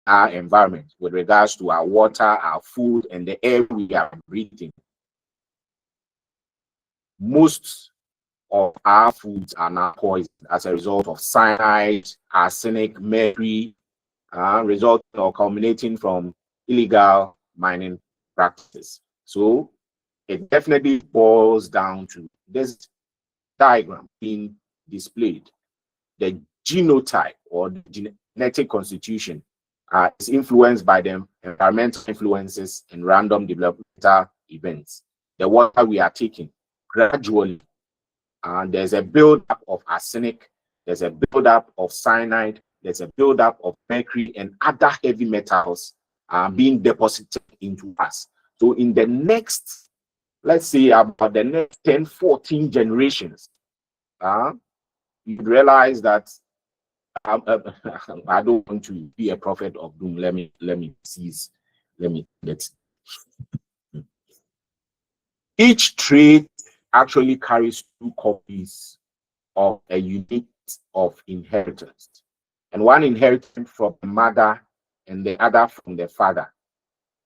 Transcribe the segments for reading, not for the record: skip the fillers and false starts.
our environment with regards to our water, our food, and the air we are breathing. Most of our foods are now poisoned as a result of cyanide, arsenic, mercury, resulting or culminating from illegal mining practices. So it definitely boils down to this diagram being displayed. The genotype or the genetic constitution is influenced by the environmental influences and random developmental events. The water we are taking gradually, there's a build-up of arsenic, there's a build-up of cyanide, there's a build-up of mercury and other heavy metals being deposited into us. So in the next, let's say about the next 10, 14 generations, you realize that I don't want to be a prophet of doom. Let me let's each trait actually carries 2 copies of a unit of inheritance, and one inherited from the mother and the other from the father.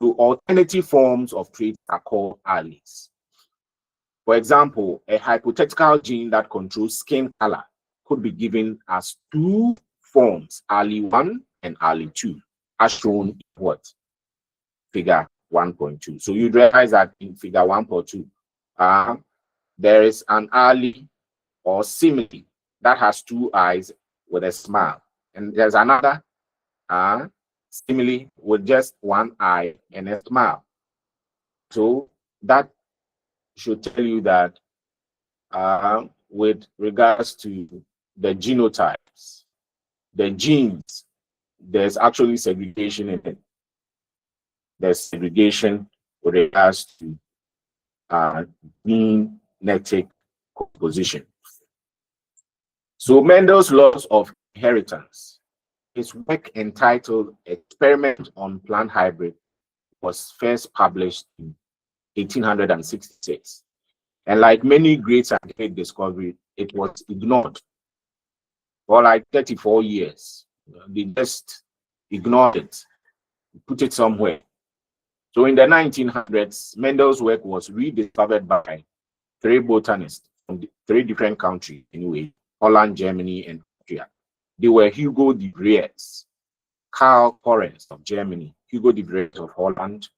So alternative forms of traits are called alleles. For example, a hypothetical gene that controls skin color could be given as 2 forms, allele 1 and allele 2, as shown in what? Figure 1.2. So you'd realize that in figure 1.2, there is an allele or simile that has 2 eyes with a smile. And there's another simile with just 1 eye and a smile. So that should tell you that with regards to the genotypes, the genes, there's actually segregation in it. There's segregation with regards to genetic composition. So Mendel's laws of inheritance, his work entitled Experiment on Plant Hybrid, was first published in 1866. And like many great scientific discoveries, it was ignored for like 34 years. They just ignored it, put it somewhere. So in the 1900s, Mendel's work was rediscovered by 3 botanists from 3 different countries, anyway, Holland, Germany, and Austria. They were Hugo de Vries, Karl Correns of Germany, Hugo de Vries of Holland,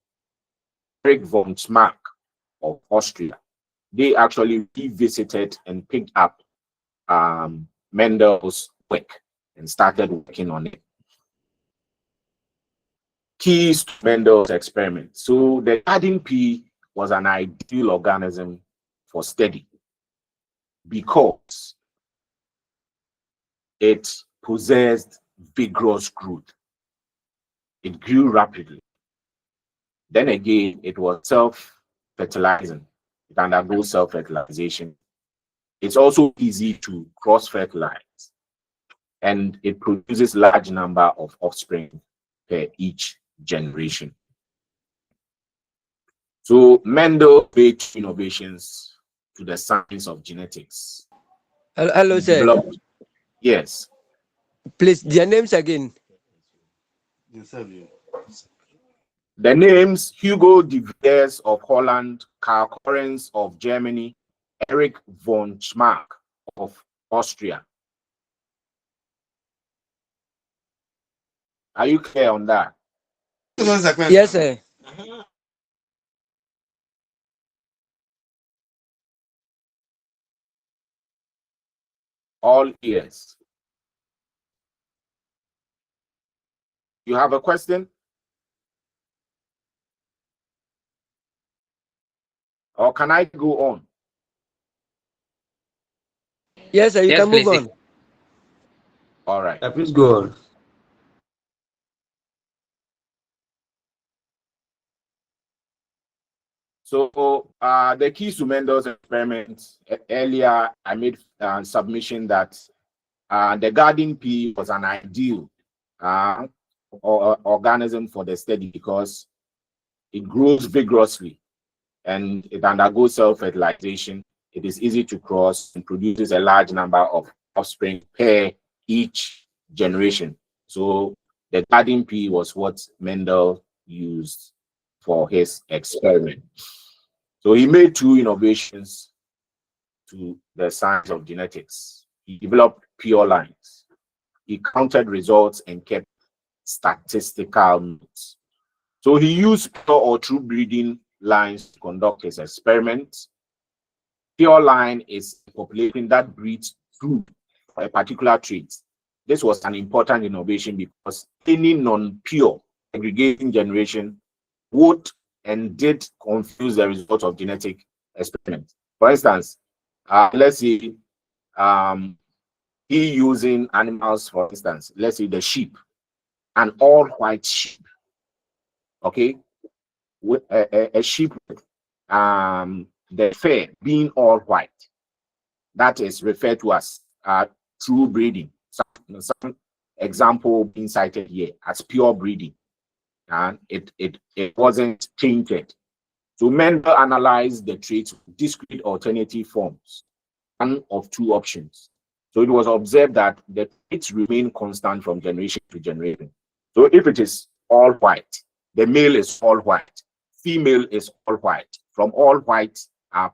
Erich von Schmack of Austria. They actually revisited and picked up Mendel's work and started working on it. Keys to Mendel's experiment. So the garden pea was an ideal organism for study because it possessed vigorous growth. It grew rapidly. Then again, it was self-fertilizing. It undergoes self-fertilization. It's also easy to cross-fertilize, and it produces large number of offspring per each generation. So Mendel made innovations to the science of genetics. Hello, sir. Yes. Please, their names again. The names: Hugo de Vries of Holland, Karl Correns of Germany, Erich von Schmack of Austria. Are you clear on that? Yes, sir. All ears. You have a question? Or can I go on? Yes, sir, you can move on. All right. Please go on. So the keys to Mendel's experiment, earlier I made submission that the garden pea was an ideal organism for the study because it grows vigorously and it undergoes self-fertilization. It is easy to cross and produces a large number of offspring per each generation. So The garden pea was what Mendel used for his experiment. So he made two innovations to the science of genetics. He developed pure lines. He counted results and kept statistical notes. So he used pure or true breeding lines to conduct his experiments. Pure line is a population that breeds through a particular trait. This was an important innovation because any non-pure aggregating generation would and did confuse the result of genetic experiments. For instance, let's say he using animals, for instance, let's say the sheep, an all-white sheep, okay, with a sheep with the fur being all white. That is referred to as true breeding. Some example being cited here as pure breeding, and it wasn't tainted. So Mendel analyzed the traits with discrete alternative forms, one of two options. So it was observed that the traits remain constant from generation to generation. So if it is all white, the male is all white, female is all white. From all white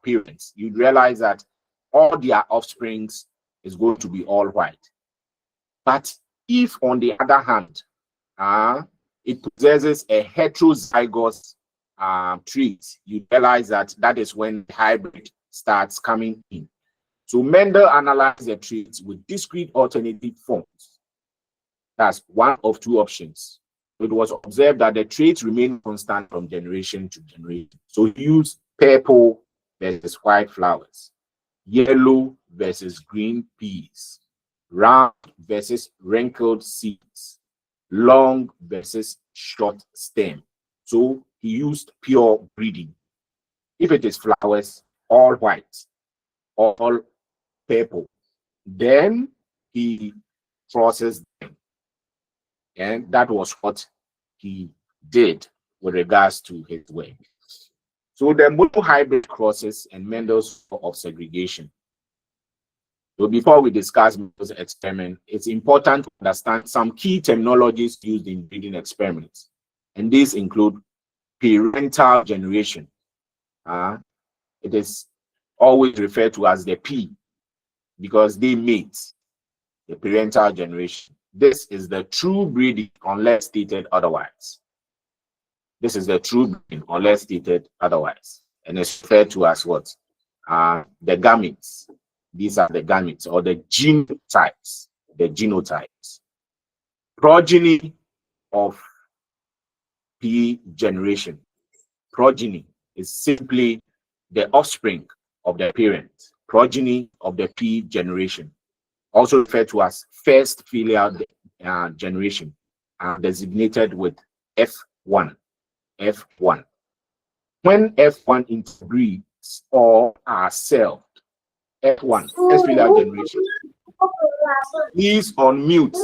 parents, you realize that all their offsprings is going to be all white. But if, on the other hand, it possesses a heterozygous trait, you realize that that is when the hybrid starts coming in. So Mendel analyzed the traits with discrete alternative forms. That's one of two options. It was observed that the traits remain constant from generation to generation. So he used purple versus white flowers, yellow versus green peas, round versus wrinkled seeds, long versus short stem. So he used pure breeding. If it is flowers, all white, all purple, then he processed them. And that was what he did with regards to his work. So the monohybrid crosses and Mendel's law of segregation. So before we discuss Mendel's experiment, it's important to understand some key terminologies used in breeding experiments. And these include parental generation. It is always referred to as the P because they mate, the parental generation. This is the true breeding unless stated otherwise. This is the true breeding unless stated otherwise. And it's referred to as what? The gametes. These are the gametes or the genotypes. The genotypes. Progeny of P generation. Progeny is simply the offspring of the parent. Progeny of the P generation. Also referred to as first filial generation, designated with F1. F1. When F1 interbreeds or are selved, F1, first filial generation. Please unmute.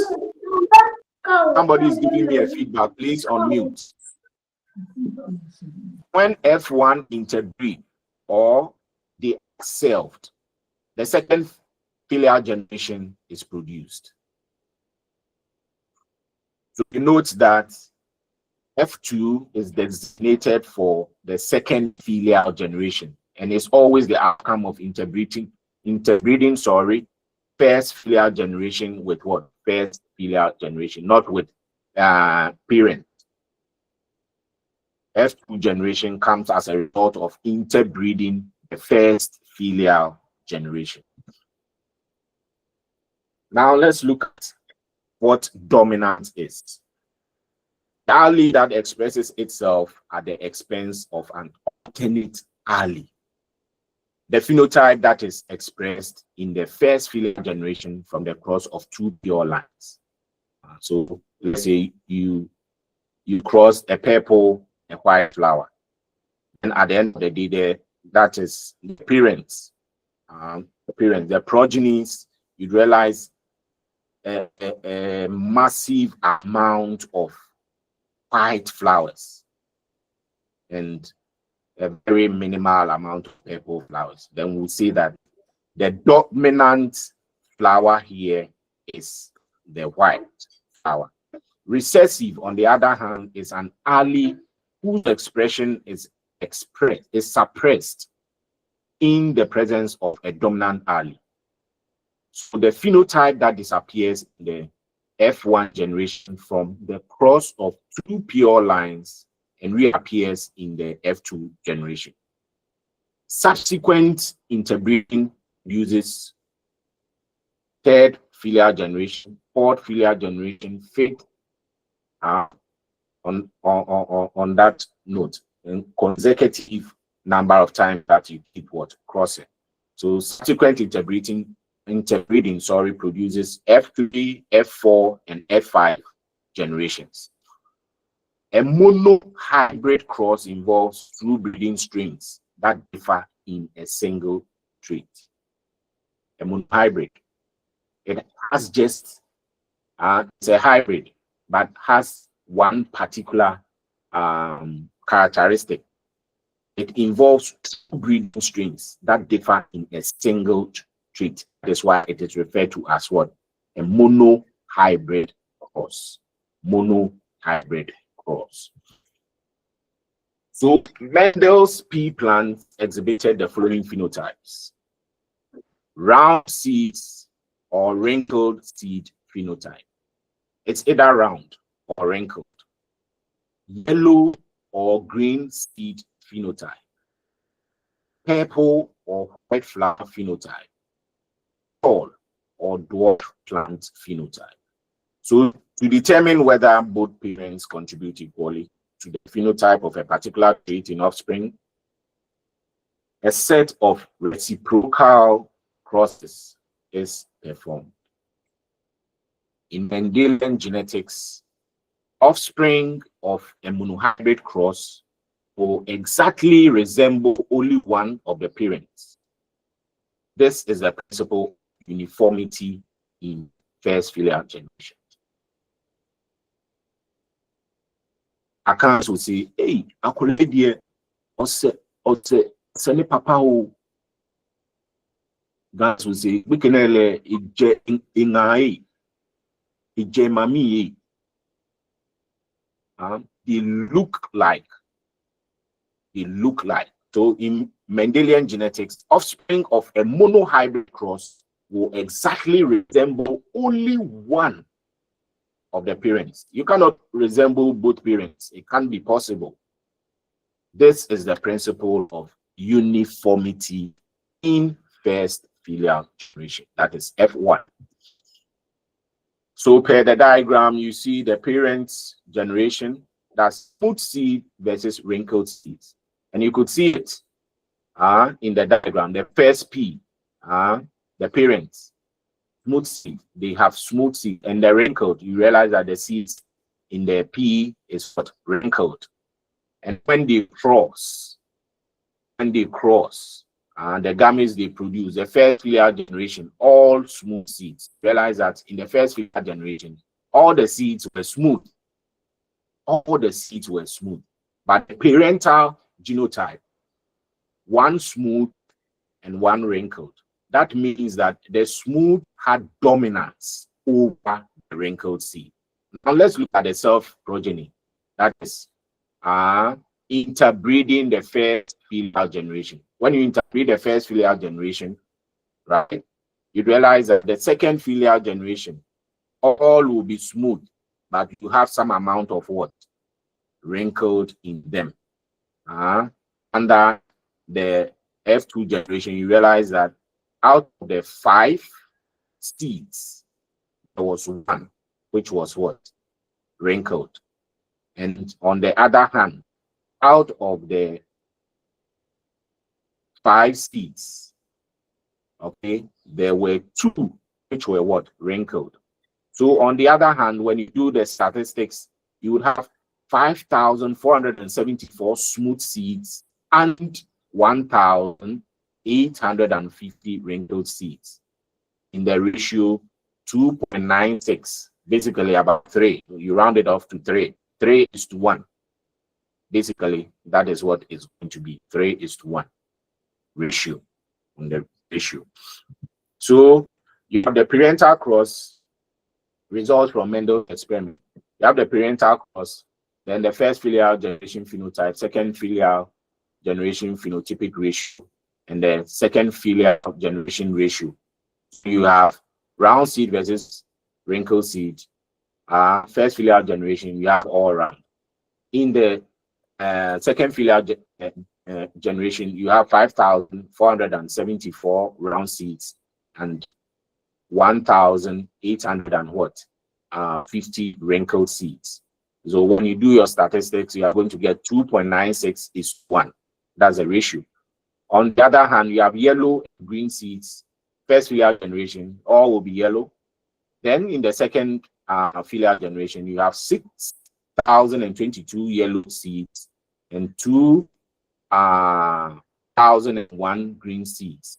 Somebody is giving me a feedback. Please unmute. When F1 interbreed or they are selved, the second filial generation is produced. So you note that F2 is designated for the second filial generation and is always the outcome of interbreeding, first filial generation with what? First filial generation, not with parent. F2 generation comes as a result of interbreeding the first filial generation. Now let's look at what dominance is. The allele that expresses itself at the expense of an alternate allele. The phenotype that is expressed in the first filial generation from the cross of two pure lines. So let's say you cross a purple and white flower. And at the end of the day, that is the parents, the progenies, you realize a massive amount of white flowers and a very minimal amount of purple flowers. Then we'll see that the dominant flower here is the white flower. Recessive, on the other hand, is an allele whose expression is suppressed in the presence of a dominant allele. So the phenotype that disappears in the F1 generation from the cross of two pure lines and reappears in the F2 generation. Subsequent interbreeding uses third filial generation, fourth filial generation, fifth on that note, and consecutive number of times that you keep what crossing. So subsequent interbreeding produces F3, F4, and F5 generations. A monohybrid cross involves two breeding strains that differ in a single trait. A monohybrid, it has just it's a hybrid, but has one particular characteristic. It involves two breeding strains that differ in a single trait. That is why it is referred to as what? A monohybrid cross. Monohybrid cross. So Mendel's pea plants exhibited the following phenotypes: round seeds or wrinkled seed phenotype. It's either round or wrinkled. Yellow or green seed phenotype. Purple or white flower phenotype. Tall or dwarf plant phenotype. So to determine whether both parents contribute equally to the phenotype of a particular trait in offspring, a set of reciprocal crosses is performed. In Mendelian genetics, offspring of a monohybrid cross will exactly resemble only one of the parents. This is the principle of uniformity in first filial generation. Accounts will say, hey, akoledi ose papa o. Guys will say, we can ingai mami. They look like. So in Mendelian genetics, offspring of a monohybrid cross will exactly resemble only one of the parents. You cannot resemble both parents. It can't be possible. This is the principle of uniformity in first filial generation. That is F1. So per the diagram, you see the parents' generation, that's smooth seed versus wrinkled seeds. And you could see it in the diagram. The first P, the parents, smooth seed, they have smooth seed, and the wrinkled, you realize that the seeds in the P is what? Wrinkled. And when they cross, the gametes they produce, the first filial generation, all smooth seeds. Realize that in the first filial generation, all the seeds were smooth. All the seeds were smooth. But the parental genotype, one smooth and one wrinkled. That means that the smooth had dominance over the wrinkled seed. Now let's look at the self-progeny. That is interbreeding the first filial generation. When you interbreed the first filial generation, right, you realize that the second filial generation, all will be smooth, but you have some amount of what? Wrinkled in them. Under the F2 generation, you realize that out of the 5 seeds, there was one, which was what? Wrinkled. And on the other hand, out of the 5 seeds, okay, there were 2 which were what? Wrinkled. So on the other hand, when you do the statistics, you would have 5,474 smooth seeds and 1,850 wrinkled seeds in the ratio 2.96, basically about 3. You round it off to 3. 3:1. Basically, that is what is going to be 3:1 ratio on the ratio. So you have the parental cross results from Mendel's experiment. You have the parental cross, then the first filial generation phenotype, second filial generation phenotypic ratio, and the second filial generation ratio. You have round seed versus wrinkled seed. First filial generation, you have all round. In the second filial generation, you have 5,474 round seeds and 1,800 and what? 50 wrinkled seeds. So when you do your statistics, you are going to get 2.96 is 1. That's the ratio. On the other hand, you have yellow and green seeds. First filial generation, all will be yellow. Then in the second filial generation, you have 6,022 yellow seeds and 2,001 green seeds.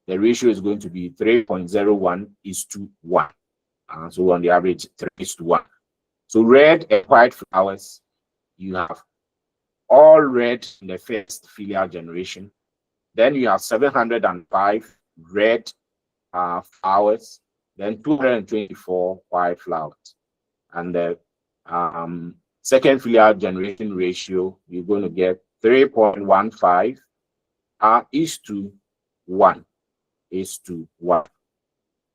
The ratio is going to be 3.01 is to 1. So on the average, 3 is to 1. So red and white flowers, you have all red in the first filial generation. Then you have 705 red flowers, then 224 white flowers. And the second filial generation ratio, you're going to get 3.15 is to 1 is to 1.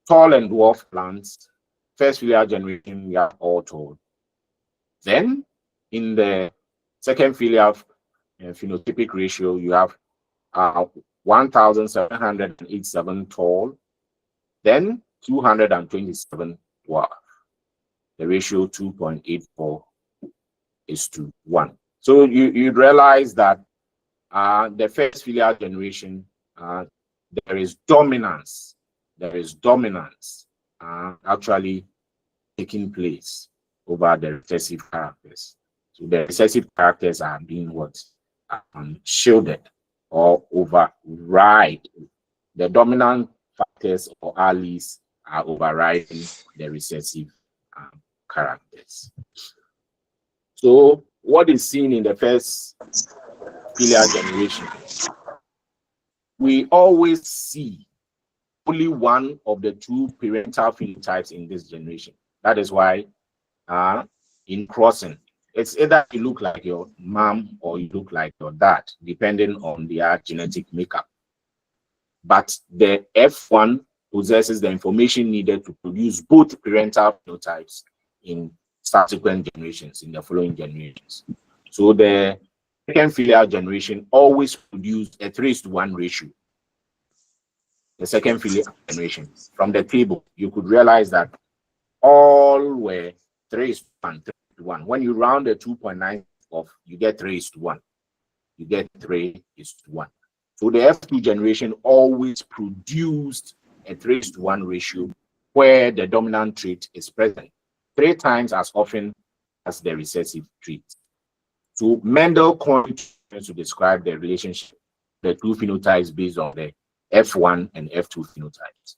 Tall and dwarf plants, first filial generation, we have all tall. Then in the second filial phenotypic ratio, you have 1,787 tall, then 227 dwarf. The ratio 2.84 is to 1. So you'd realize that the first filial generation, there is dominance. There is dominance actually taking place over the recessive characters. So the recessive characters are being what? Shielded or override. The dominant factors or alleles are overriding the recessive characters. So what is seen in the first filial generation? We always see only one of the two parental phenotypes in this generation. That is why in crossing, it's either you look like your mom or you look like your dad, depending on their genetic makeup. But the F1 possesses the information needed to produce both parental phenotypes in subsequent generations, in the following generations. So the second filial generation always produced a 3:1 ratio. The second filial generation, from the table, you could realize that all were 3:1, 3:1. When you round the 2.9 off, you get 3:1. You get 3:1. So the F2 generation always produced a 3:1 ratio where the dominant trait is present 3 times as often as the recessive trait. So Mendel coined to describe the relationship, the two phenotypes based on the F1 and F2 phenotypes.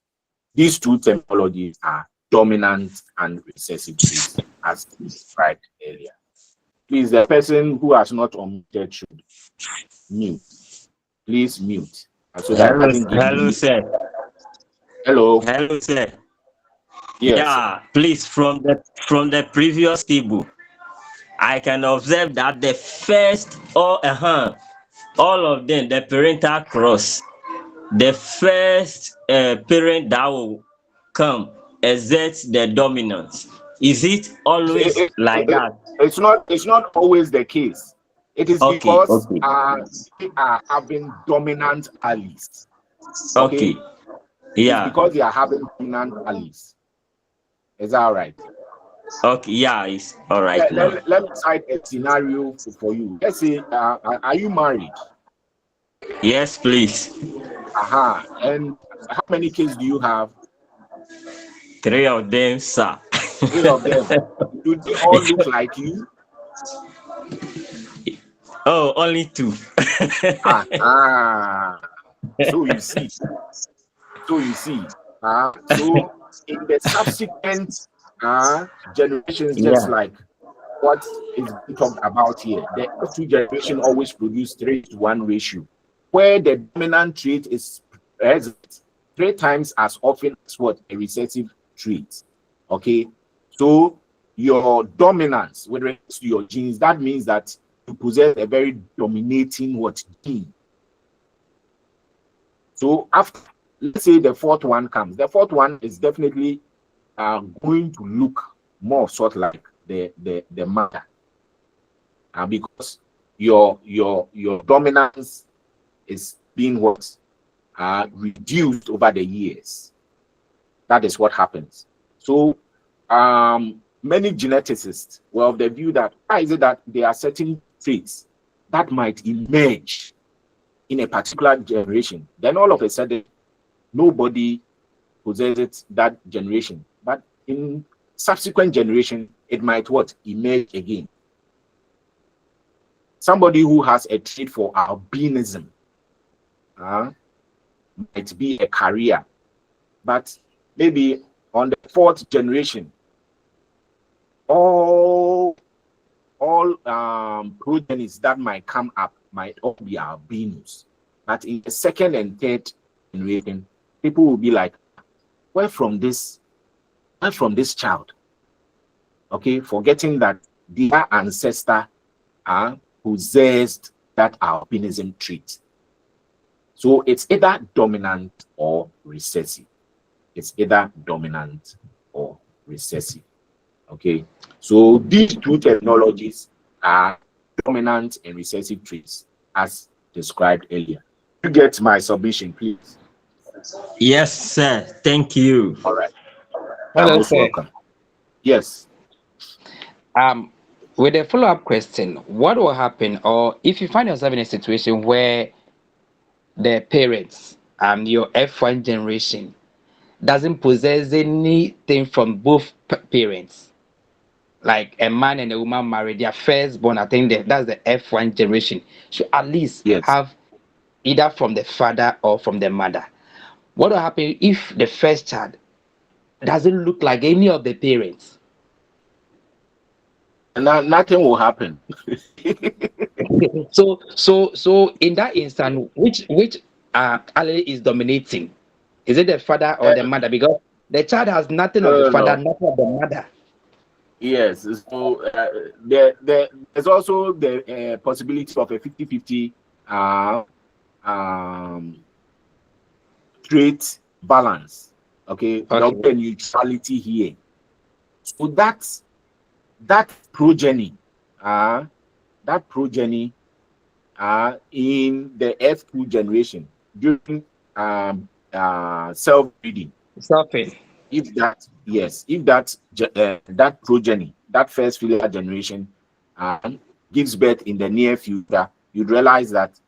These two terminologies are dominant and recessive traits, as described earlier. Please, the person who has not unmuted should mute. Please mute. So that hello, sir. Hello. Hello, sir. Yes. Yeah, please, from the previous table, I can observe that the first all of them, the parental cross, the first parent that will come exerts the dominance. Is it always like that? It's not always the case. It is because they are having dominant alleles. Okay. Yeah. It's because they are having dominant alleles. Is that all right? Okay. Yeah, it's all right. Let me cite a scenario for you. Let's say, are you married? Yes, please. And how many kids do you have? 3 of them, sir. 3 of them. Do they all look like you? Oh, only 2. So you see. So in the subsequent generations, just like what is being talked about here, the F2 generation always produce 3:1 ratio, where the dominant trait is present 3 times as often as what a recessive trait. Okay, so your dominance with regards to your genes, that means that you possess a very dominating gene. So after, let's say the fourth one comes, the fourth one is definitely going to look more sort like the mother, because your dominance is being reduced over the years. That is what happens. So many geneticists were of the view that why is it that there are certain traits that might emerge in a particular generation, then all of a sudden nobody possesses that generation, but in subsequent generation it might emerge again. Somebody who has a trait for albinism might be a carrier, but maybe on the fourth generation, all progenies that might come up might all be albinos. But in the second and third generation, people will be like, where from this child? Okay, forgetting that their ancestor possessed that albinism trait. So it's either dominant or recessive. It's either dominant or recessive. Okay, so these two technologies are dominant and recessive traits as described earlier. You get my submission, please. Yes, sir. Thank you. All right. Hello, You're most sir. welcome. Yes. With a follow-up question, what will happen, or if you find yourself in a situation where the parents, your F1 generation, doesn't possess anything from both parents, like a man and a woman married, their firstborn, I think that's the F1 generation, should at least have either from the father or from the mother. What will happen if the first child doesn't look like any of the parents? And nothing will happen. So in that instant, which allele is dominating? Is it the father or the mother? Because the child has nothing of the father, nothing of the mother. Yes, so there's also the possibility of a 50-50 trait balance. Okay, there'll be a neutrality here. So that progeny in the F2 generation during self-breeding. If that progeny, that first filial generation, gives birth in the near future, you'd realize that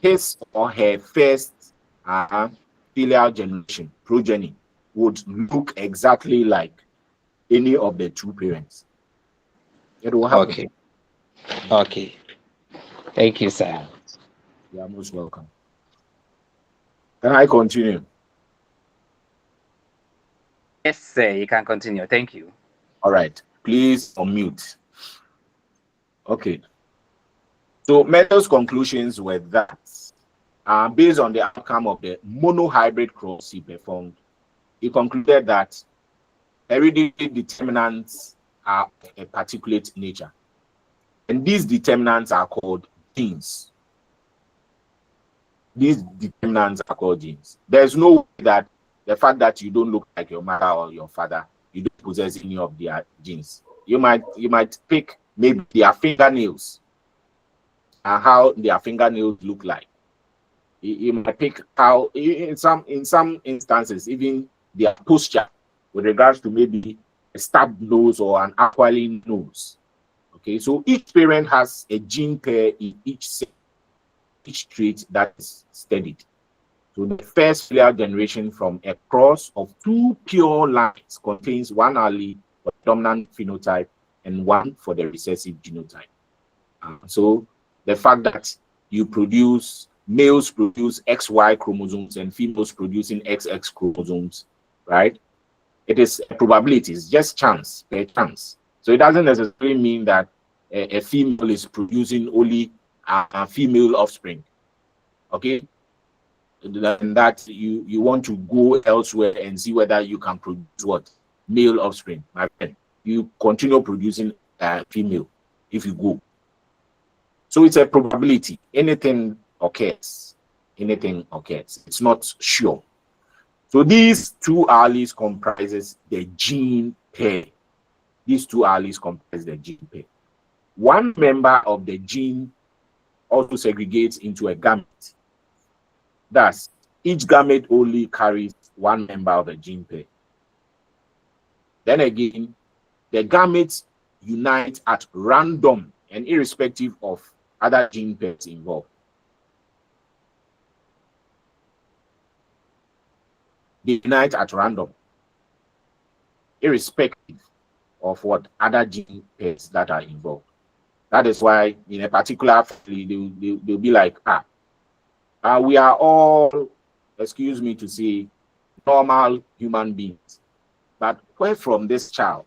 his or her first filial generation, progeny, would look exactly like any of the two parents. It will happen. Okay. Thank you, sir. You are most welcome. Can I continue? Yes, sir. You can continue. Thank you. All right. Please unmute. Okay. So Mendel's conclusions were that, based on the outcome of the monohybrid cross he performed, he concluded that hereditary determinants are of a particulate nature. And these determinants are called genes. These determinants are called genes. There's no way that the fact that you don't look like your mother or your father, you don't possess any of their genes. You might pick maybe their fingernails and how their fingernails look like. You might pick how, in some instances, even their posture with regards to maybe a stubbed nose or an aquiline nose. Okay, so each parent has a gene pair in each trait that is studied. So the first filial generation from a cross of two pure lines contains one allele for the dominant phenotype and one for the recessive genotype. So the fact that males produce XY chromosomes and females producing XX chromosomes, right? It is a probability, it's just chance, per chance. So it doesn't necessarily mean that a female is producing only a female offspring. Okay, and that you want to go elsewhere and see whether you can produce male offspring, my friend, you continue producing female if you go. So it's a probability. Anything occurs. Anything occurs. It's not sure. So these two alleles comprises the gene pair. These two alleles comprise the gene pair. One member of the gene also segregates into a gamete. Thus, each gamete only carries one member of the gene pair. Then again, the gametes unite at random and irrespective of other gene pairs involved. They unite at random, irrespective of what other gene pairs that are involved. That is why in a particular family, they'll be like, we are all, excuse me to say, normal human beings. But where from this child,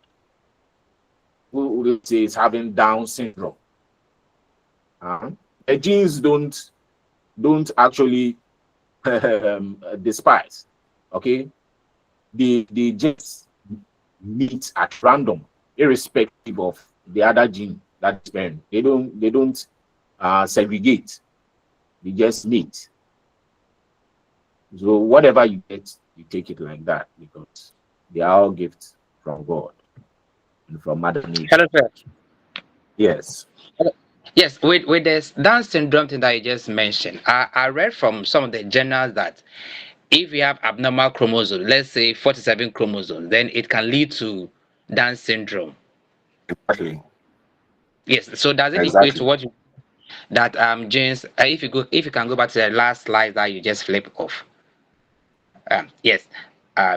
who would say is having Down syndrome? The genes don't actually despise. Okay, they just meet at random, irrespective of the other gene that's parent. They don't segregate. They just meet. So whatever you get, you take it like that, because they are all gifts from God and from Mother Nature. Hello, sir. Yes. Yes, with this Down syndrome thing that you just mentioned, I read from some of the journals that if you have abnormal chromosomes, let's say 47 chromosomes, then it can lead to Down syndrome. Exactly. Yes. So does it equate to what that James? If you can go back to the last slide that you just flipped off. Yes.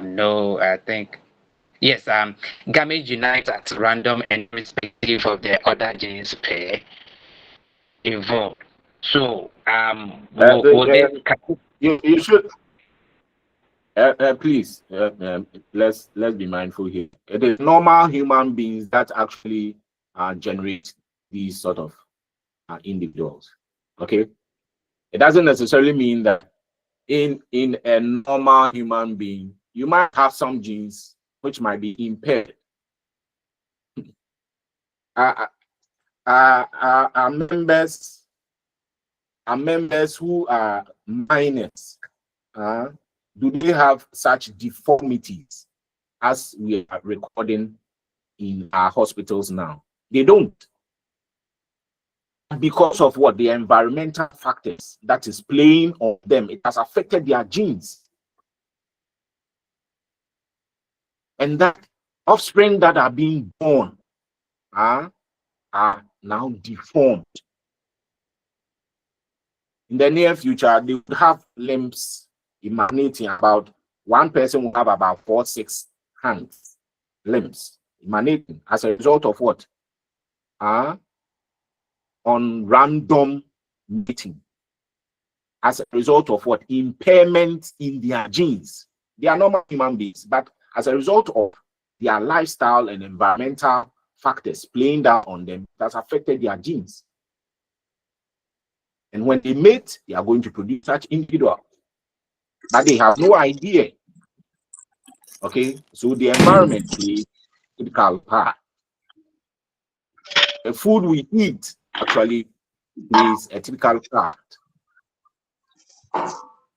No, I think yes. Gametes unite at random and irrespective of the other genes pair involved. So you should please let's be mindful here. It is normal human beings that actually generate these sort of individuals. Okay, it doesn't necessarily mean that in a normal human being you might have some genes which might be impaired. Our members who are minors, do they have such deformities as we are recording in our hospitals now? They don't. Because of what? The environmental factors that is playing on them, it has affected their genes. And that offspring that are being born are now deformed. In the near future, they would have limbs emanating. About one person will have about 4-6 hands, limbs emanating as a result of what? On random mating. As a result of what? Impairment in their genes. They are normal human beings, but as a result of their lifestyle and environmental factors playing down on them, that's affected their genes. And when they mate, they are going to produce such individuals. But they have no idea. Okay, so the environment plays a critical part. The food we eat actually plays a typical part.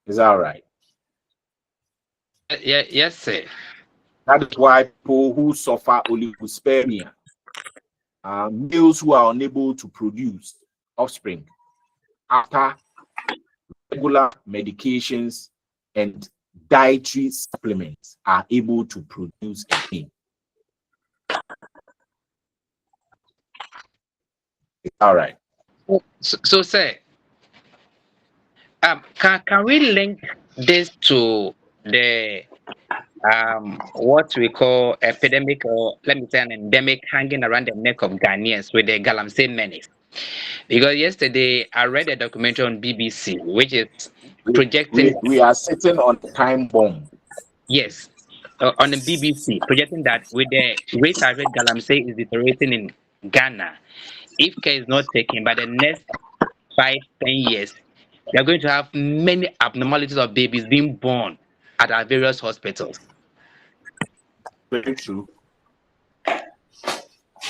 Is that right? Yeah, yes, sir. That is why people who suffer oligospermia, males who are unable to produce offspring after regular medications and dietary supplements, are able to produce again. All right. So sir, can we link this to the what we call epidemic, or let me say an endemic, hanging around the neck of Ghanaians with the Galamsey menace? Because yesterday I read a documentary on BBC which is projecting we are sitting on a time bomb. yes, on the BBC projecting that with the rate at which Galamsey is deteriorating in Ghana, if care is not taken by the next 5-10 years, we are going to have many abnormalities of babies being born at our various hospitals. Very true.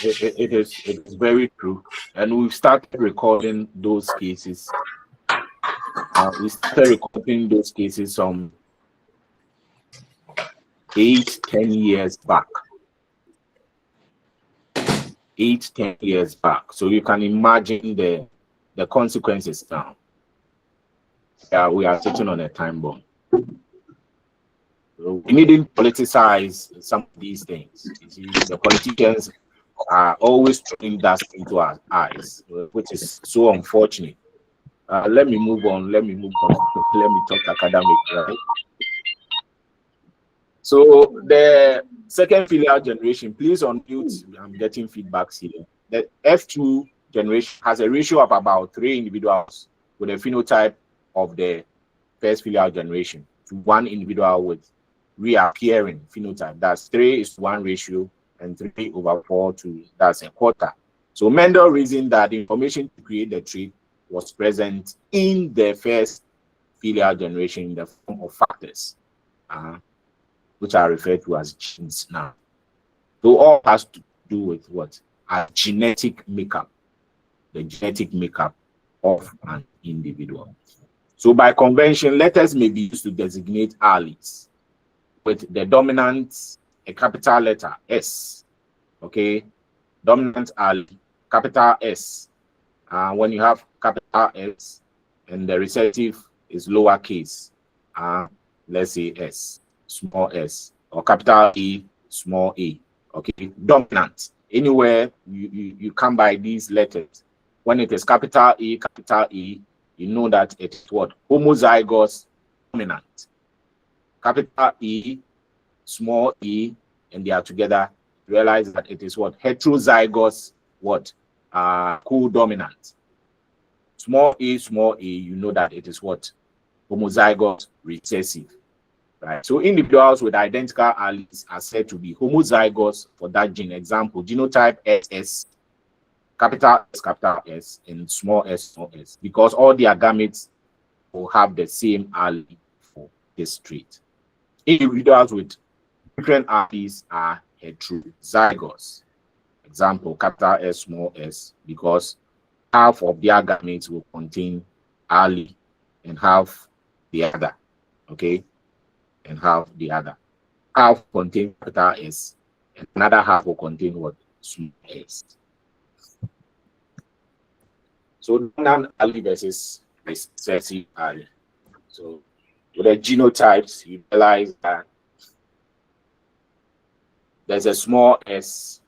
It is very true. And we've started recording those cases. We started recording those cases some 8-10 years back. 8-10 years back. So you can imagine the consequences now. We are sitting on a time bomb. So we needn't politicize some of these things. You see, the politicians are always throwing dust into our eyes, which is so unfortunate. Let me move on. Let me talk academic, right? So the second filial generation, please unmute. I'm getting feedbacks here. The F2 generation has a ratio of about 3 individuals with a phenotype of the first filial generation to 1 individual with reappearing phenotype. That's 3:1 ratio, and 3/4 that's a quarter. So Mendel reasoned that the information to create the trait was present in the first filial generation in the form of factors, which are referred to as genes now. So all has to do with what? A genetic makeup, the genetic makeup of an individual. So by convention, letters may be used to designate alleles with the dominant, a capital letter S, okay? Dominant allele, capital S. When you have capital S and the recessive is lowercase, let's say S, small s, or capital A, small a, okay? Dominant. Anywhere you come by these letters, when it is capital A, you know that it is what? Homozygous dominant. Capital E, small e, and they are together, realize that it is what? Heterozygous what? Co-dominant. Small a, you know that it is what? Homozygous recessive. Right. So individuals with identical alleles are said to be homozygous for that gene. Example, genotype SS, capital S, and small s, because all their gametes will have the same allele for this trait. Individuals with different alleles are heterozygous. Example, capital S, small s, because half of their gametes will contain allele and half the other. Okay? And half the other. Half contain capital S, and another half will contain what? Small s. So dominant allele versus recessive allele. So with the genotypes, you realize that there's a small s,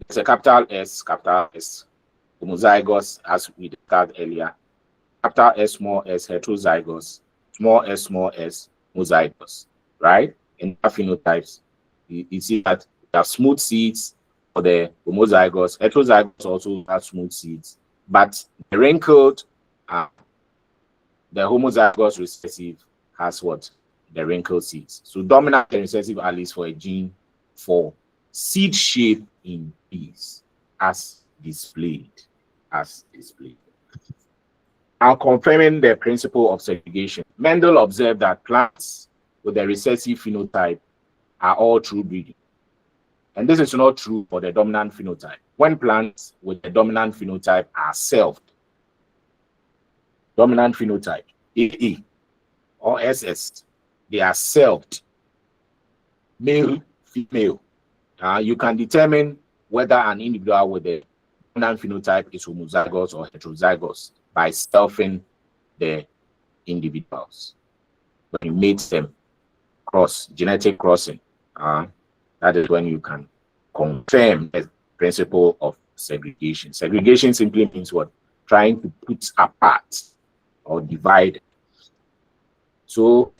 there's a capital S, homozygous, as we discussed earlier. Capital S, heterozygous, small s, homozygous, right? In phenotypes, you see that there are smooth seeds for the homozygous. Heterozygous also have smooth seeds, but the wrinkled, the homozygous recessive has what? The wrinkled seeds. So dominant and recessive alleles for a gene for seed shape in peas, as displayed. Now, confirming the principle of segregation, Mendel observed that plants with the recessive phenotype are all true breeding. And this is not true for the dominant phenotype. When plants with the dominant phenotype are selved, dominant phenotype, AA or SS, they are selved, male, female. You can determine whether an individual with the dominant phenotype is homozygous or heterozygous by selfing the individuals. When you mate them, genetic crossing, that is when you can confirm the principle of segregation. Segregation simply means what? Trying to put apart or divide. So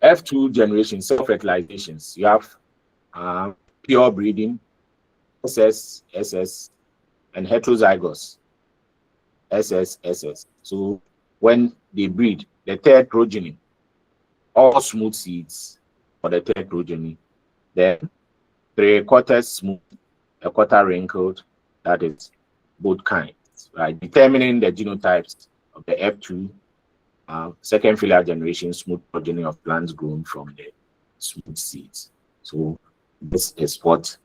F2 generation, self-fertilizations, you have pure breeding, SS, and heterozygous, SS. So when they breed, the third progeny, all smooth seeds for the third progeny, then 3/4 smooth, 1/4 wrinkled, that is both kinds, right? Determining the genotypes of the F2 second filial generation smooth progeny of plants grown from the smooth seeds. So This is what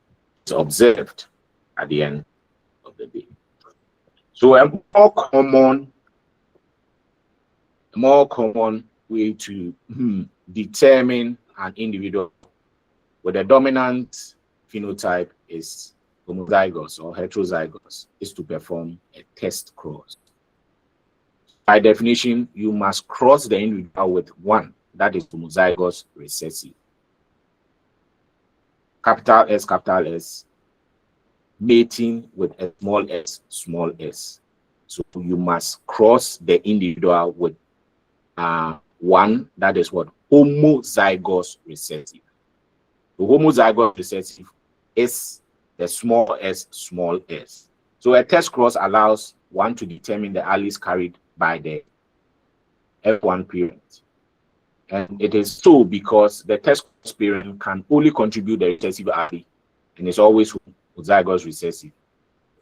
is observed at the end of the day. So a more common way to determine an individual with a dominant phenotype is homozygous or heterozygous is to perform a test cross. By definition, you must cross the individual with one that is homozygous recessive. Capital S, mating with a small s. So you must cross the individual with one that is what? Homozygous recessive. The homozygous recessive is the small s. So a test cross allows one to determine the alleles carried by the F1 parent. And it is so because the test cross parent can only contribute the recessive allele and is always homozygous recessive.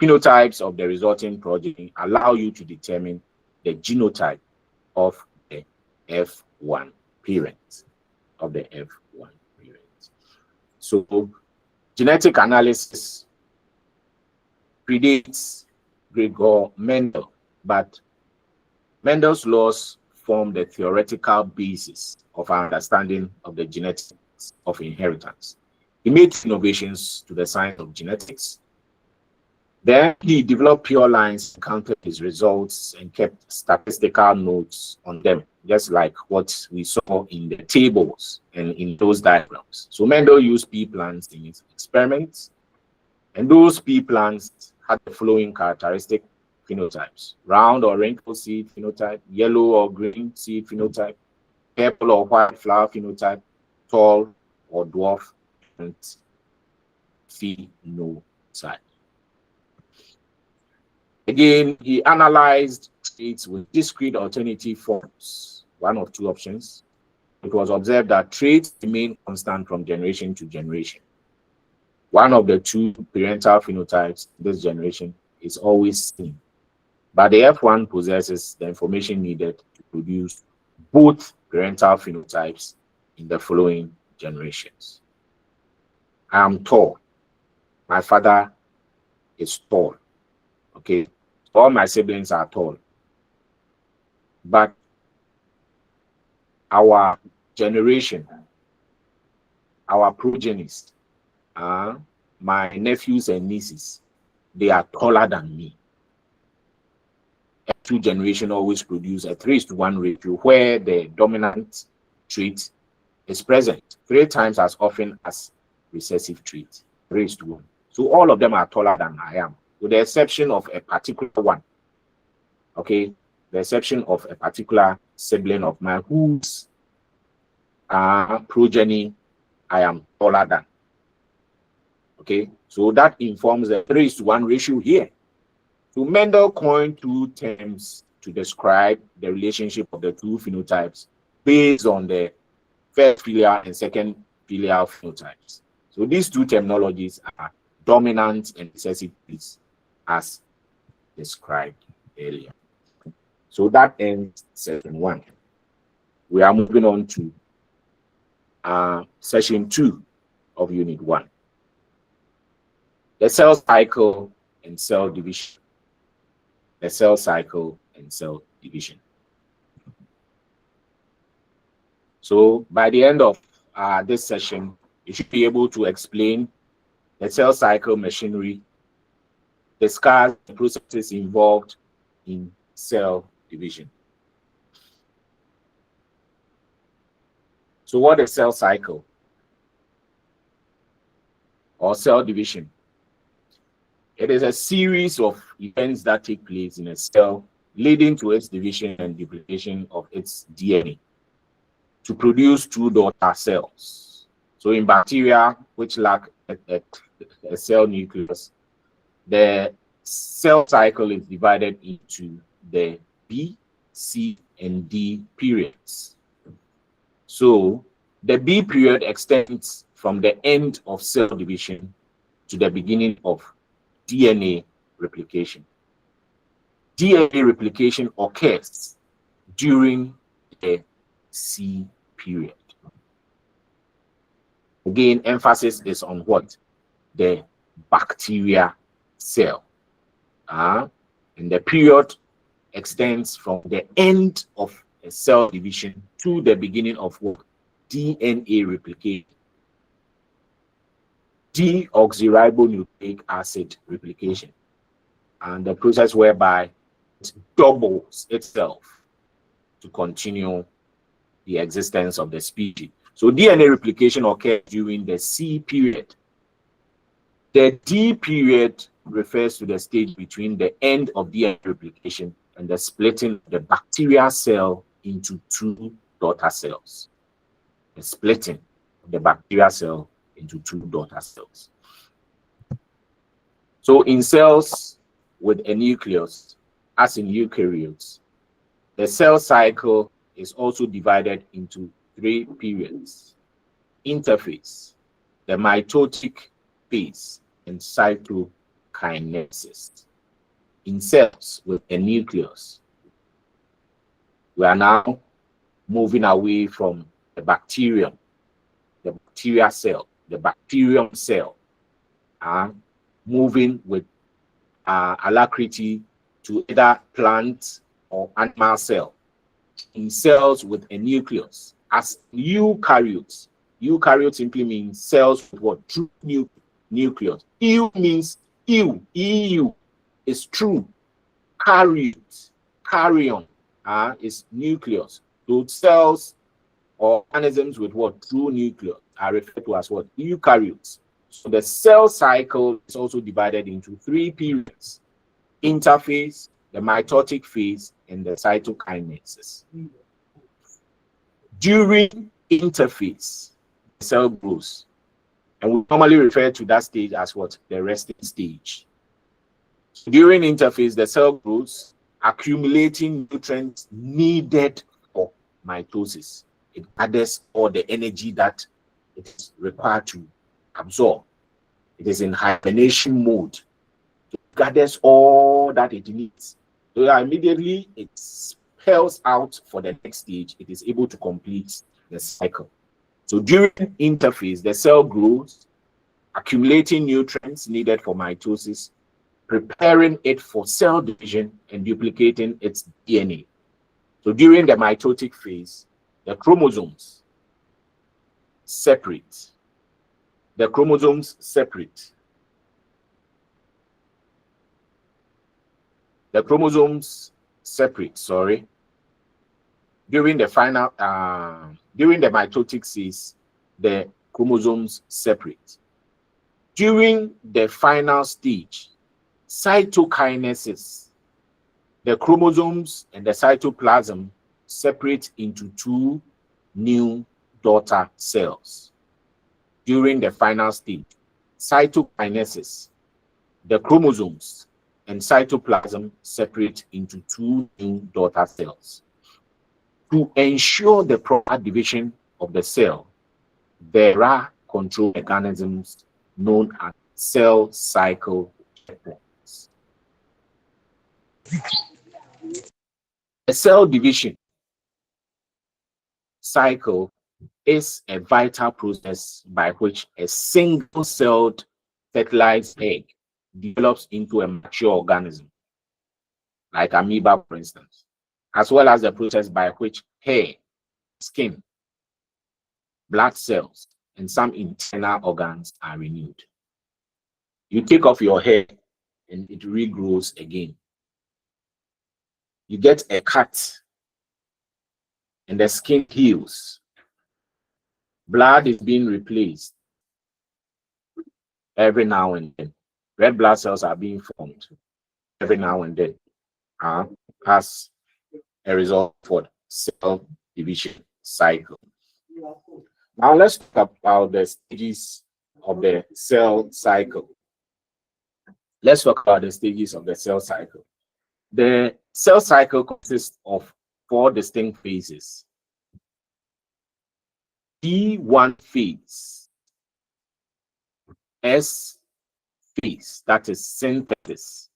Phenotypes of the resulting progeny allow you to determine the genotype of the F1 parent. So genetic analysis predates Gregor Mendel, but Mendel's laws form the theoretical basis of our understanding of the genetics of inheritance. He made innovations to the science of genetics. Then he developed pure lines, counted his results, and kept statistical notes on them, just like what we saw in the tables and in those diagrams. So Mendel used pea plants in his experiments, and those pea plants had the following characteristic phenotypes: round or wrinkled seed phenotype, yellow or green seed phenotype, purple or white flower phenotype, tall or dwarf phenotype. Again, he analyzed traits with discrete alternative forms, one of two options. It was observed that traits remain constant from generation to generation. One of the two parental phenotypes in this generation is always seen, but the F1 possesses the information needed to produce both parental phenotypes in the following generations. I am tall. My father is tall. Okay, all my siblings are tall, but our generation, our progenies, my nephews and nieces, they are taller than me. Two generations always produce a 3:1 ratio where the dominant trait is present 3 times as often as recessive trait, 3:1. So all of them are taller than I am, with the exception of a particular one. Okay, the exception of a particular sibling of mine whose progeny I am taller than. Okay, so that informs the 3:1 ratio here. So Mendel coined 2 terms to describe the relationship of the 2 phenotypes based on the first filial and second filial phenotypes. So these 2 terminologies are dominant and recessive traits as described earlier. So that ends session 1. We are moving on to session 2 of unit 1. The cell cycle and cell division. The cell cycle and cell division. So by the end of this session, you should be able to explain the cell cycle machinery, discuss the processes involved in cell division. So what is cell cycle or cell division? It is a series of events that take place in a cell leading to its division and duplication of its DNA to produce 2 daughter cells. So in bacteria, which lack a cell nucleus, the cell cycle is divided into the B, C, and D periods. So the B period extends from the end of cell division to the beginning of DNA replication. DNA replication occurs during the C period. Again, emphasis is on what? The bacteria cell. And the period extends from the end of a cell division to the beginning of what? DNA replication. Deoxyribonucleic acid replication. And the process whereby it doubles itself to continue the existence of the species. So DNA replication occurs during the C period. The D period refers to the stage between the end of DNA replication and the splitting of the bacterial cell into two daughter cells. The splitting of the bacterial cell into two daughter cells. So in cells with a nucleus, as in eukaryotes, the cell cycle is also divided into three periods: interphase, the mitotic phase, and cytokinesis. In cells with a nucleus, we are now moving away from the bacterium, the bacterial cell, the bacterium cell, and moving with alacrity to either plant or animal cell. In cells with a nucleus, as eukaryotes. Eukaryote simply means cells with what? True nucleus. Eu means EU. EU is true. Karyote, karyon is nucleus. Those cells or organisms with what? True nucleus are referred to as what? Eukaryotes. So the cell cycle is also divided into three periods: interphase, the mitotic phase, and the cytokinesis. During interphase, the cell grows, and we normally refer to that stage as what? The resting stage. During interphase, the cell grows, accumulating nutrients needed for mitosis. It gathers all the energy that it is required to absorb. It is in hibernation mode. It gathers all that it needs. So immediately it spells out for the next stage. It is able to complete the cycle. So during interphase, the cell grows, accumulating nutrients needed for mitosis, preparing it for cell division, and duplicating its DNA. So during the mitotic phase, the chromosomes separate. The chromosomes separate. The chromosomes separate, sorry. During the mitotic phase, the chromosomes separate. During the final stage, cytokinesis, the chromosomes and the cytoplasm separate into two new daughter cells. During the final stage, cytokinesis, the chromosomes and cytoplasm separate into two new daughter cells. To ensure the proper division of the cell, there are control mechanisms known as cell cycle checkpoints. The cell division cycle is a vital process by which a single-celled fertilized egg develops into a mature organism, like amoeba, for instance, as well as the process by which hair, skin, blood cells, and some internal organs are renewed. You take off your hair and it regrows again. You get a cut and the skin heals. Blood is being replaced every now and then. Red blood cells are being formed every now and then as a result of what? Cell division cycle. Now let's talk about the stages of the cell cycle. Let's talk about the stages of the cell cycle. The cell cycle consists of four distinct phases. D1 phase, S phase, that is synthesis.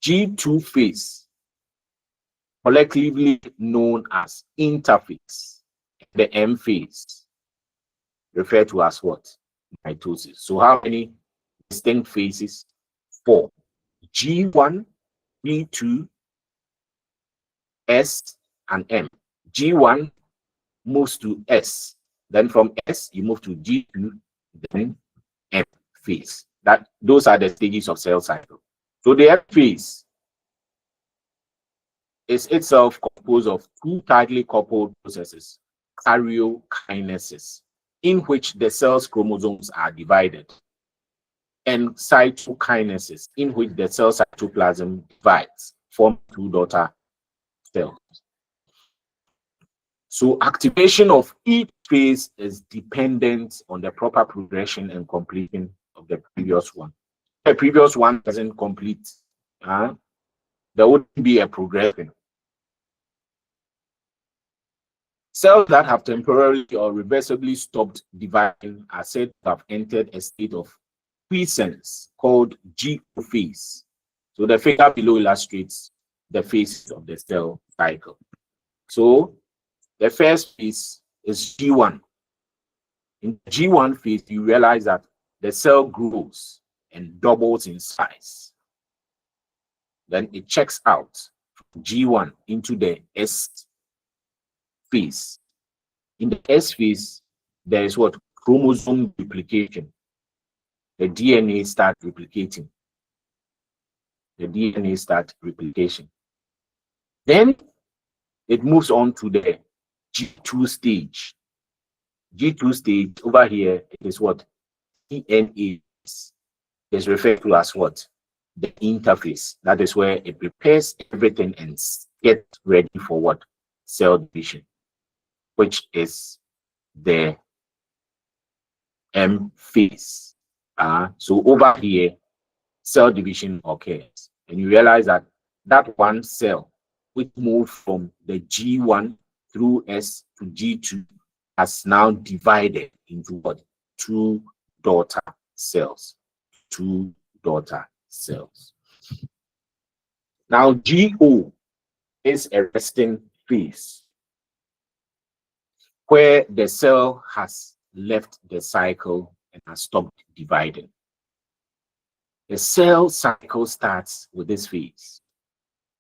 G2 phase, collectively known as interphase, the M phase, referred to as what? Mitosis. So how many distinct phases? 4. G1, G2, S, and M. G1 moves to S. Then from S, you move to G2, then M phase. Those are the stages of cell cycle. So the M phase is itself composed of 2 tightly coupled processes, karyokinesis, in which the cell's chromosomes are divided, and cytokinesis, in which the cell cytoplasm divides, form 2 daughter cells. So activation of each phase is dependent on the proper progression and completion of the previous one. If the previous one doesn't complete, there wouldn't be a progression. Cells that have temporarily or reversibly stopped dividing are said to have entered a state of quiescence called GO phase. So the figure below illustrates the phases of the cell cycle. So the first phase is G1. In G1 phase, you realize that the cell grows and doubles in size. Then it checks out from G1 into the S phase. In the S phase, there is what? Chromosome duplication. The DNA starts replicating. Then it moves on to the G2 stage. G2 stage over here, it is what? DNA is referred to as what? The interface. That is where it prepares everything and gets ready for what? Cell division, which is the M phase. So over here, cell division occurs, and you realize that that one cell which moved from the G1 through S to G2 has now divided into what? 2 daughter cells. 2 daughter cells. Now GO is a resting phase where the cell has left the cycle and has stopped dividing. The cell cycle starts with this phase,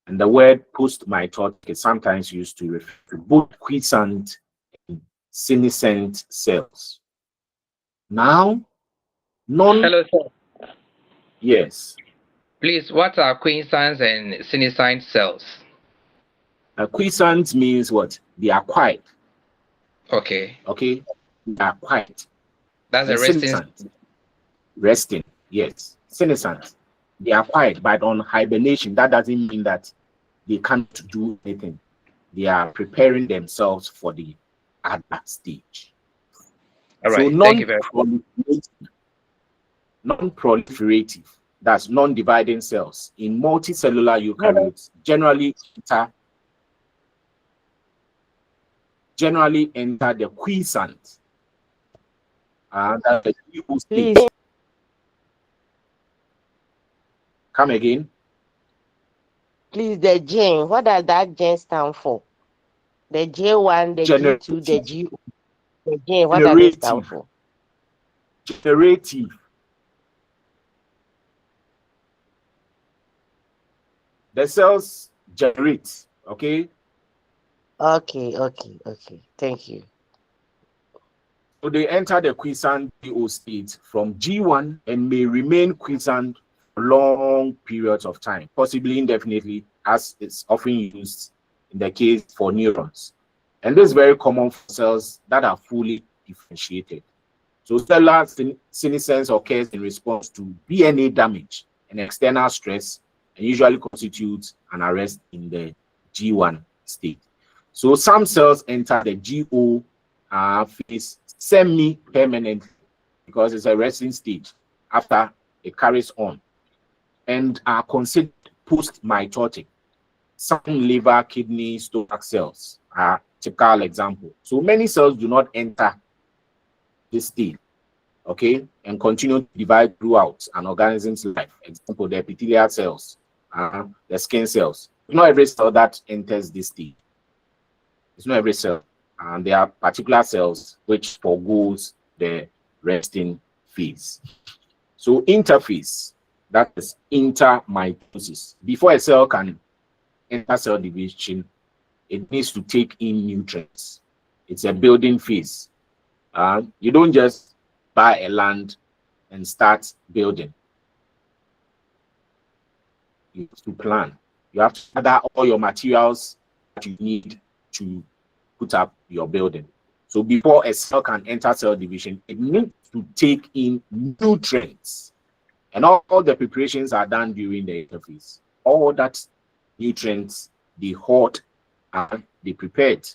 and the word post-mitotic is sometimes used to refer to both quiescent and senescent cells. Now, Hello, sir. Yes. Please, what are quiescent and senescent cells? Quiescent means what? They are quiet. Okay. Okay? They are quiet. That's a resting. Resting, yes. Senescent. They are quiet, but on hibernation, that doesn't mean that they can't do anything. They are preparing themselves for the other stage. All right. So Thank you very much. Non-proliferative, that's non-dividing cells in multicellular eukaryotes generally enter the quiescent. That's the GO stage. Please. Come again. Please, the gene. What does that gene stand for? The J1, the G2, the G. The gene. What does it stand for? Generative. The cells generate. Okay. Okay. Thank you. So they enter the quiescent GO state from G1 and may remain quiescent for long periods of time, possibly indefinitely, as it's often used in the case for neurons. And this is very common for cells that are fully differentiated. So cellular senescence occurs in response to DNA damage and external stress, and usually constitutes an arrest in the G1 state. So some cells enter the GO phase semi-permanently because it's a resting stage after it carries on, and are considered post-mitotic. Some liver, kidney, stomach cells are typical example. So many cells do not enter this stage, okay, and continue to divide throughout an organism's life. Example, the epithelial cells, the skin cells. Not every cell that enters this stage. It's not every cell. And there are particular cells which forgoes the resting phase. So interphase, that is intermitosis. Before a cell can enter cell division, it needs to take in nutrients. It's a building phase. You don't just buy a land and start building. You have to plan. You have to gather all your materials that you need to put up your building. So before a cell can enter cell division, it needs to take in nutrients. And all the preparations are done during the interphase. All that nutrients, they hoard and they prepared.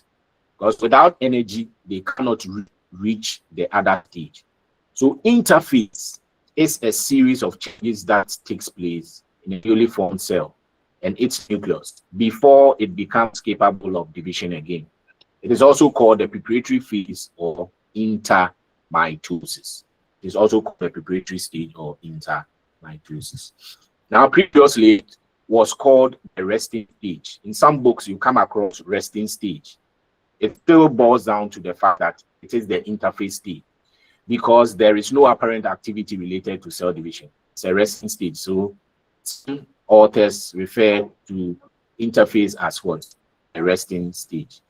Because without energy, they cannot reach the other stage. So interphase is a series of changes that takes place in a newly formed cell and its nucleus before it becomes capable of division again. It is also called the preparatory phase or intermitosis. It is also called the preparatory stage or intermitosis. Now, previously, it was called the resting stage. In some books, you come across resting stage. It still boils down to the fact that it is the interphase stage because there is no apparent activity related to cell division. It's a resting stage. So some authors refer to interphase as what? A resting stage.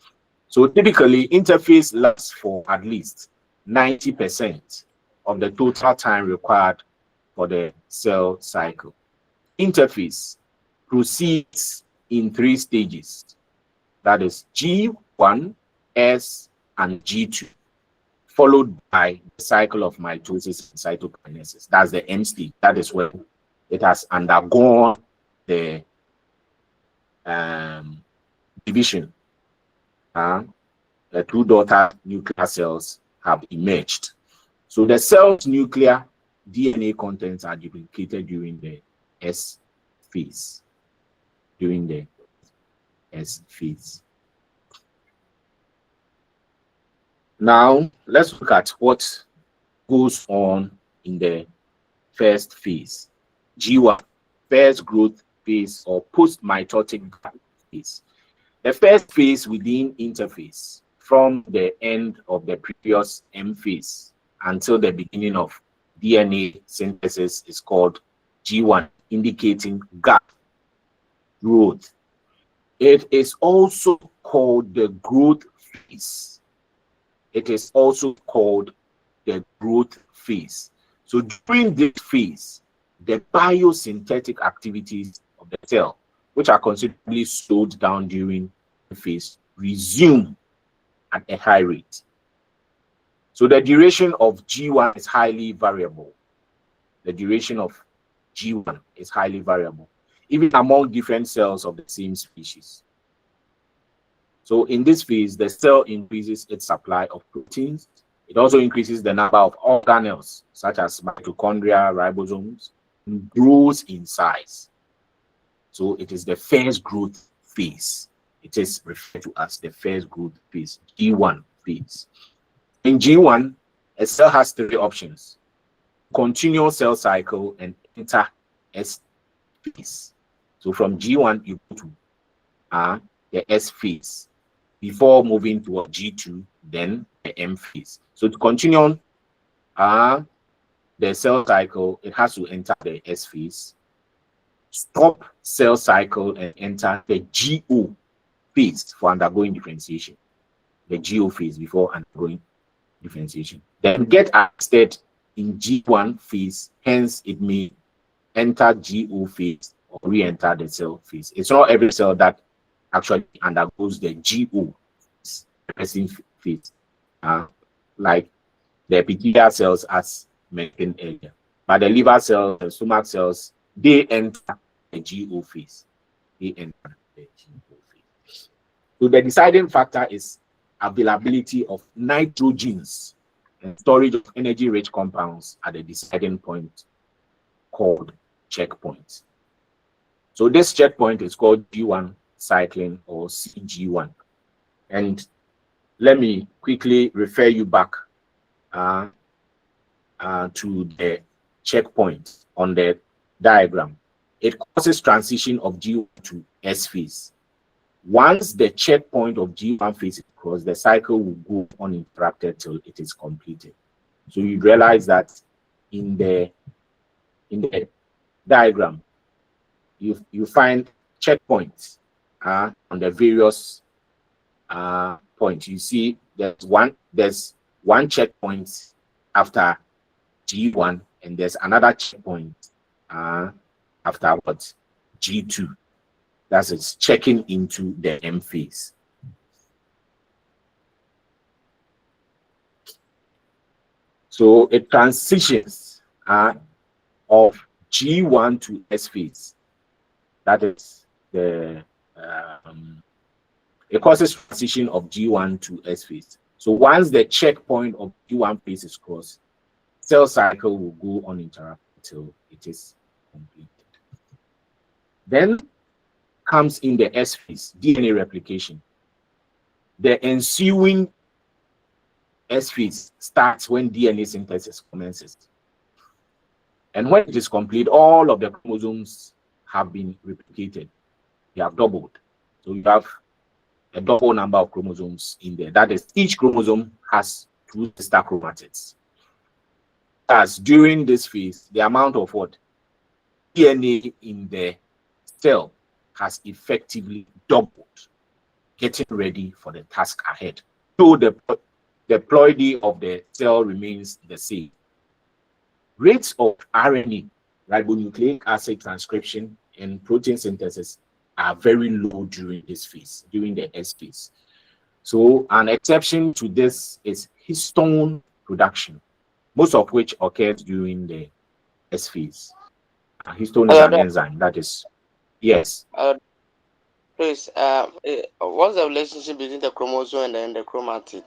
So typically, interphase lasts for at least 90% of the total time required for the cell cycle. Interphase proceeds in 3 stages. That is G1, S, and G2, followed by the cycle of mitosis and cytokinesis. That's the M stage. That is when it has undergone the division. The 2 daughter nuclear cells have emerged. So the cell's nuclear DNA contents are duplicated during the S phase. During the S phase. Now, let's look at what goes on in the first phase. G1, first growth phase or post-mitotic phase. The first phase within interphase, from the end of the previous M phase until the beginning of DNA synthesis, is called G1, indicating gap growth. It is also called the growth phase. It is also called the growth phase. So during this phase, the biosynthetic activities of the cell, which are considerably slowed down during the phase, resume at a high rate. So the duration of G1 is highly variable. The duration of G1 is highly variable, even among different cells of the same species. So in this phase, the cell increases its supply of proteins. It also increases the number of organelles, such as mitochondria, ribosomes, and grows in size. So it is the first growth phase. It is referred to as the first growth phase, G1 phase. In G1, a cell has 3 options: continue cell cycle and enter S phase. So from G1, you go to the S phase before moving to G2, then the M phase. So to continue the cell cycle, it has to enter the S phase, stop cell cycle, and enter the GO phase for undergoing differentiation. The GO phase before undergoing differentiation. Then get arrested in G1 phase, hence it may enter GO phase or re-enter the cell phase. It's not every cell that actually undergoes the GO phase, like the epithelial cells as mentioned earlier. But the liver cells and stomach cells, they enter the GO phase. They enter the GO phase. So the deciding factor is availability of nitrogens and storage of energy-rich compounds at the deciding point called checkpoint. So this checkpoint is called G1 cycling or CG1. And let me quickly refer you back to the checkpoint on the diagram. It causes transition of G1 to S phase. Once the checkpoint of G1 phase is crossed, the cycle will go uninterrupted till it is completed. So you realize that in the diagram, you find checkpoints on the various points. You see there's one checkpoint after G1, and there's another checkpoint after what? G2. That's it's checking into the M phase. So it transitions of G1 to S phase. That is the it causes transition of G1 to S phase. So once the checkpoint of G1 phase is crossed, cell cycle will go uninterrupted until it is completed. Then comes in the S phase, DNA replication. The ensuing S phase starts when DNA synthesis commences. And when it is complete, all of the chromosomes have been replicated. They have doubled. So you have a double number of chromosomes in there. That is, each chromosome has 2 sister chromatids. As during this phase, the amount of what? DNA in the cell has effectively doubled, getting ready for the task ahead. So the ploidy of the cell remains the same. Rates of RNA, ribonucleic acid transcription, and protein synthesis are very low during this phase, during the S phase. So an exception to this is histone production, most of which occurs during the S phase. Histone is an enzyme that is, yes. Please, what's the relationship between the chromosome and the chromatid?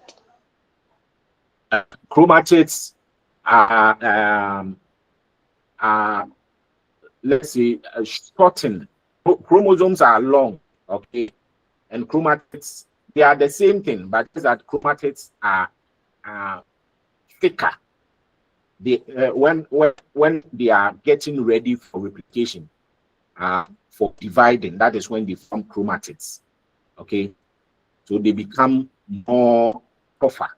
Chromatids are let's say shortened. Chromosomes are long, okay, and chromatids, they are the same thing, but just that chromatids are thicker. They when they are getting ready for replication, for dividing, that is when they form chromatids. Okay, so they become more tougher,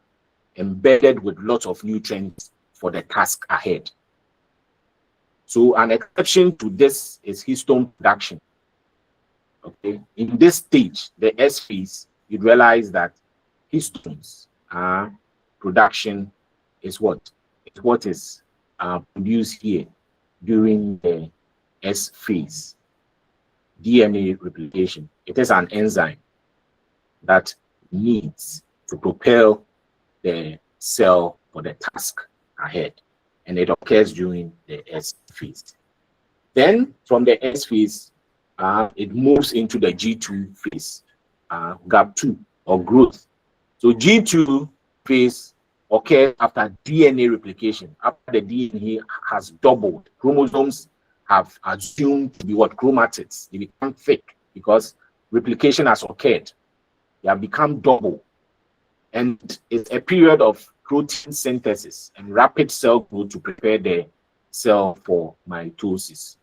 embedded with lots of nutrients for the task ahead. So an exception to this is histone production. Okay, in this stage, the S phase, you realize that histones production is what is produced here during the S phase. DNA replication. It is an enzyme that needs to propel the cell for the task ahead, and it occurs during the S phase. Then from the S phase, it moves into the G2 phase, gap 2 or growth. So G2 phase occurs after DNA replication. After the DNA has doubled, chromosomes have assumed to be what? Chromatids. They become thick because replication has occurred. They have become double. And it's a period of protein synthesis and rapid cell growth to prepare the cell for mitosis.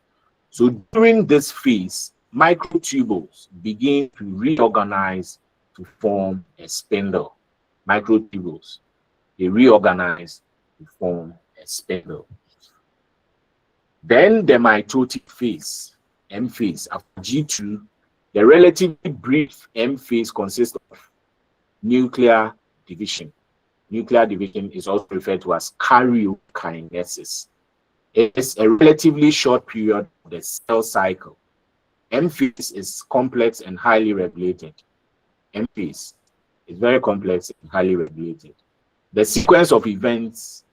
So during this phase, microtubules begin to reorganize to form a spindle. Microtubules, they reorganize to form a spindle. Then the mitotic phase, M phase, after G2, the relatively brief M phase consists of nuclear division. Nuclear division is also referred to as karyokinesis. It is a relatively short period of the cell cycle. M phase is complex and highly regulated. M phase is very complex and highly regulated. The sequence of events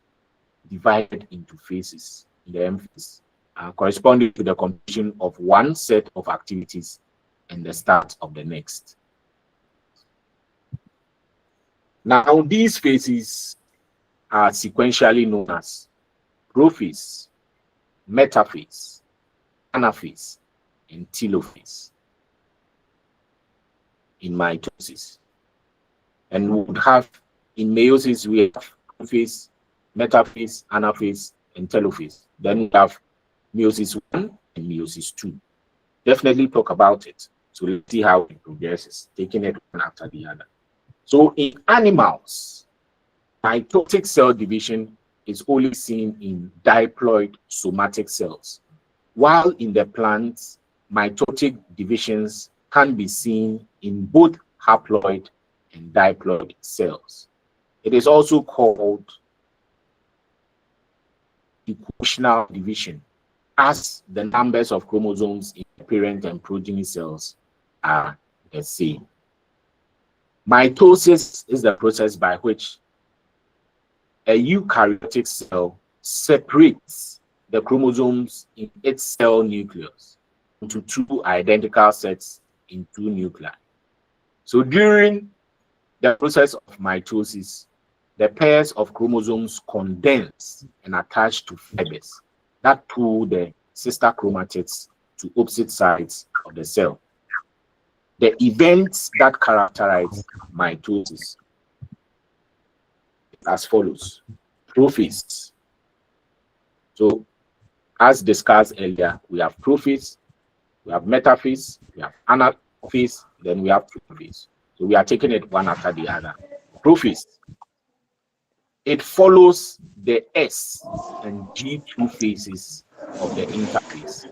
divided into phases in the M phase, corresponding to the completion of one set of activities and the start of the next. Now, these phases are sequentially known as prophase, metaphase, anaphase, and telophase in mitosis. And we would have in meiosis, we have prophase, metaphase, anaphase, and telophase. Then we have meiosis 1 and meiosis 2. Definitely talk about it. So let's see how it progresses, taking it one after the other. So in animals, mitotic cell division is only seen in diploid somatic cells, while in the plants, mitotic divisions can be seen in both haploid and diploid cells. It is also called equational division, as the numbers of chromosomes in parent and progeny cells are the same. Mitosis is the process by which a eukaryotic cell separates the chromosomes in its cell nucleus into two identical sets in two nuclei. So during the process of mitosis, the pairs of chromosomes condense and attach to fibers that pull the sister chromatids to opposite sides of the cell. The events that characterize mitosis as follows: prophase. So, as discussed earlier, we have prophase, we have metaphase, we have anaphase, then we have telophase. So we are taking it one after the other. Prophase. It follows the S and G2 phases of the interphase.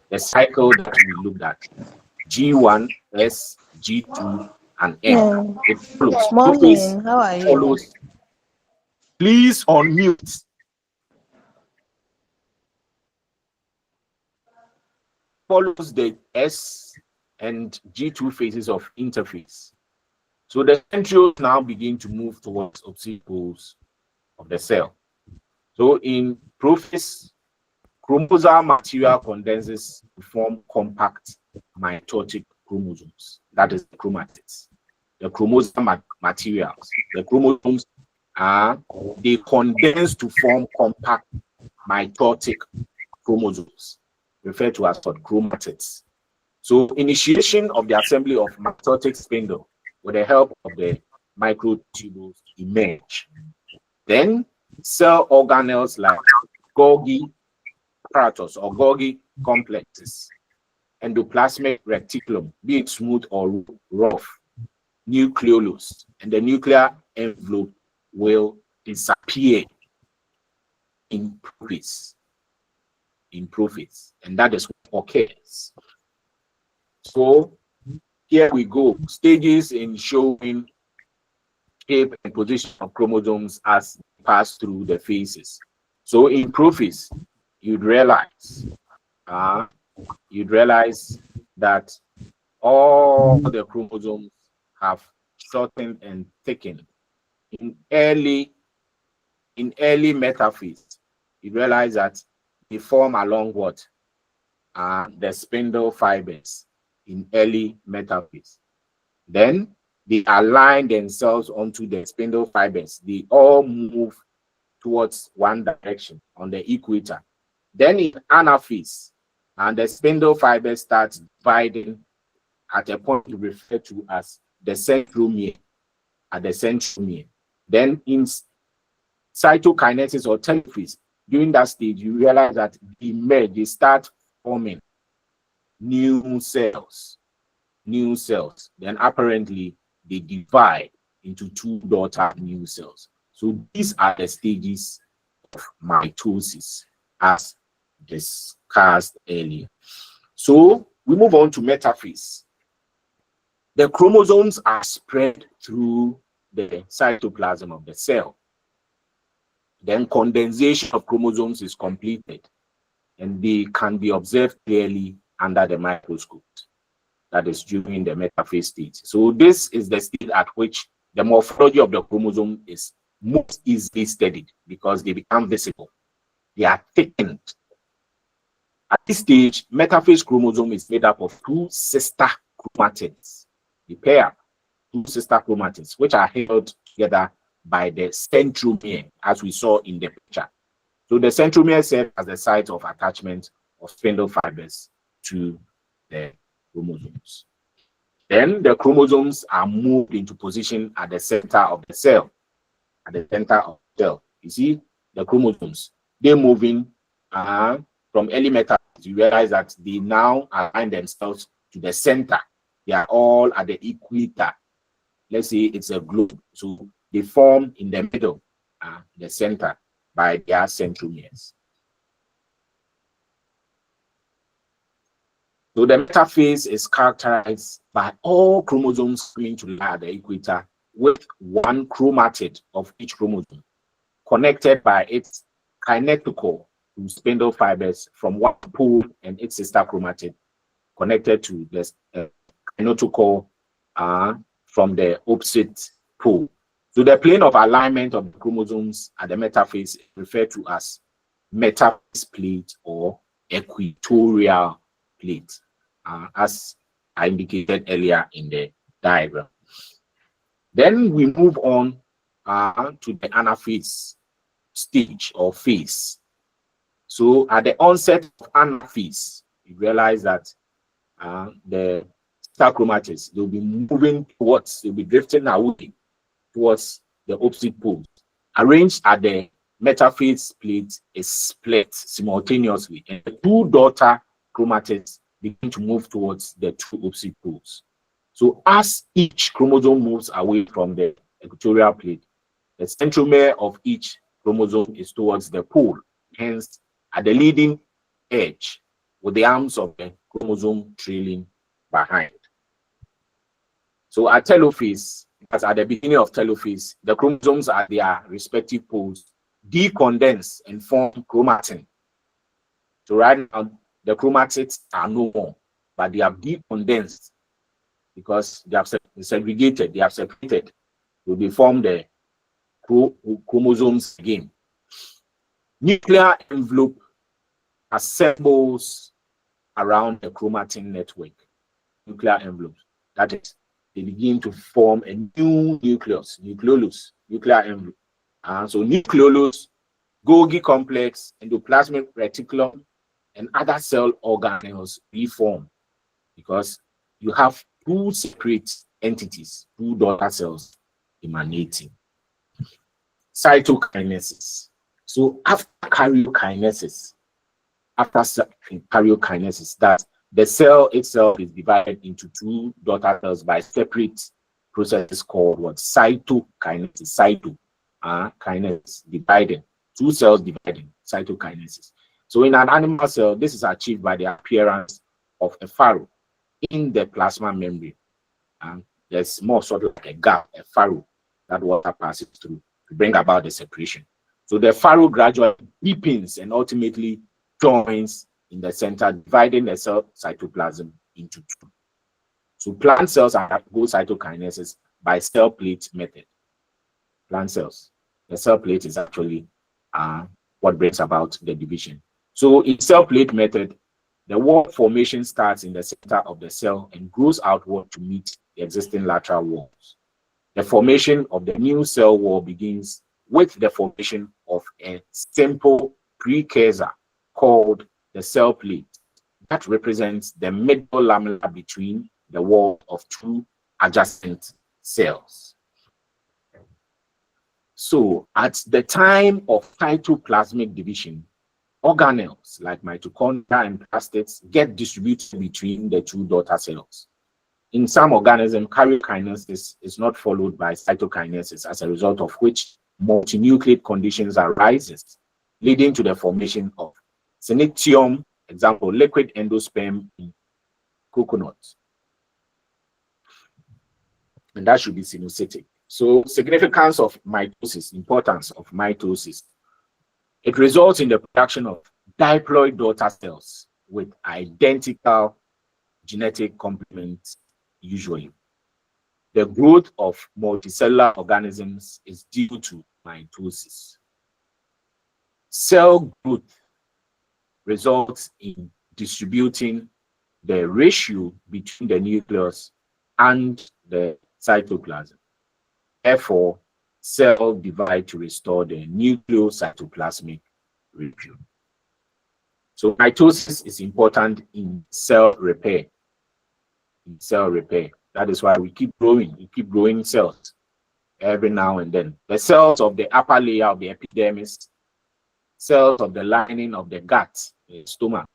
The cycle that we looked at, G1, S, G2, and M. It follows. Morning, how are you? Follows. Please unmute. Follows the S and G2 phases of interphase. So the centrioles now begin to move towards opposite poles of the cell. So in prophase, chromosal material condenses to form compact mitotic chromosomes. That is the chromatids. The chromosal materials, the chromosomes they condense to form compact mitotic chromosomes, referred to as chromatids. So initiation of the assembly of mitotic spindle with the help of the microtubules emerge. Then cell organelles like Golgi apparatus or Golgi complexes, endoplasmic reticulum, be it smooth or rough, nucleolus, and the nuclear envelope will disappear in prophase. And that is what occurs. So here we go, stages in showing shape and position of chromosomes as they pass through the phases. So in prophase, you'd realize that all the chromosomes have shortened and thickened. In early metaphase, you realize that they form along what? The spindle fibers in early metaphase. Then they align themselves onto the spindle fibers. They all move towards one direction on the equator. Then in anaphase, and the spindle fibers start dividing at a point referred to as the centromere, at the centromere. Then in cytokinesis or telophase, during that stage, you realize that they start forming new cells. Then apparently they divide into two daughter new cells. So these are the stages of mitosis as discussed earlier. So we move on to metaphase. The chromosomes are spread through the cytoplasm of the cell. Then condensation of chromosomes is completed, and they can be observed clearly under the microscope. That is during the metaphase stage. So this is the stage at which the morphology of the chromosome is most easily studied because they become visible. They are thickened. At this stage, metaphase chromosome is made up of two sister chromatids. The pair, two sister chromatids, which are held together by the centromere, as we saw in the picture. So the centromere serves as the site of attachment of spindle fibers to the chromosomes. Then the chromosomes are moved into position at the center of the cell. At the center of the cell, you see the chromosomes. They're moving from early metaphase. You realize that they now align themselves to the center. They are all at the equator. Let's say it's a globe. So they form in the middle, the center. by their centromeres. So the metaphase is characterized by all chromosomes coming to lie at the equator with one chromatid of each chromosome connected by its kinetochore to spindle fibers from one pole and its sister chromatid connected to the kinetochore from the opposite pole. So the plane of alignment of the chromosomes at the metaphase is referred to as metaphase plate or equatorial plate, as I indicated earlier in the diagram. Then we move on to the anaphase stage or phase. So at the onset of anaphase, you realize that the star chromatids, they'll be moving towards, they'll be drifting away towards the opposite poles. Arranged at the metaphase plate is split simultaneously, and the two daughter chromatids begin to move towards the two opposite poles. So as each chromosome moves away from the equatorial plate, the centromere of each chromosome is towards the pole, hence at the leading edge, with the arms of the chromosome trailing behind. So at telophase, as at the beginning of telophase, the chromosomes at their respective poles decondense and form chromatin. So right now, the chromatids are no more, but they have decondensed because they have segregated, they have separated. So they form the chromosomes again. Nuclear envelope assembles around the chromatin network. Nuclear envelopes. That is, they begin to form a new nucleus, nucleolus, nuclear envelope. So nucleolus, Golgi complex, endoplasmic reticulum, and other cell organelles reform because you have two separate entities, two daughter cells emanating. Cytokinesis. So after karyokinesis, that the cell itself is divided into two daughter cells by separate processes called what? Cytokinesis. Kinesis, dividing. Two cells dividing, cytokinesis. So in an animal cell, this is achieved by the appearance of a furrow in the plasma membrane. There's more sort of like a gap, a furrow that water passes through to bring about the separation. So the furrow gradually deepens and ultimately joins in the center, dividing the cell cytoplasm into two. So plant cells undergo cytokinesis by cell plate method. Plant cells, the cell plate is actually what brings about the division. So in cell plate method, the wall formation starts in the center of the cell and grows outward to meet the existing lateral walls. The formation of the new cell wall begins with the formation of a simple precursor called the cell plate that represents the middle lamella between the wall of two adjacent cells. So at the time of cytoplasmic division, organelles like mitochondria and plastids get distributed between the two daughter cells. In some organisms, karyokinesis is not followed by cytokinesis, as a result of which multinucleate conditions arises, leading to the formation of syncytium, example, liquid endosperm in coconut. And that should be synocytic. So significance of mitosis, importance of mitosis. It results in the production of diploid daughter cells with identical genetic complements usually. The growth of multicellular organisms is due to mitosis. Cell growth results in distributing the ratio between the nucleus and the cytoplasm. Therefore, cell divide to restore the nucleocytoplasmic ratio. So mitosis is important in cell repair. That is why we keep growing cells every now and then. The cells of the upper layer of the epidermis, cells of the lining of the gut, the stomach,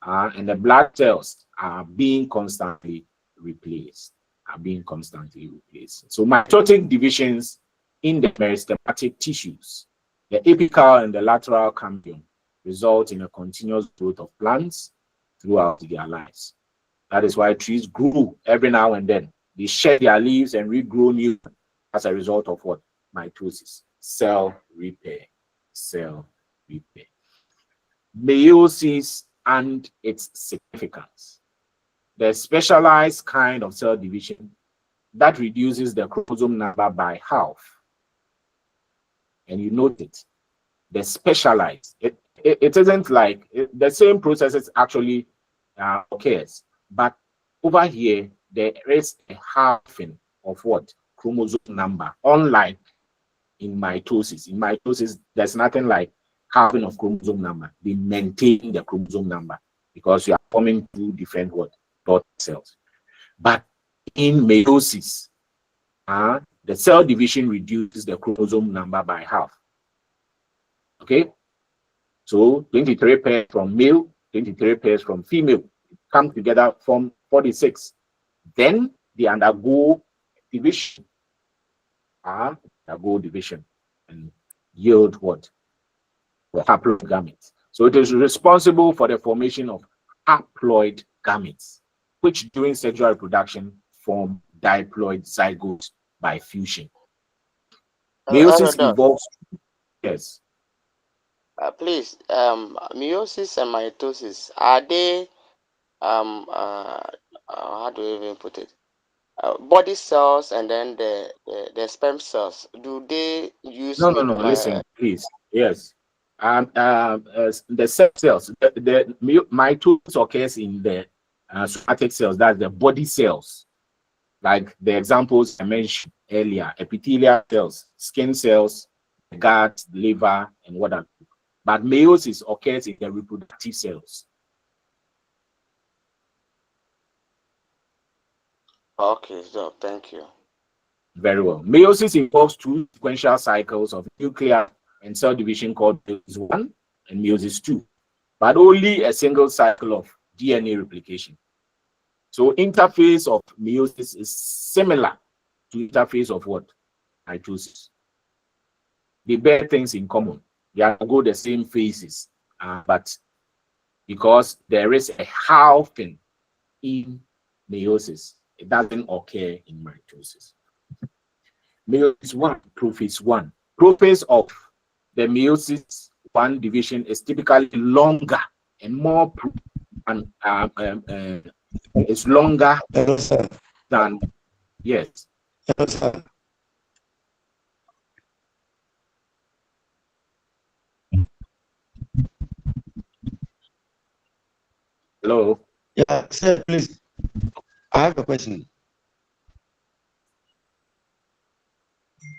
and the blood cells are being constantly replaced. So mitotic divisions in the meristematic tissues The apical and the lateral cambium result in a continuous growth of plants throughout their lives. That is why trees grow every now and then. They shed their leaves and regrow new as a result of what? Mitosis, cell repair, cell repair. Meiosis and its significance. The specialized kind of cell division that reduces the chromosome number by half. And you note it, the specialized. It isn't like the same processes actually occurs, but over here there is a halving of what? Chromosome number, unlike in mitosis. In mitosis, there's nothing like halving of chromosome number. They maintain the chromosome number because you are forming two different what? Dot cells. But in meiosis, the cell division reduces the chromosome number by half. Okay, so 23 pairs from male, 23 pairs from female come together from 46. Then they undergo division. Undergo division and yield what? The haploid gametes. So it is responsible for the formation of haploid gametes, which during sexual reproduction form diploid zygotes by fusion. Meiosis involves, yes. Please, meiosis and mitosis, are they, how do you even put it? Body cells and then the sperm cells, do they use No, listen, please. Yes. The sex cells, the mitosis occurs in the somatic cells, that's the body cells. Like the examples I mentioned earlier, epithelial cells, skin cells, gut, liver, and whatever. But meiosis occurs in the reproductive cells. Okay, so thank you. Very well. Meiosis involves two sequential cycles of nuclear and cell division called meiosis 1 and meiosis 2, but only a single cycle of DNA replication. So interface of meiosis is similar to interface of what? Mitosis. They bear things in common. They undergo the same phases, but because there is a halving in meiosis, it doesn't occur in mitosis. Meiosis 1, prophase 1. Prophase of the meiosis 1 division is typically longer and more it's longer than, yes. Hello? Yeah, sir, please. I have a question.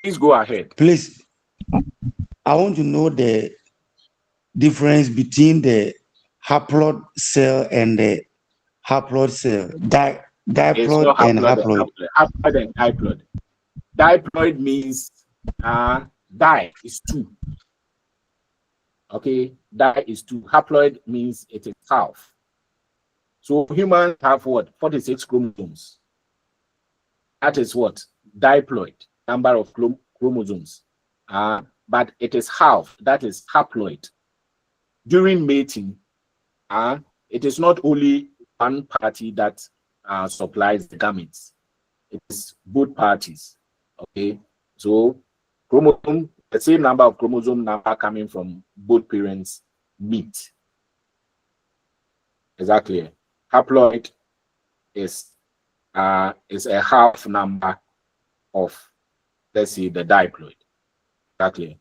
Please go ahead. Please, I want to know the difference between the haploid cell and the haploid cell. Diploid and haploid. Haploid and diploid. Diploid means di is 2. Okay, di is 2. Haploid means it is half. So humans have what? 46 chromosomes. That is what? Diploid, number of chromosomes. But it is half. That is haploid. During mating, it is not only one party that supplies the gametes. It is both parties. Okay, so chromosome, the same number of chromosome number coming from both parents meet. Exactly. Haploid is a half number of, let's say, the diploid. Exactly.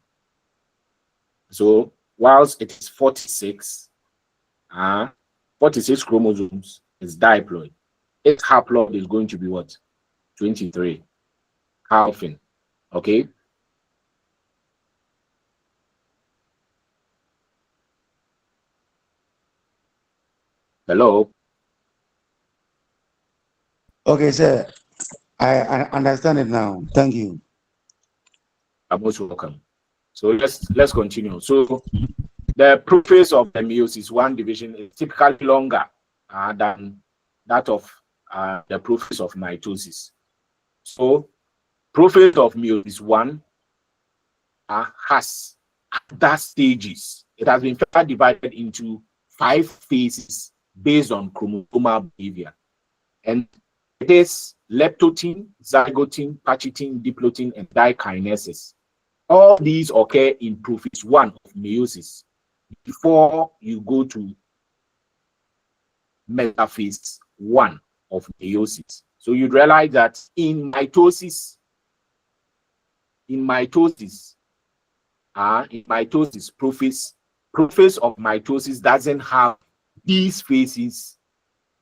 So whilst it is 46, 46 chromosomes is diploid. Its haploid is going to be what? 23. Halving. Okay. Hello. Okay, sir. I understand it now. Thank you. I'm most welcome. So let's continue. So the prophase of the meiosis 1 division is typically longer than that of the prophase of mitosis. So prophase of meiosis 1 has at that stages, it has been further divided into 5 phases based on chromosomal behavior. And it is leptotin, zygotin, pachytin, diplotin, and dikinesis. All these occur in prophase 1 of meiosis before you go to metaphase 1 of meiosis. So you'd realize that in mitosis, prophase of mitosis doesn't have these phases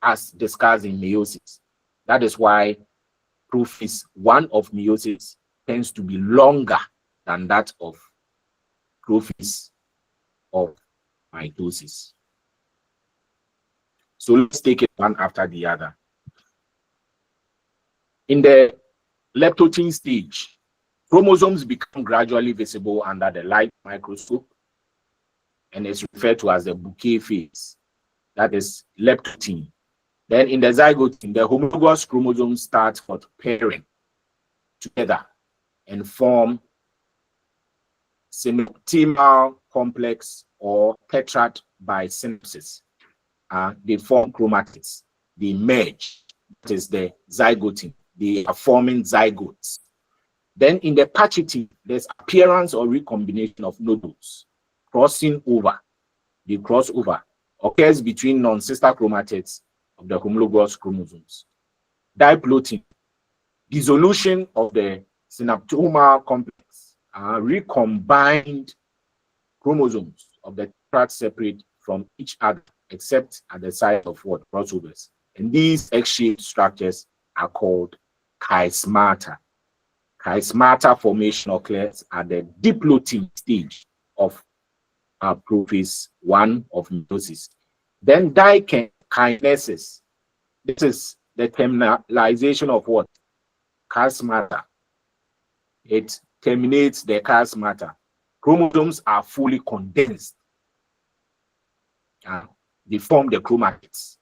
as discussed in meiosis. That is why prophase 1 of meiosis tends to be longer than that of prophase of mitosis. So let's take it one after the other. In the leptotin stage, chromosomes become gradually visible under the light microscope and is referred to as the bouquet phase. That is leptotin. Then in the zygotin, the homologous chromosomes start pairing together and form synaptimal complex or tetrad by synapses. They form chromatids. They merge. That is the zygotin. They are forming zygotes. Then in the pachytin, there's appearance or recombination of nodules crossing over. The crossover occurs between non-sister chromatids of the homologous chromosomes. Diplotin, dissolution of the synaptomal complex, recombined chromosomes of the tetrad separate from each other except at the site of what? Crossovers. And these X-shaped structures are called chiasmata. Chiasmata formation occurs at the diplotin stage of prophase 1 of meiosis. Then dikinesis. This is the terminalization of what? Chiasmata. It terminates the chiasmata. Chromosomes are fully condensed. They form the chromatids.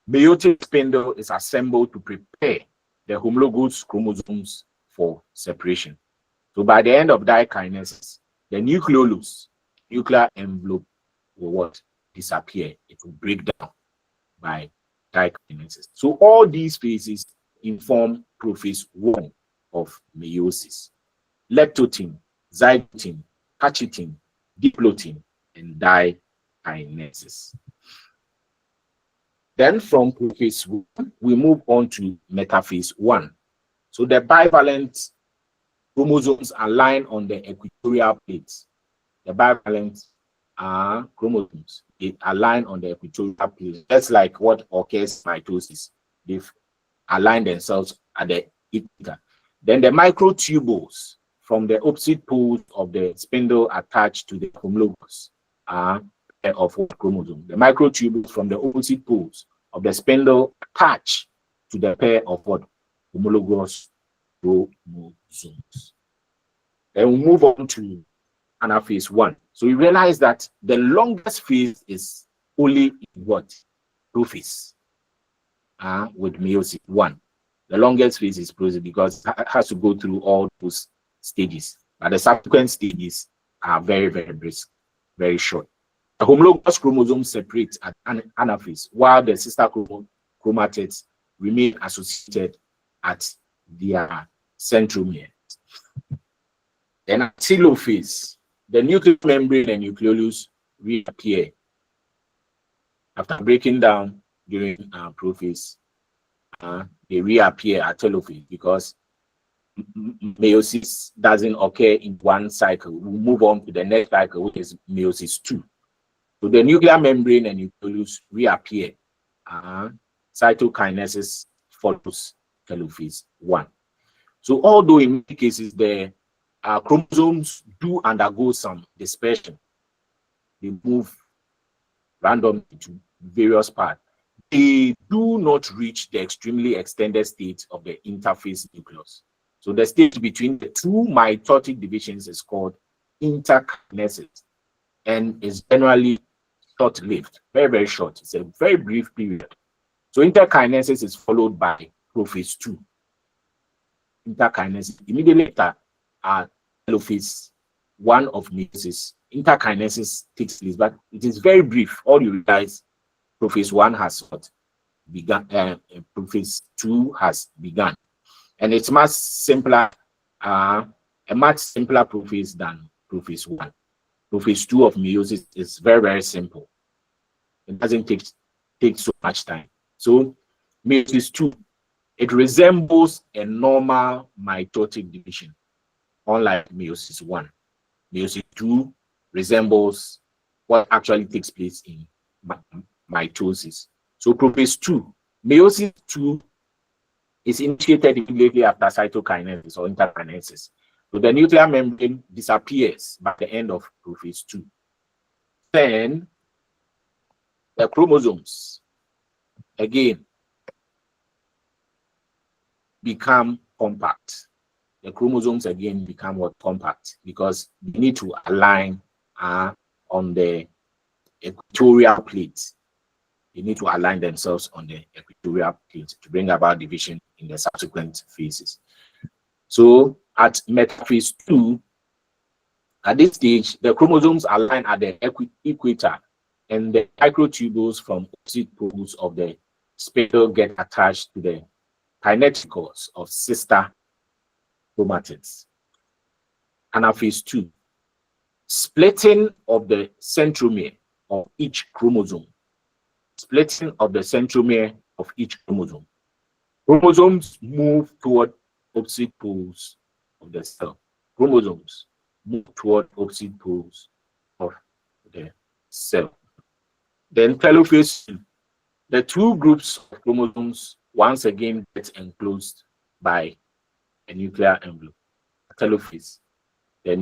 Meiotic spindle is assembled to prepare the homologous chromosomes for separation. So by the end of dikinesis, the nucleolus, nuclear envelope, will what? Disappear. It will break down by dikinesis. So all these phases inform prophase 1 of meiosis. Leptotin, zygotin, pachytin, diplotin, and dikinesis. Then from prophase 1, we move on to metaphase 1. So the bivalent chromosomes align on the equatorial plates. The bivalent chromosomes, they align on the equatorial plates. That's like what occurs in mitosis. They've aligned themselves at the equator. Then the microtubules from the opposite poles of the spindle attached to the homologous of chromosome. The microtubules from the opposite poles of the spindle attach to the pair of what? Homologous chromosomes. Then we move on to anaphase 1. So we realize that the longest phase is only in what? Prophase with meiosis 1. The longest phase is prophase because it has to go through all those stages. But the subsequent stages are very, very brisk, very short. The homologous chromosomes separate at anaphase, while the sister chromatids remain associated at their centromeres. Then at telophase, the nuclear membrane and nucleolus reappear after breaking down during prophase. They reappear at telophase because meiosis doesn't occur in one cycle. We move on to the next cycle, which is meiosis 2. So the nuclear membrane and nucleolus reappear. Cytokinesis follows telophase 1. So although in many cases the chromosomes do undergo some dispersion, they move randomly to various parts, they do not reach the extremely extended state of the interphase nucleus. So the stage between the two mitotic divisions is called interkinesis and is generally short-lived, very, very short. It's a very brief period. So interkinesis is followed by prophase 2. Interkinesis immediately after telophase one of meiosis, interkinesis takes place, but it is very brief. All you realize, prophase 1 has begun, prophase 2 has begun, and it's much simpler, a much simpler prophase than prophase 1. Prophase 2 of meiosis is very, very simple. It doesn't take so much time. So meiosis 2, it resembles a normal mitotic division, unlike meiosis 1. Meiosis 2 resembles what actually takes place in mitosis. So prophase 2, meiosis 2 is initiated immediately after cytokinesis or interkinesis. So the nuclear membrane disappears by the end of prophase 2. Then the chromosomes again become compact. The chromosomes again become compact because they need to align on the equatorial plate. They need to align themselves on the equatorial plate to bring about division in the subsequent phases. So at metaphase 2, at this stage, the chromosomes align at the equator, and the microtubules from opposite poles of the spindle get attached to the kineticals of sister chromatids. Anaphase 2, splitting of the centromere of each chromosome. Splitting of the centromere of each chromosome. Chromosomes move toward opposite poles of the cell. Chromosomes move toward opposite poles of the cell. Then telophase 2, the two groups of chromosomes once again get enclosed by a nuclear envelope. Telophase, the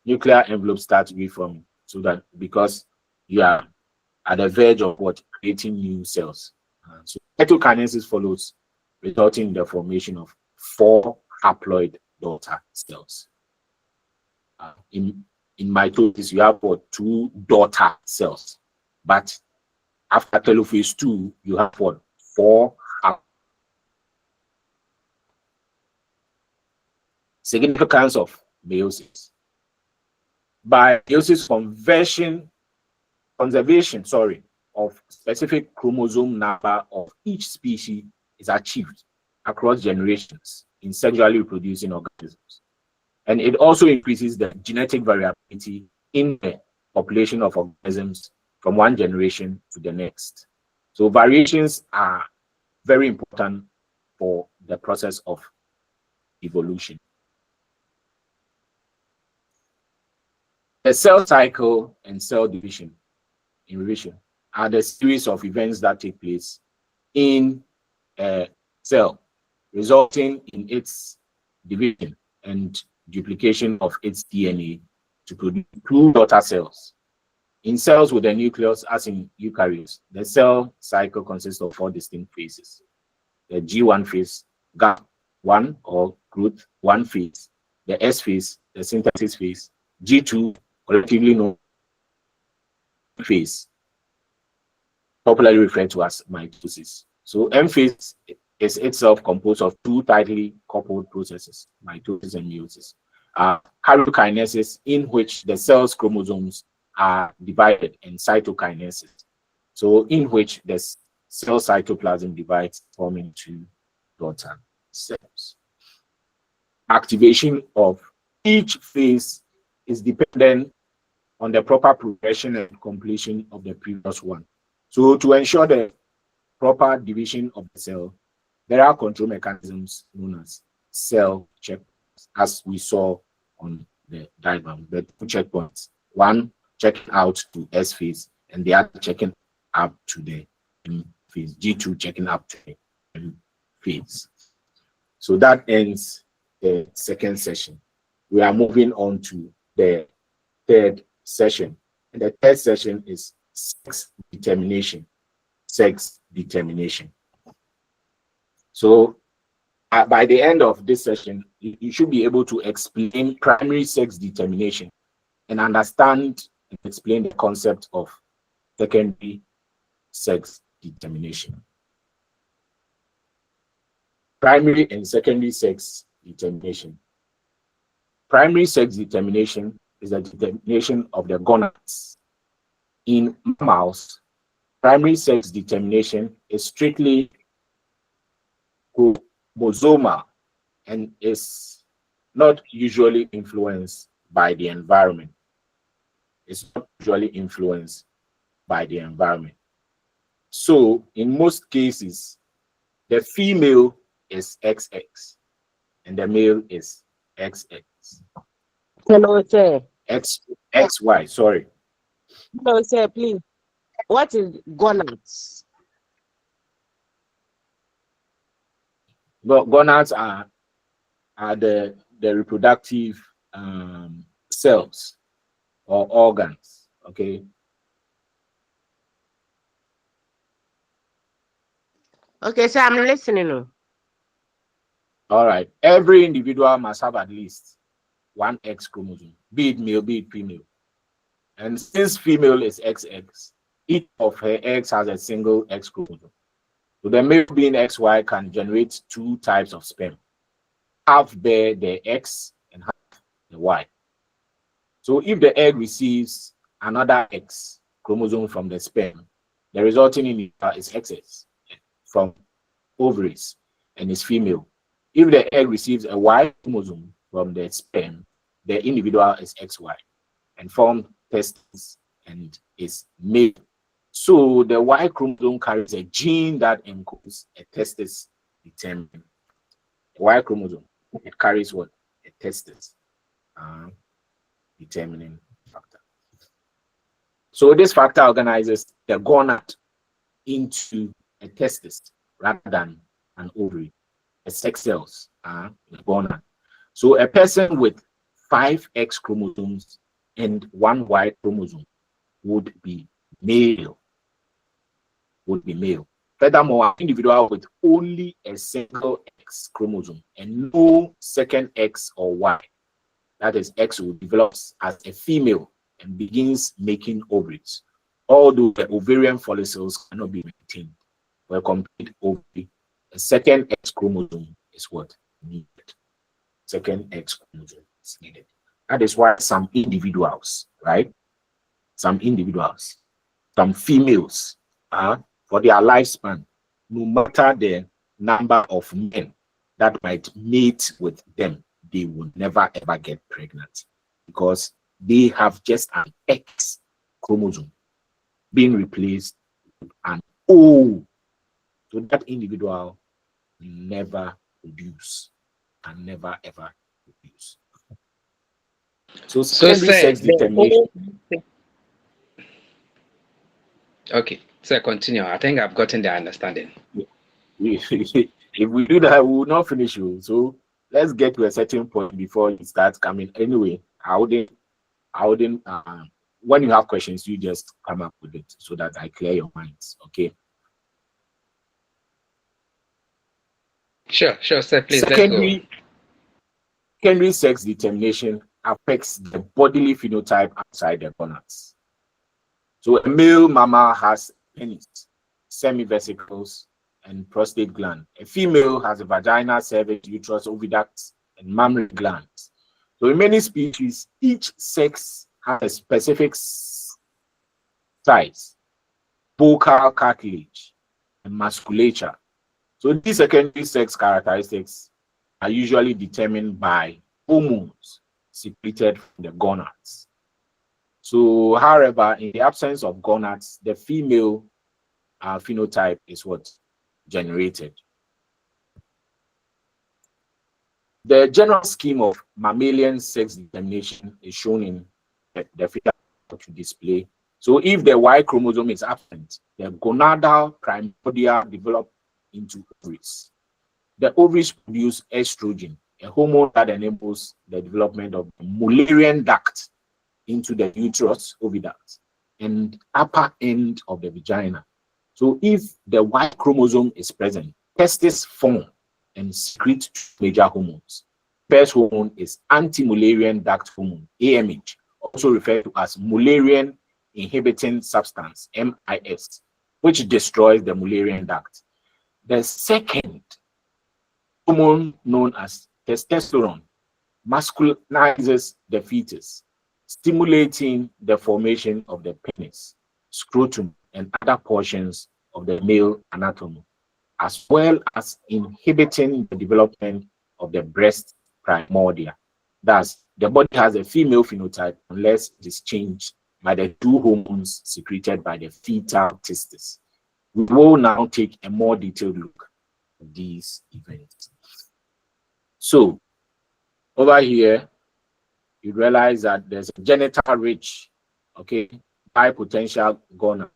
nuclear envelope starts reforming, so that because you are at the verge of creating new cells. So cytokinesis follows, resulting in the formation of 4 haploid daughter cells. In mitosis, you have 2 daughter cells, but after telophase 2, you have 4 significance of meiosis. By meiosis, conservation of specific chromosome number of each species is achieved across generations in sexually reproducing organisms. And it also increases the genetic variability in the population of organisms from one generation to the next. So variations are very important for the process of evolution. The cell cycle and cell division in revision are the series of events that take place in a cell, resulting in its division and duplication of its DNA to produce 2 daughter cells. In cells with a nucleus, as in eukaryotes, the cell cycle consists of 4 distinct phases. The G1 phase, GAP1 or growth 1 phase, the S phase, the synthesis phase, G2, collectively known phase, popularly referred to as mitosis. So M phase is itself composed of 2 tightly coupled processes, mitosis and meiosis. Karyokinesis, in which the cell's chromosomes are divided, and cytokinesis, so in which the cell cytoplasm divides, forming 2 daughter cells. Activation of each phase is dependent on the proper progression and completion of the previous one. So to ensure the proper division of the cell, there are control mechanisms known as cell checkpoints, as we saw on the diagram. The 2 checkpoints, one checking out to S phase, and the other checking up to the M phase, G2 checking up to the M phase. So that ends the second session. We are moving on to the third session. And the third session is sex determination. Sex determination. So by the end of this session, you should be able to explain primary sex determination and understand and explain the concept of secondary sex determination. Primary and secondary sex determination. primary sex determination is the determination of the gonads. In mammals, primary sex determination is strictly chromosomal and is not usually influenced by the environment. It's not usually influenced by the environment. So in most cases, the female is XX and the male is XX. Hello, sir. XY, sorry. Hello, sir, please. What is gonads? Gonads are the reproductive cells or organs, okay? Okay, so I'm listening. All right. Every individual must have at least one X chromosome, be it male, be it female. And since female is XX, each of her eggs has a single X chromosome. So the male being XY can generate two types of sperm. Half bear the X and half the Y. So if the egg receives another X chromosome from the sperm, the resulting individual is XX from ovaries and is female. If the egg receives a Y chromosome from the sperm, the individual is XY and forms testes and is male. So the Y chromosome carries a gene that encodes a testis determinant. The Y chromosome, it carries what? A testis determining factor. So this factor organizes the gonad into a testis rather than an ovary. The sex cells are the gonad. So a person with 5 X chromosomes and 1 Y chromosome would be male. Furthermore, an individual with only a single X chromosome and no second X or Y, that is X, will develop as a female and begins making ovaries. Although the ovarian follicles cannot be maintained for a complete ovary, a second X chromosome is what needed. Second X chromosome is needed. That is why some individuals, right? Some females, for their lifespan, no matter the number of men that might mate with them, they will never ever get pregnant because they have just an X chromosome being replaced with an O. So that individual never produce and never ever produce. So secondary sex determination. Okay, so continue. I think I've gotten the understanding. If we do that, we will not finish you. So let's get to a certain point before it starts coming. Anyway, I wouldn't. When you have questions, you just come up with it so that I clear your minds. Okay. Sure, sir. Please, let's go. Secondary sex determination affects the bodily phenotype outside the gonads. So a male mammal has penis, semivesicles, and prostate gland. A female has a vagina, cervix, uterus, oviducts, and mammary glands. So in many species, each sex has a specific size, vocal cartilage, and musculature. So these secondary sex characteristics are usually determined by hormones secreted from the gonads. So, however, in the absence of gonads, the female phenotype is what generated. The general scheme of mammalian sex determination is shown in the figure to display. So, if the Y chromosome is absent, the gonadal primordia develop into ovaries. The ovaries produce estrogen, a hormone that enables the development of the Mullerian duct into the uterus, oviduct, and upper end of the vagina. So if the Y chromosome is present, testes form and secrete two major hormones. First hormone is anti-Mullerian duct hormone, AMH, also referred to as Mullerian inhibiting substance, MIS, which destroys the Mullerian duct. The second hormone, known as testosterone, masculinizes the fetus, stimulating the formation of the penis, scrotum, and other portions of the male anatomy, as well as inhibiting the development of the breast primordia. Thus, the body has a female phenotype unless it is changed by the two hormones secreted by the fetal testes. We will now take a more detailed look at these events. So, over here, you realize that there's a genital ridge, okay, bipotential gonad,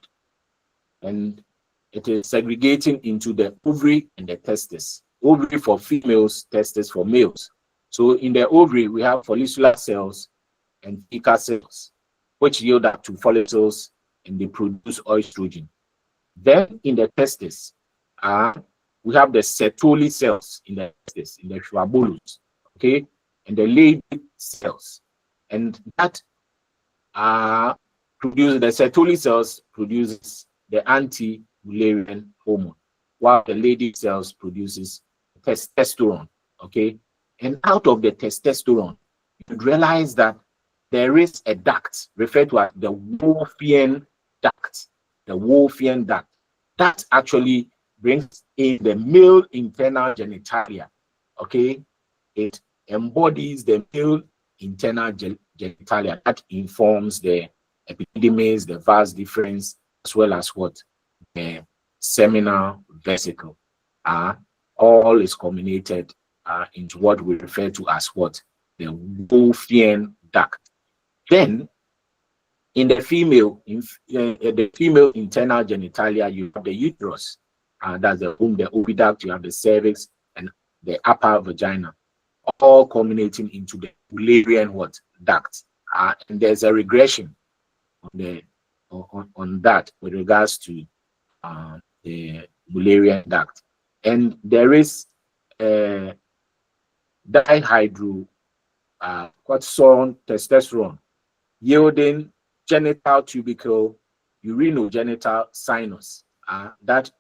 and it is segregating into the ovary and the testis. Ovary for females, testis for males. So in the ovary, we have follicular cells and theca cells, which yield up to follicles and they produce estrogen. Then in the testis, we have the Sertoli cells in the testis, in the Schwabolus, okay, and the Leydig cells. And that produces, the Sertoli cells produces the anti-Mullerian hormone, while the Leydig cells produces testosterone, okay? And out of the testosterone, you realize that there is a duct referred to as the Wolffian duct. The Wolffian duct. That actually brings in the male internal genitalia, okay? It embodies the male internal genitalia that informs the epididymis, the vas deferens, as well as what? The seminal vesicle. All is culminated into what we refer to as what? The Wolffian duct. Then, in the female, the female internal genitalia, you have the uterus, that's the womb, the oviduct, you have the cervix, and the upper vagina, all culminating into the Mullerian what? Duct. And there's a regression on that with regards to the Mullerian duct. And there is dihydrocortisone, testosterone, yielding genital tubercle urinogenital sinus. That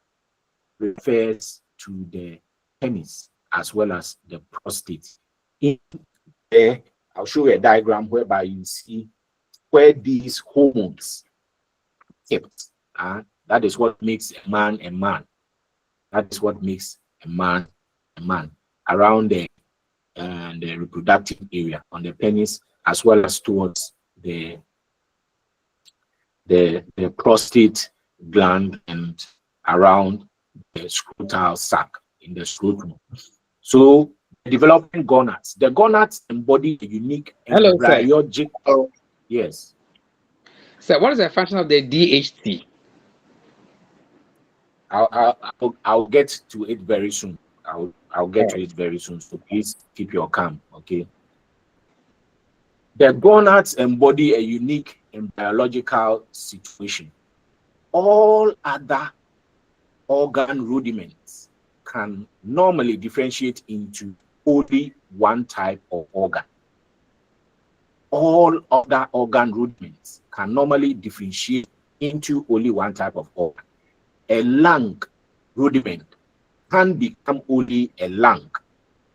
refers to the penis as well as the prostate. In there, I'll show you a diagram whereby you see where these hormones kept. That is what makes a man a man. That is what makes a man a man. Around the reproductive area on the penis, as well as towards the prostate gland and around the scrotal sac in the scrotum. So the developing gonads. The gonads embody a unique embryological. Yes. So what is the function of the DHT? I'll get to it very soon. I'll get to it very soon. So please keep your calm, okay? The gonads embody a unique embryological situation. All other organ rudiments can normally differentiate into only one type of organ. All other organ rudiments can normally differentiate into only one type of organ. A lung rudiment can become only a lung,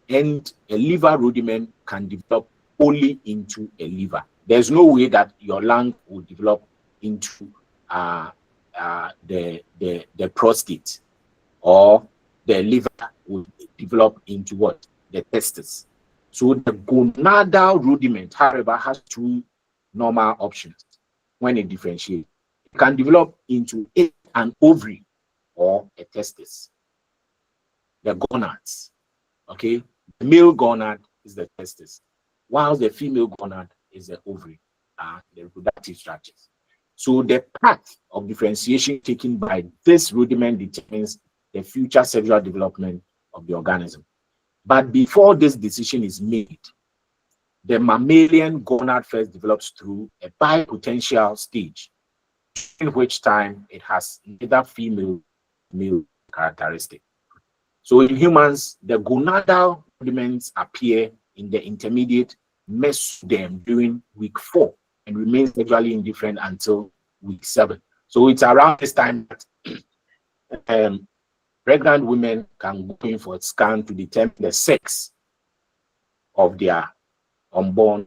and a liver rudiment can develop only into a liver. There's no way that your lung will develop into the prostate, or the liver will develop into what? The testes. So the gonadal rudiment, however, has two normal options when it differentiates. It can develop into an ovary or a testis. The gonads, okay? The male gonad is the testis, while the female gonad is the ovary, the reproductive structures. So the path of differentiation taken by this rudiment determines the future sexual development of the organism. But before this decision is made, the mammalian gonad first develops through a bipotential stage, in which time it has neither female male characteristic. So in humans, the gonadal rudiments appear in the intermediate mesoderm during week 4 and remain sexually indifferent until week 7. So it's around this time that pregnant women can go in for a scan to determine the sex of their unborn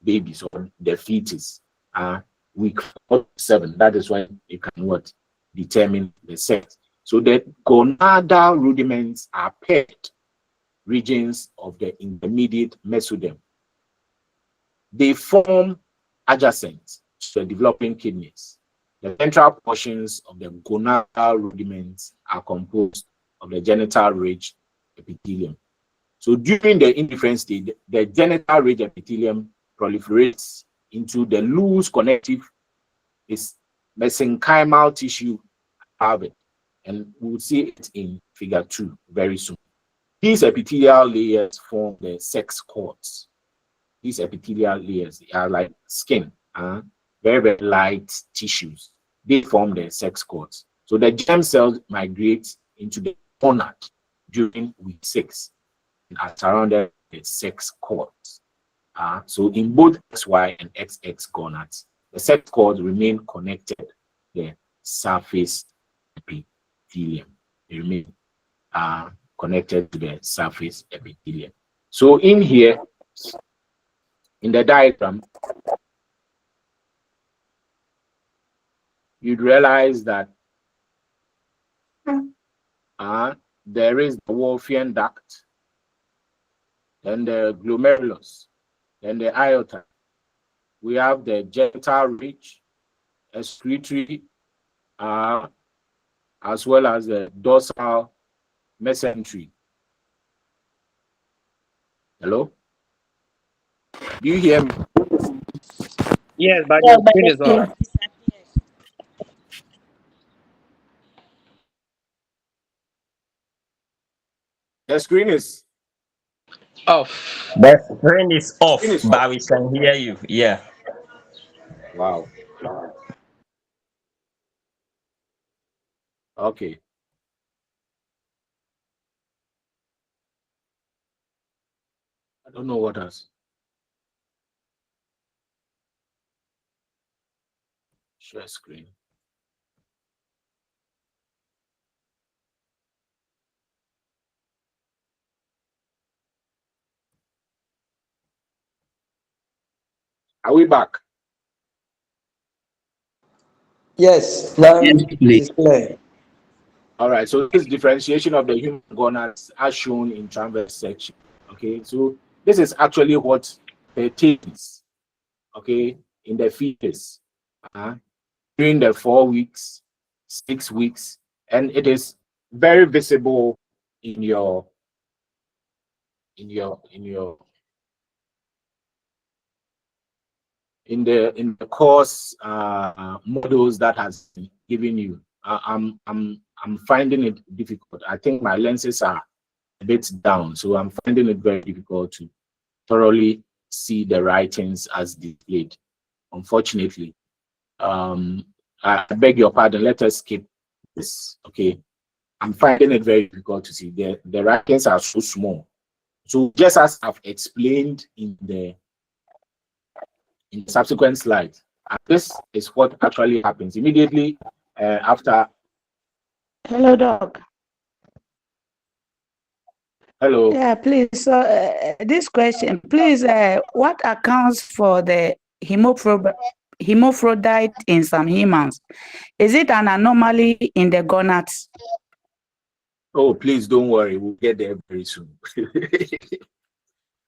babies or the fetus. Week 7, that is when you can what? Determine the sex. So the gonadal rudiments are paired regions of the intermediate mesoderm. They form adjacent to the developing kidneys. The ventral portions of the gonadal rudiments are composed of the genital ridge epithelium. So during the indifferent stage, the genital ridge epithelium proliferates into the loose connective mesenchymal tissue of it, and we'll see it in figure 2 very soon. These epithelial layers form the sex cords. These epithelial layers, they are like skin, very, very light tissues. They form the sex cords. So the germ cells migrate into the gonad during week 6 and are surrounded by the sex cords. So in both XY and XX gonads, the sex cords remain connected to the surface epithelium. They remain connected to the surface epithelium. So in here, in the diagram, you'd realize that there is the Wolffian duct, then the glomerulus, then the aorta. We have the genital ridge, excretory, as well as the dorsal mesentery. Hello? Do you hear me? Yes, but your screen is off. The screen is off. The screen is off, but we can hear you. Yeah. Wow. Okay. I don't know what else. Share screen. Are we back? Yes, now it's clear. All right, so this differentiation of the human gonads as shown in transverse section. Okay, so this is actually what pertains, okay, in the fetus during the 4 weeks, 6 weeks, and it is very visible in your in the course models that has been given you. I'm finding it difficult. I think my lenses are a bit down, so I'm finding it very difficult to thoroughly see the writings as displayed. Unfortunately, I beg your pardon. Let us skip this. Okay, I'm finding it very difficult to see. The writings are so small. So just as I've explained in the subsequent slides, and this is what actually happens immediately after. Hello, Doc. Hello. Yeah, please. So this question, please, what accounts for the hermaphrodite in some humans? Is it an anomaly in the gonads? Oh, please don't worry. We'll get there very soon.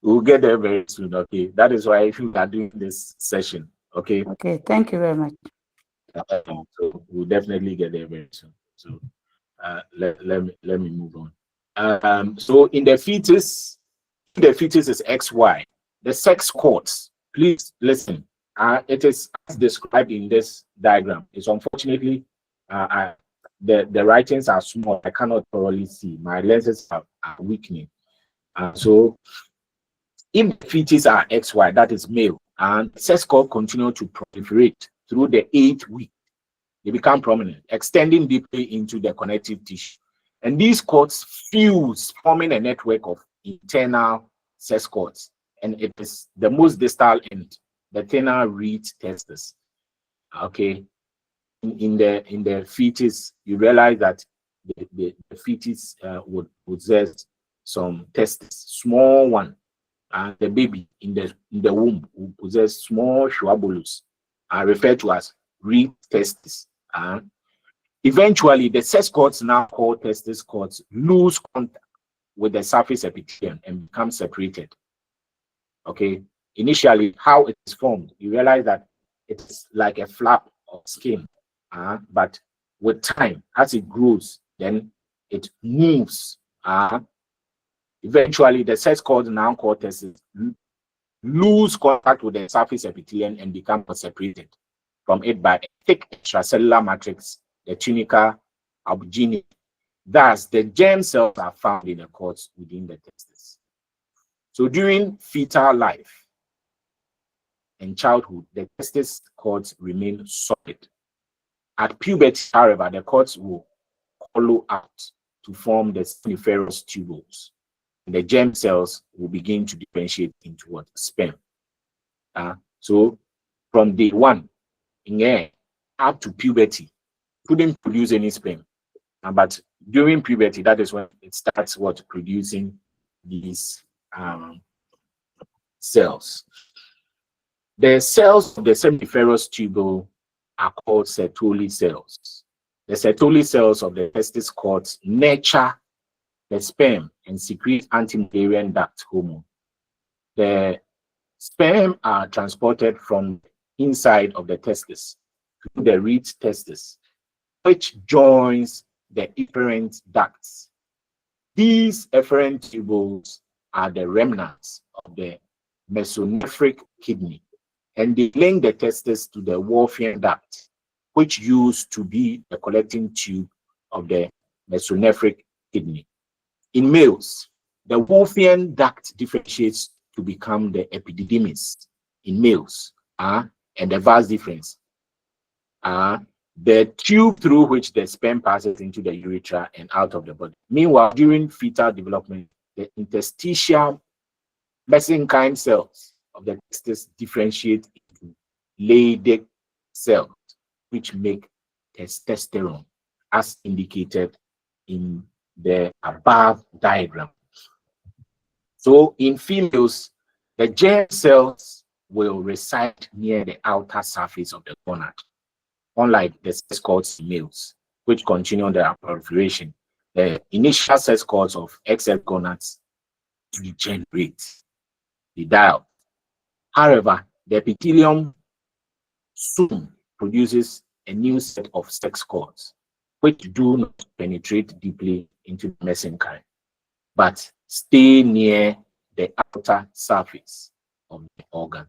We'll get there very soon. Okay. That is why we are doing this session. Okay. Okay. Thank you very much. So we'll definitely get there very soon. So let me move on. So in the fetus is XY. The sex cords, please listen. It is as described in this diagram. It's unfortunately the writings are small. I cannot thoroughly see. My lenses are weakening. So if the fetus are XY, that is male, and sex cord continue to proliferate through the 8th week, they become prominent, extending deeply into the connective tissue. And these cords fuse, forming a network of internal sex cords. And it is the most distal end, the thinner reed testis. Okay. In the fetus, you realize that the fetus would possess some testes, small one, and the baby in the womb will possess small shuabolus, referred to as reed testes. Eventually, the sex cords, now called testis cords, lose contact with the surface epithelium and become separated. Okay, initially, how it is formed, you realize that it's like a flap of skin, but with time, as it grows, then it moves. Eventually, the sex cord, now called testis, lose contact with the surface epithelium and become separated from it by a thick extracellular matrix, the tunica albuginea. Thus, the germ cells are found in the cords within the testis. So during fetal life and childhood, the testis cords remain solid. At puberty, however, the cords will hollow out to form the spiniferous tubules. And the germ cells will begin to differentiate into what? Sperm. So from day one, up to puberty, couldn't produce any sperm. But during puberty, that is when it starts producing these cells. The cells of the seminiferous tubule are called Sertoli cells. The Sertoli cells of the testis cords nurture the sperm and secrete anti-Mullerian duct hormone. The sperm are transported from inside of the testis to the reed testis, which joins the efferent ducts. These efferent tubules are the remnants of the mesonephric kidney, and they link the testis to the Wolffian duct, which used to be the collecting tube of the mesonephric kidney. In males, the Wolffian duct differentiates to become the epididymis in males, and the vast difference, the tube through which the sperm passes into the urethra and out of the body. Meanwhile, during fetal development, the interstitial mesenchyme cells of the testis differentiate into Leydig cells, which make testosterone, as indicated in the above diagram. So in females, the germ cells will reside near the outer surface of the gonad, unlike the sex cords in males, which continue their proliferation. The initial sex cords of XL gonads degenerate, they die out. However, the epithelium soon produces a new set of sex cords, which do not penetrate deeply into the mesenchyme, but stay near the outer surface of the organ.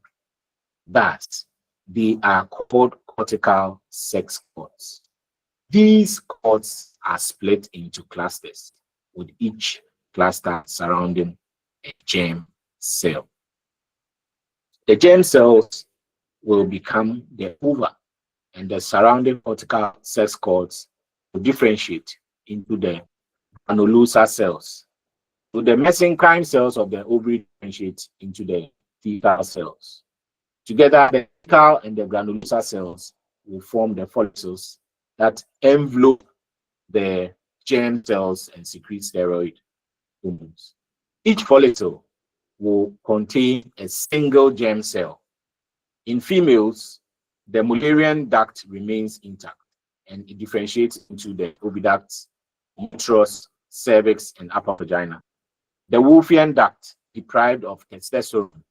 Thus, they are called cortical sex cords. These cords are split into clusters, with each cluster surrounding a germ cell. The germ cells will become the ova, and the surrounding cortical sex cords will differentiate into the granulosa cells. So the mesenchyme cells of the ovary differentiate into the thecal cells. Together, the thecal and the granulosa cells will form the follicles that envelope the germ cells and secrete steroid hormones. Each follicle will contain a single germ cell. In females, the Mullerian duct remains intact, and it differentiates into the oviduct, uterus, cervix, and upper vagina. The Wolffian duct, deprived of testosterone,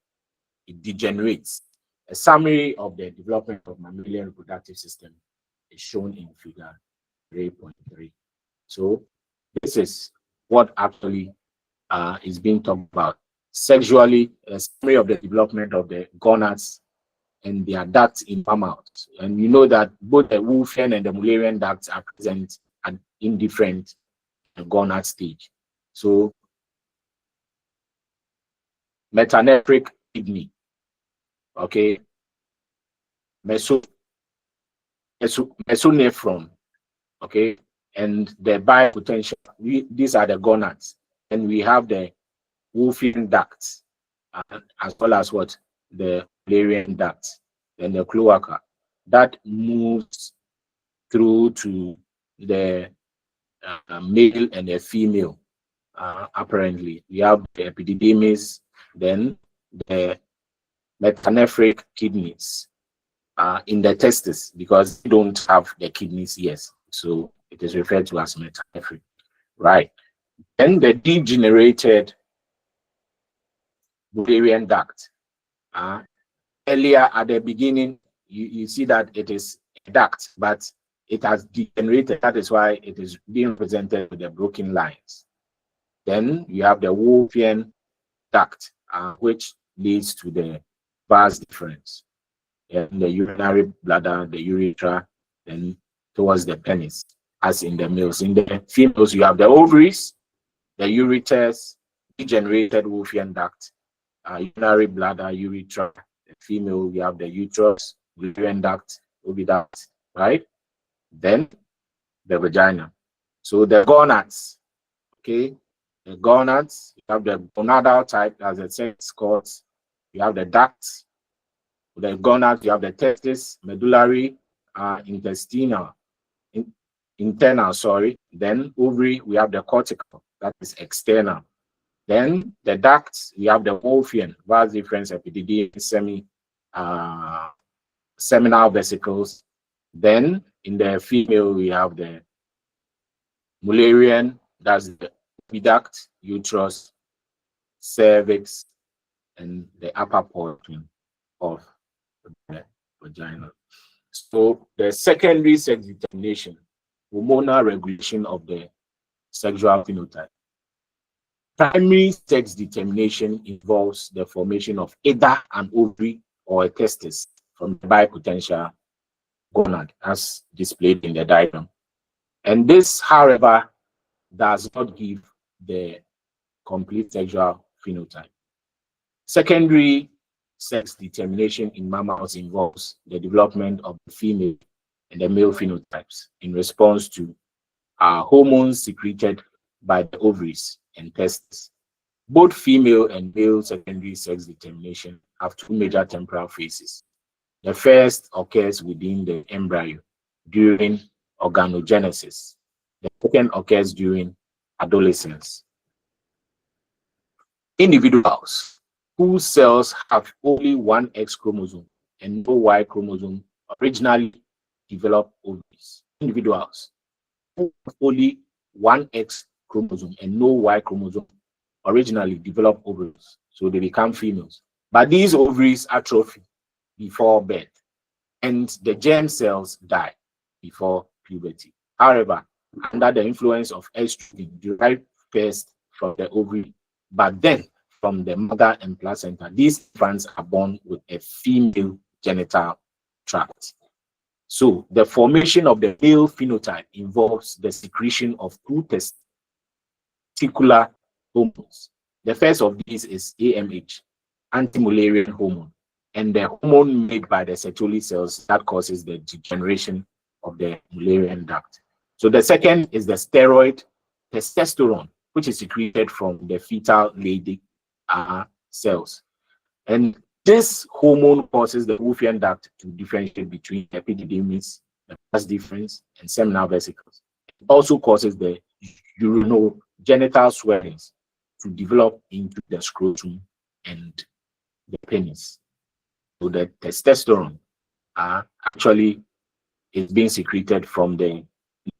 it degenerates. A summary of the development of mammalian reproductive system is shown in figure 3.3. So this is what actually is being talked about. Sexually, a summary of the development of the gonads and their ducts in mammals. And you know that both the Wolffian and the Mullerian ducts are present in different gonad stage. So metanephric kidney, okay, mesonephron, okay, and the biopotential. These are the gonads, and we have the Wolffian ducts, as well as what the Mullerian ducts, and the cloaca that moves through to the male and the female. Apparently, we have the epididymis, then the metanephric kidneys in the testes, because they don't have the kidneys yet. So it is referred to as metanephric, right? Then the degenerated Mullerian duct. Earlier at the beginning, you see that it is a duct, but it has degenerated. That is why it is being represented with the broken lines. Then you have the Wolffian duct, which leads to the vas deferens, and the urinary bladder, the urethra, then towards the penis, as in the males. In the females, you have the ovaries, the ureters, degenerated Wolffian duct, urinary bladder, urethra. The female, we have the uterus, uterine duct, oviduct, right? Then the vagina. So the gonads, okay? The gonads, you have the gonadal type, as the sex calls. You have the ducts. The gonads, you have the testis, medullary, intestinal, internal, sorry. Then ovary, we have the cortical, that is external. Then the ducts, we have the Wolffian, vas deferens, epididymium, seminal vesicles. Then in the female, we have the Mullerian, that's the oviduct, uterus, cervix, and the upper portion of the vagina. So the secondary sex determination, hormonal regulation of the sexual phenotype. Primary sex determination involves the formation of either an ovary or a testis from the bipotential gonad, as displayed in the diagram. And this, however, does not give the complete sexual phenotype. Secondary sex determination in mammals involves the development of the female and the male phenotypes in response to hormones secreted by the ovaries and testes. Both female and male secondary sex determination have two major temporal phases. The first occurs within the embryo during organogenesis. The second occurs during adolescence. Individuals whose cells have only one X chromosome and no Y chromosome originally develop ovaries. Individuals who have only one X chromosome and no Y chromosome originally develop ovaries, so they become females. But these ovaries atrophy before birth, and the germ cells die before puberty. However, under the influence of estrogen derived first from the ovary, but then from the mother and placenta, these infants are born with a female genital tract. So the formation of the male phenotype involves the secretion of two testicular hormones. The first of these is AMH, anti-Mullerian hormone, and the hormone made by the Sertoli cells that causes the degeneration of the Mullerian duct. So the second is the steroid testosterone, which is secreted from the fetal lady cells. And this hormone causes the Wolffian duct to differentiate between epididymis, the vas deferens, and seminal vesicles. It also causes the urinogenital swellings to develop into the scrotum and the penis. So the testosterone actually is being secreted from the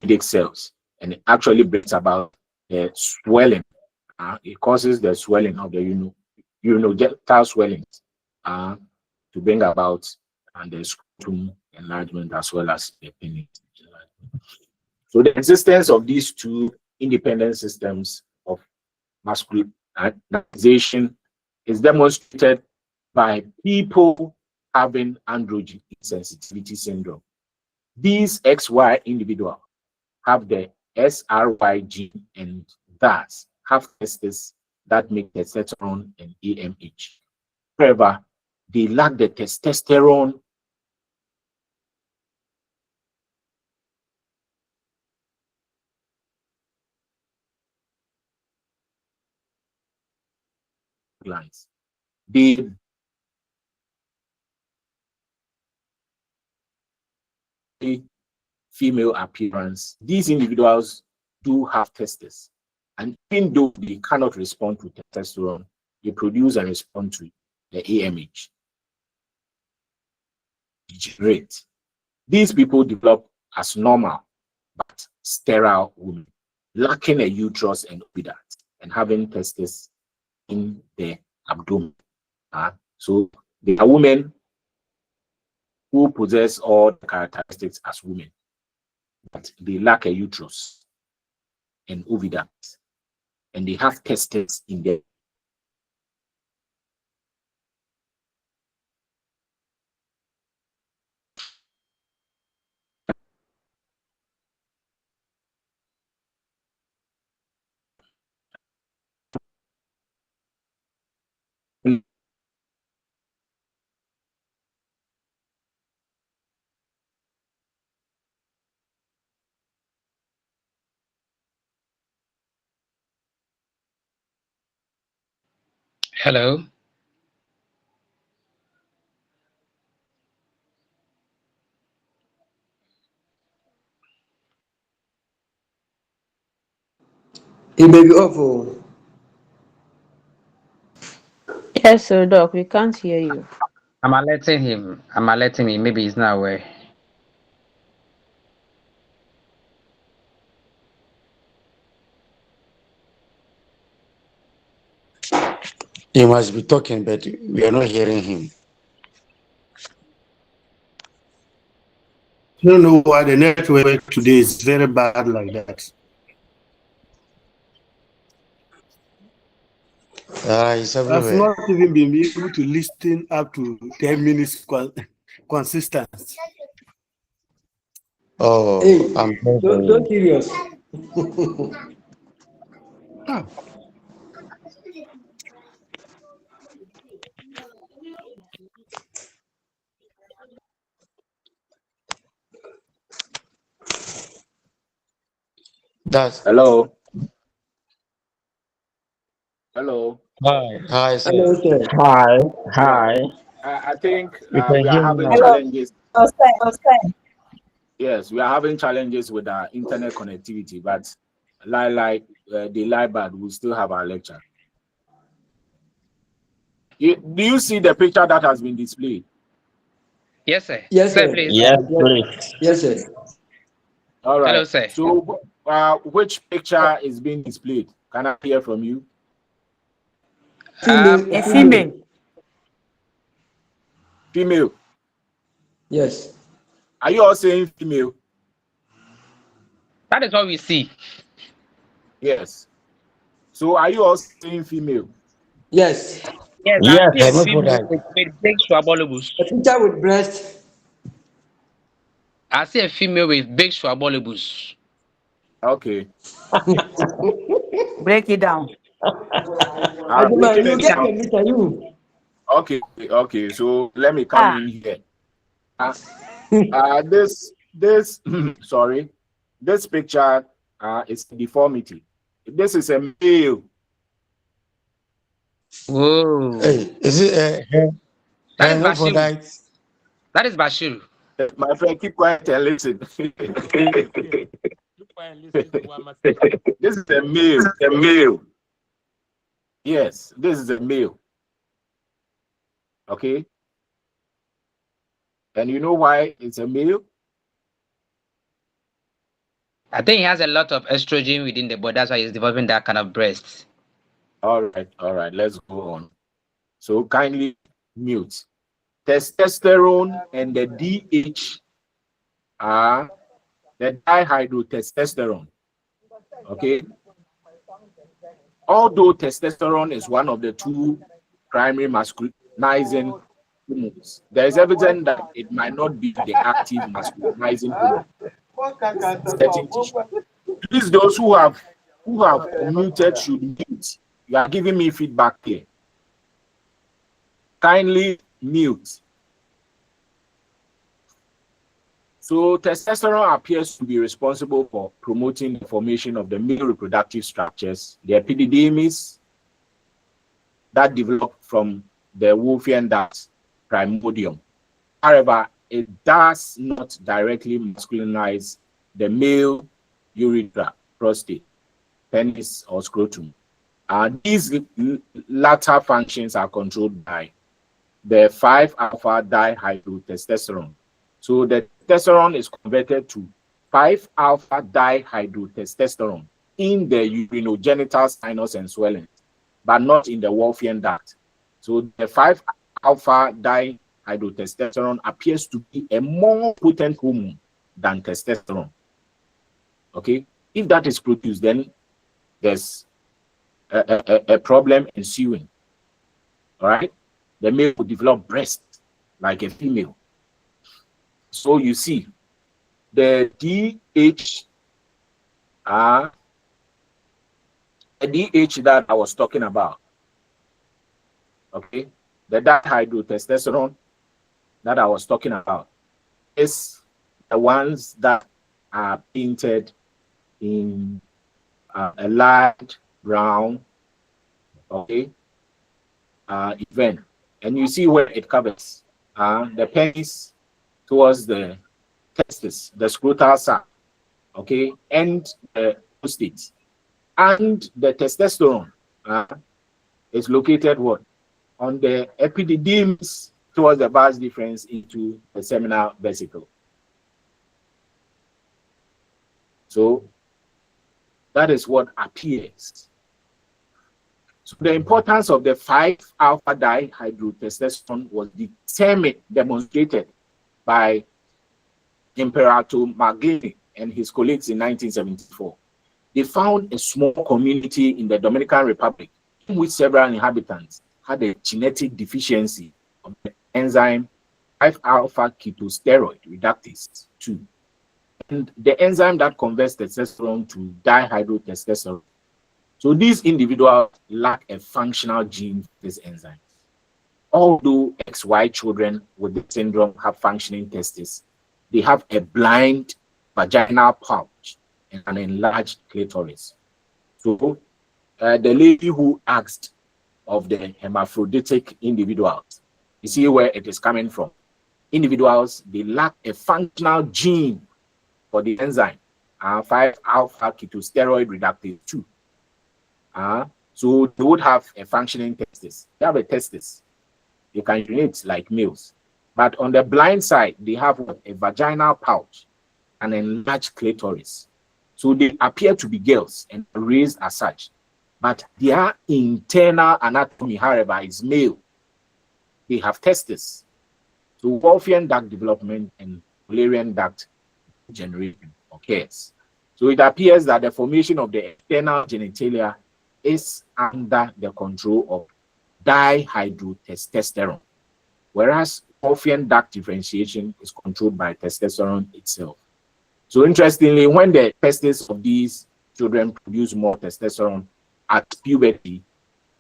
lymphatic cells, and it actually brings about the swelling. It causes the swelling of the urinogenital swellings to bring about the scrotum enlargement as well as the penis. So the existence of these two independent systems of masculinization is demonstrated by people having androgen sensitivity syndrome. These XY individuals have the SRY gene and thus have testes that make testosterone and AMH. However, they lack the testosterone glands. The female appearance, these individuals do have testes, and even though they cannot respond to testosterone, they produce and respond to the AMH. Degenerate. These people develop as normal but sterile women, lacking a uterus and oviduct, and having testes in the abdomen. So they are women who possess all the characteristics as women, but they lack a uterus and oviduct, and they have testes in their Hello. He may be awful. Yes, sir, Doc, we can't hear you. I'm alerting him. Maybe he's not aware. He must be talking, but we are not hearing him. I don't know why the network today is very bad like that. It's I've everywhere. not even been able to listen up to 10 minutes consistent. Oh, Hey, I'm don't serious. That's hello. Hello. hi, sir. Hello, sir. Hi, Yeah, hi. I think We can we are hear you having now. challenges. Yes, we are having challenges with our internet connectivity, but the LIBAD will still have our lecture. Do you see the picture that has been displayed? Yes, sir. Yes, Sir, sir. please. Yes, Yes, please. yes, sir. All right. Hello, sir. So, which picture is being displayed? Can I hear from you? Female. A female. Female. Yes. Are you all saying female? That is what we see. Yes. So, are you all saying female? Yes. Yes, I see a Yes. female with big schwabolobus. A picture with breast. I see a female with big schwabolobus. Okay. Break it down. Breaking You it get down. the meter, you. Okay. So, let me come in here. This sorry, this picture is deformity. This is a male. Whoa. Hey, is it That is for Bashiru. that? That is Bashiru. My friend, keep quiet and listen. This is a male. A male. Yes, this is a male. Okay. And you know why it's a male? I think he has a lot of estrogen within the body. That's why he's developing that kind of breast. All right. Let's go on. So kindly mute. Testosterone and the DH are the dihydrotestosterone. Okay. Although testosterone is one of the two primary masculinizing hormones, there is evidence that it might not be the active masculinizing hormone. Please, those who have unmuted should mute. You are giving me feedback here. Kindly mute. So testosterone appears to be responsible for promoting the formation of the male reproductive structures, the epididymis that develop from the Wolffian duct primordium. However, it does not directly masculinize the male urethra, prostate, penis, or scrotum. These latter functions are controlled by the 5-alpha dihydrotestosterone. So the testosterone is converted to 5-alpha dihydrotestosterone in the urinogenital sinus and swelling, but not in the Wolffian duct. So the 5-alpha dihydrotestosterone appears to be a more potent hormone than testosterone. Okay, if that is produced, then there's a problem ensuing. All right, the male will develop breast like a female. So you see, the DH that I was talking about, okay, the dihydrotestosterone that I was talking about is the ones that are painted in a light brown, okay, event, and you see where it covers the penis towards the testis, the scrotal sac, okay, and the prostate, and the testosterone is located what on the epididymis towards the vas deferens into the seminal vesicle. So that is what appears. So the importance of the 5-alpha dihydrotestosterone was demonstrated by Imperator Magellan and his colleagues in 1974. They found a small community in the Dominican Republic in which several inhabitants had a genetic deficiency of the enzyme 5-alpha ketosteroid reductase 2. And the enzyme that converts testosterone to dihydrotestosterone. So these individuals lack a functional gene for this enzyme. Although XY children with the syndrome have functioning testes, they have a blind vaginal pouch and an enlarged clitoris. So the lady who asked of the hermaphroditic individuals, you see where it is coming from. Individuals, they lack a functional gene for the enzyme 5-alpha ketosteroid reductase 2. So they would have a functioning testis. They have a testis. They can urinate like males. But on the blind side, they have a vaginal pouch and enlarged clitoris. So they appear to be girls and raised as such. But their internal anatomy, however, is male. They have testes. So Wolffian duct development and Mullerian duct generation occurs. So it appears that the formation of the external genitalia is under the control of dihydrotestosterone, whereas Wolffian duct differentiation is controlled by testosterone itself. So interestingly, when the testes of these children produce more testosterone at puberty,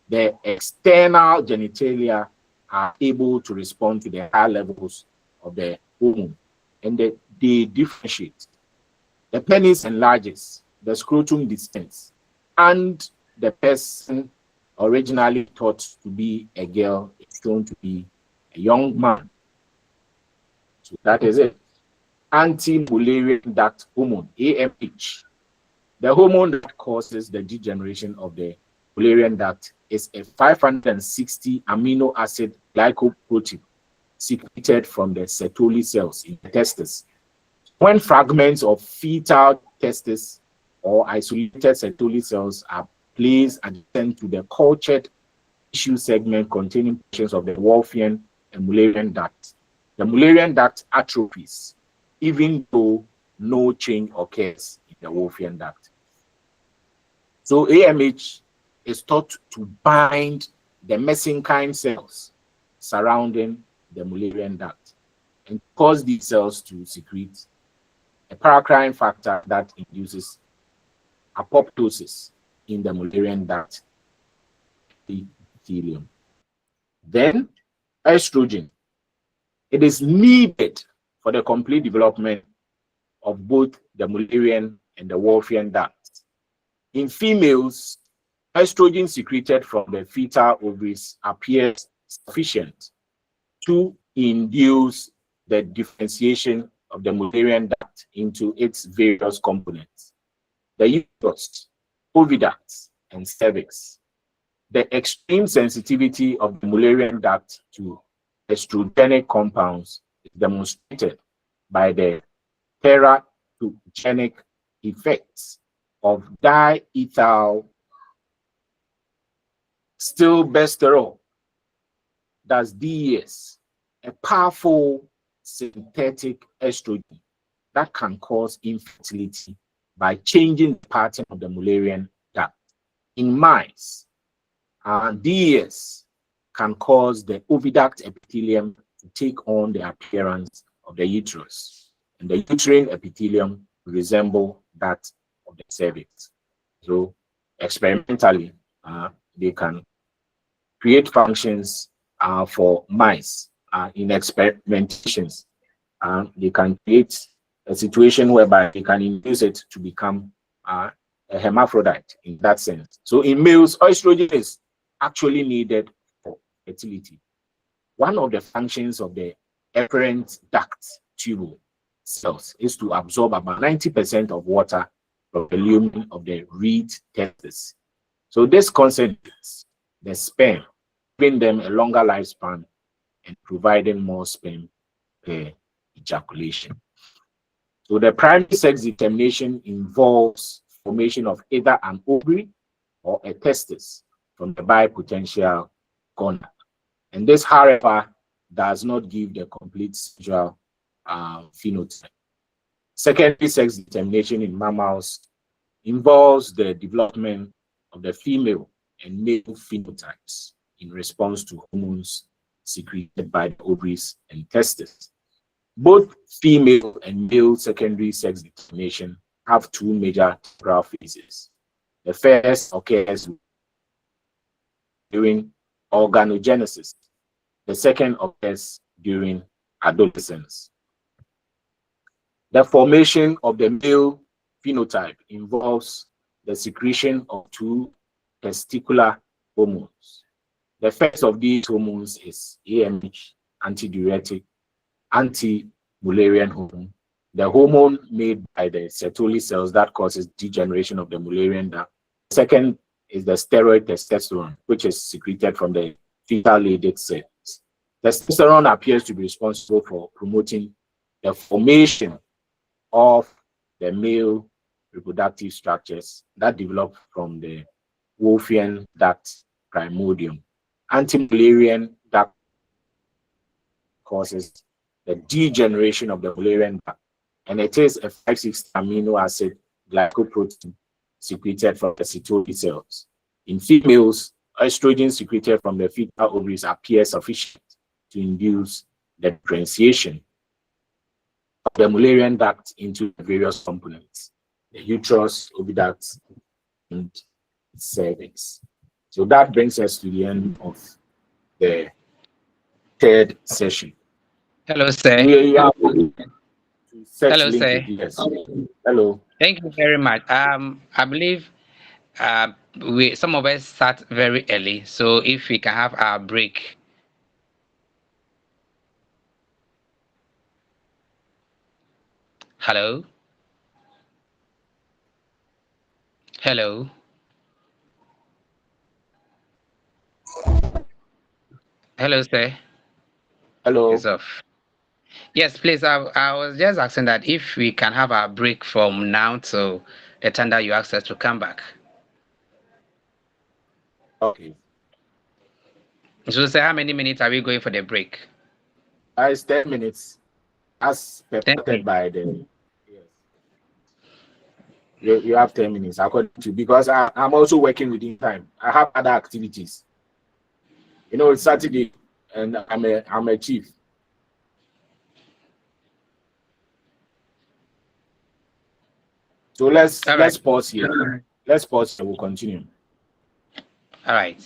the external genitalia are able to respond to the higher levels of the hormone, and they differentiate. The penis enlarges, the scrotum descends, and the person originally thought to be a girl is shown to be a young man. So that is it. Anti-Mullerian duct hormone, AMH. The hormone that causes the degeneration of the Mullerian duct is a 560 amino acid glycoprotein secreted from the Sertoli cells in the testes. When fragments of fetal testes or isolated Sertoli cells are placed adjacent to the cultured tissue segment containing portions of the Wolffian and Mullerian duct, the Mullerian duct atrophies, even though no change occurs in the Wolffian duct. So AMH is thought to bind the mesenchyme cells surrounding the Mullerian duct and cause these cells to secrete a paracrine factor that induces apoptosis in the Mullerian duct epithelium. Then estrogen. It is needed for the complete development of both the Mullerian and the Wolffian ducts. In females, estrogen secreted from the fetal ovaries appears sufficient to induce the differentiation of the Mullerian duct into its various components: the uterus, oviduct, and cervix. The extreme sensitivity of the Mullerian duct to estrogenic compounds is demonstrated by the teratogenic effects of diethyl stilbestrol, that's DES, a powerful synthetic estrogen that can cause infertility by changing the pattern of the Mullerian duct. In mice, DES can cause the oviduct epithelium to take on the appearance of the uterus, and the uterine epithelium resemble that of the cervix. So experimentally, they can create functions for mice in experimentations. They can create a situation whereby they can induce it to become a hermaphrodite in that sense. So in males, estrogen is actually needed for fertility. One of the functions of the efferent duct tubule cells is to absorb about 90% of water from the lumen of the reed testis. So this concentrates the sperm, giving them a longer lifespan and providing more sperm per ejaculation. So the primary sex determination involves formation of either an ovary or a testis from the bipotential gonad. And this, however, does not give the complete sexual phenotype. Secondary sex determination in mammals involves the development of the female and male phenotypes in response to hormones secreted by the ovaries and testes. Both female and male secondary sex determination have two major temporal phases. The first occurs during organogenesis. The second occurs during adolescence. The formation of the male phenotype involves the secretion of two testicular hormones. The first of these hormones is AMH, antidiuretic, anti-Mullerian hormone, the hormone made by the Sertoli cells that causes degeneration of the Mullerian duct. The second is the steroid testosterone, which is secreted from the fetal Leydig cells. Testosterone appears to be responsible for promoting the formation of the male reproductive structures that develop from the Wolffian duct primordium. Anti-Mullerian duct causes the degeneration of the Mullerian duct, and it is a 5-6 amino acid glycoprotein secreted from the Sertoli cells. In females, estrogen secreted from the fetal ovaries appears sufficient to induce the differentiation of the Mullerian duct into various components, the uterus, oviduct, and cervix. So that brings us to the end of the third session. Hello, sir. Hello, sir. Yes. Hello. Thank you very much. I believe some of us start very early, so if we can have our break. Hello. Hello. Hello, sir. Hello. It's off. Yes, please. I was just asking that if we can have our break from now till the time that you asked us to come back. Okay. So, sir, how many minutes are we going for the break? It's 10 minutes, as purported by the. Yes. You have 10 minutes, according to, because I'm also working within time. I have other activities. You know, it's Saturday, and I'm a chief. So let's pause here. Let's pause and we'll continue. All right.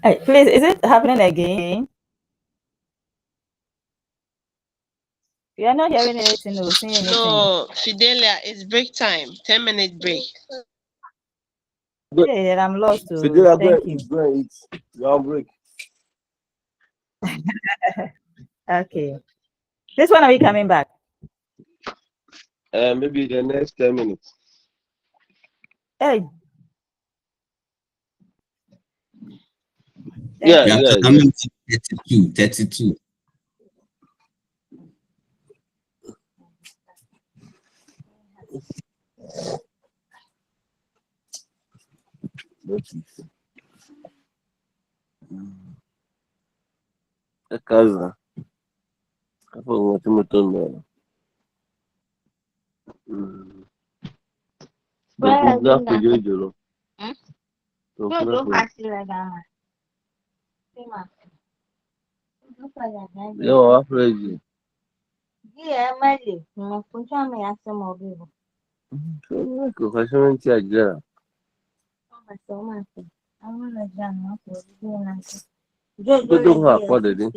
Hey, please, is it happening again? We are not hearing anything or seeing anything. No, Fidelia, it's break time. 10-minute break. Hey, I'm lost too. Fidelia, Thank you. go and eat. You're on break. Okay. This one, are we coming back? Maybe the next 10 minutes. Hey. Yeah, Yeah, yeah, I'm yeah. 32. A casa. Hapo tumetona. Ndio kuja jolo. Yo, afreji. Ko kashin ci ajira. Todo ha kwada din.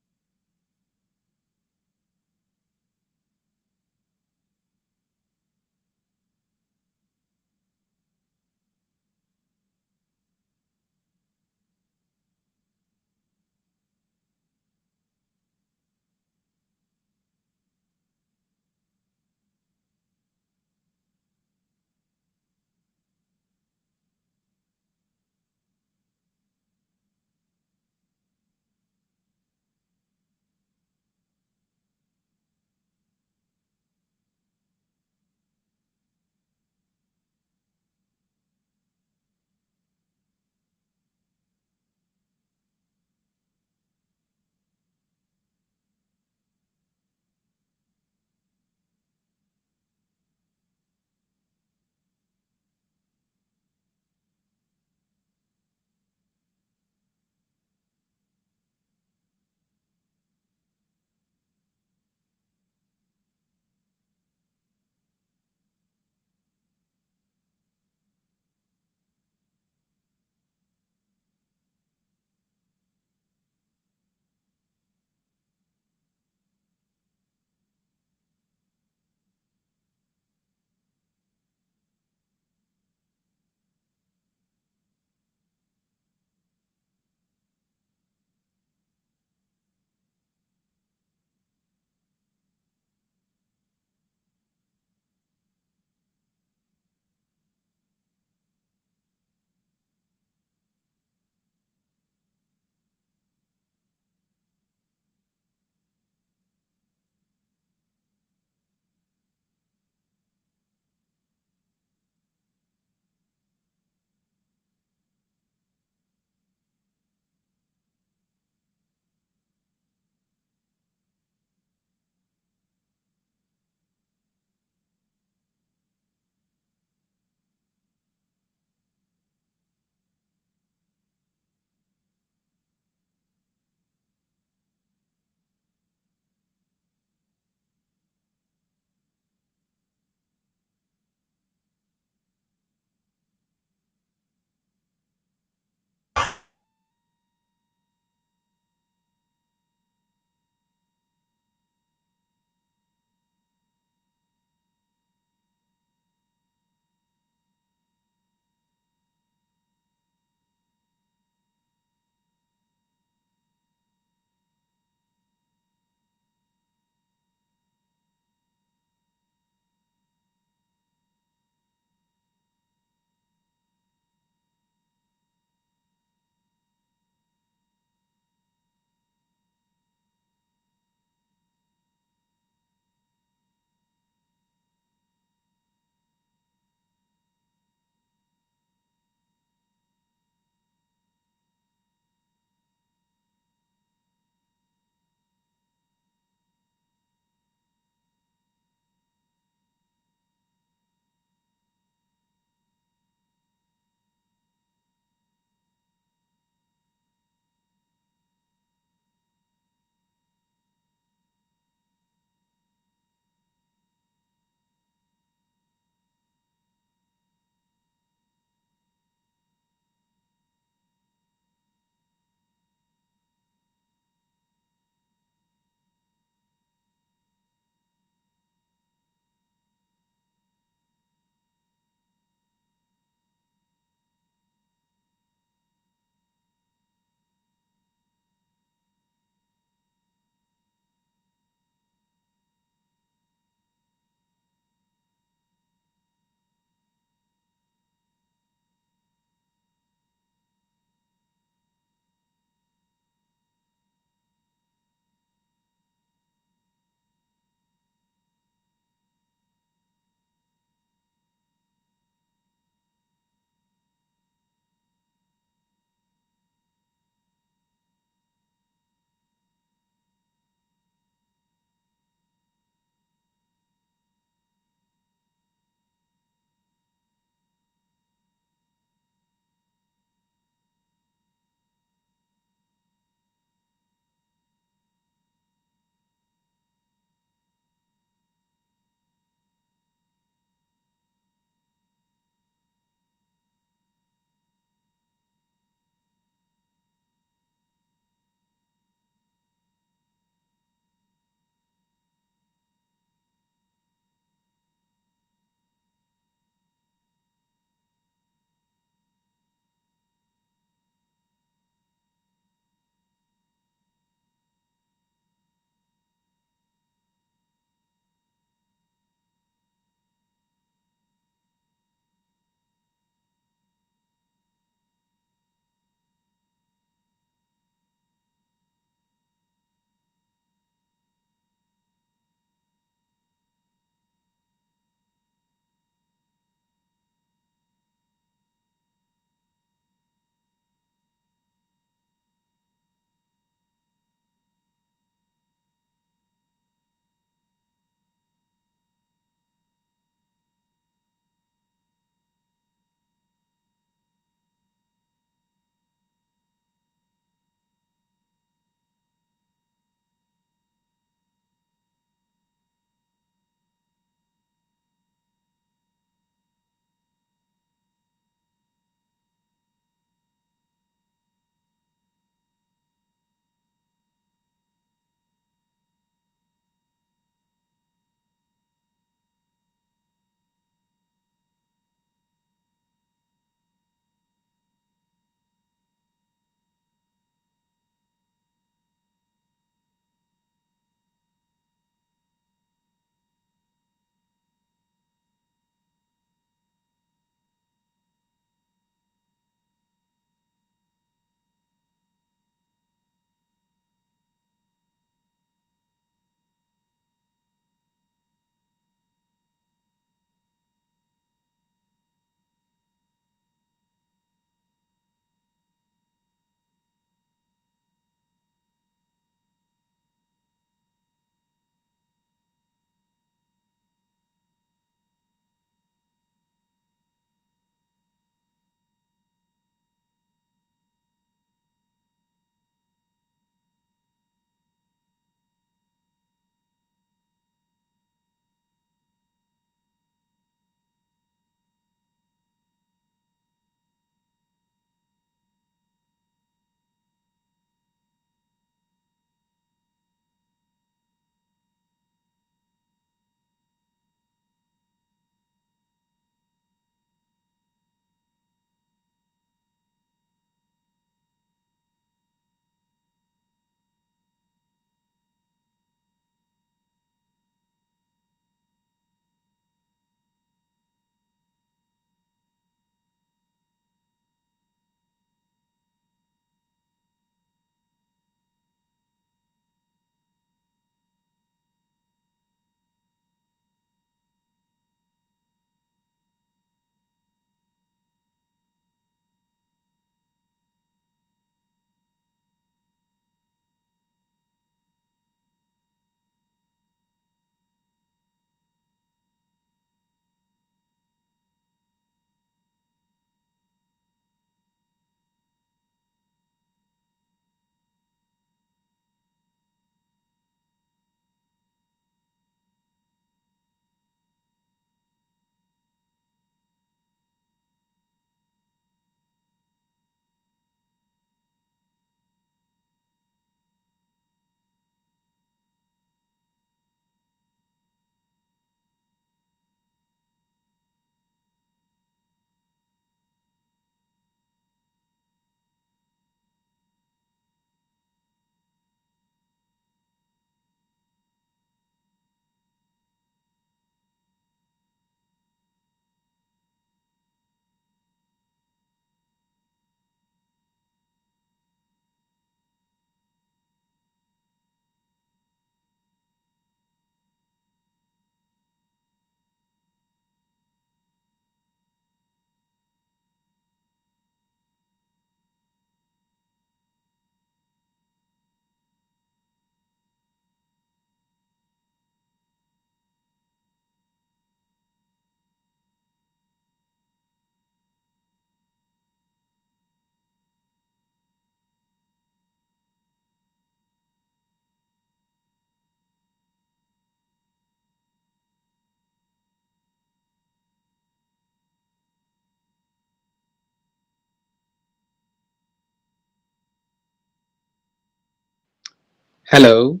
Hello.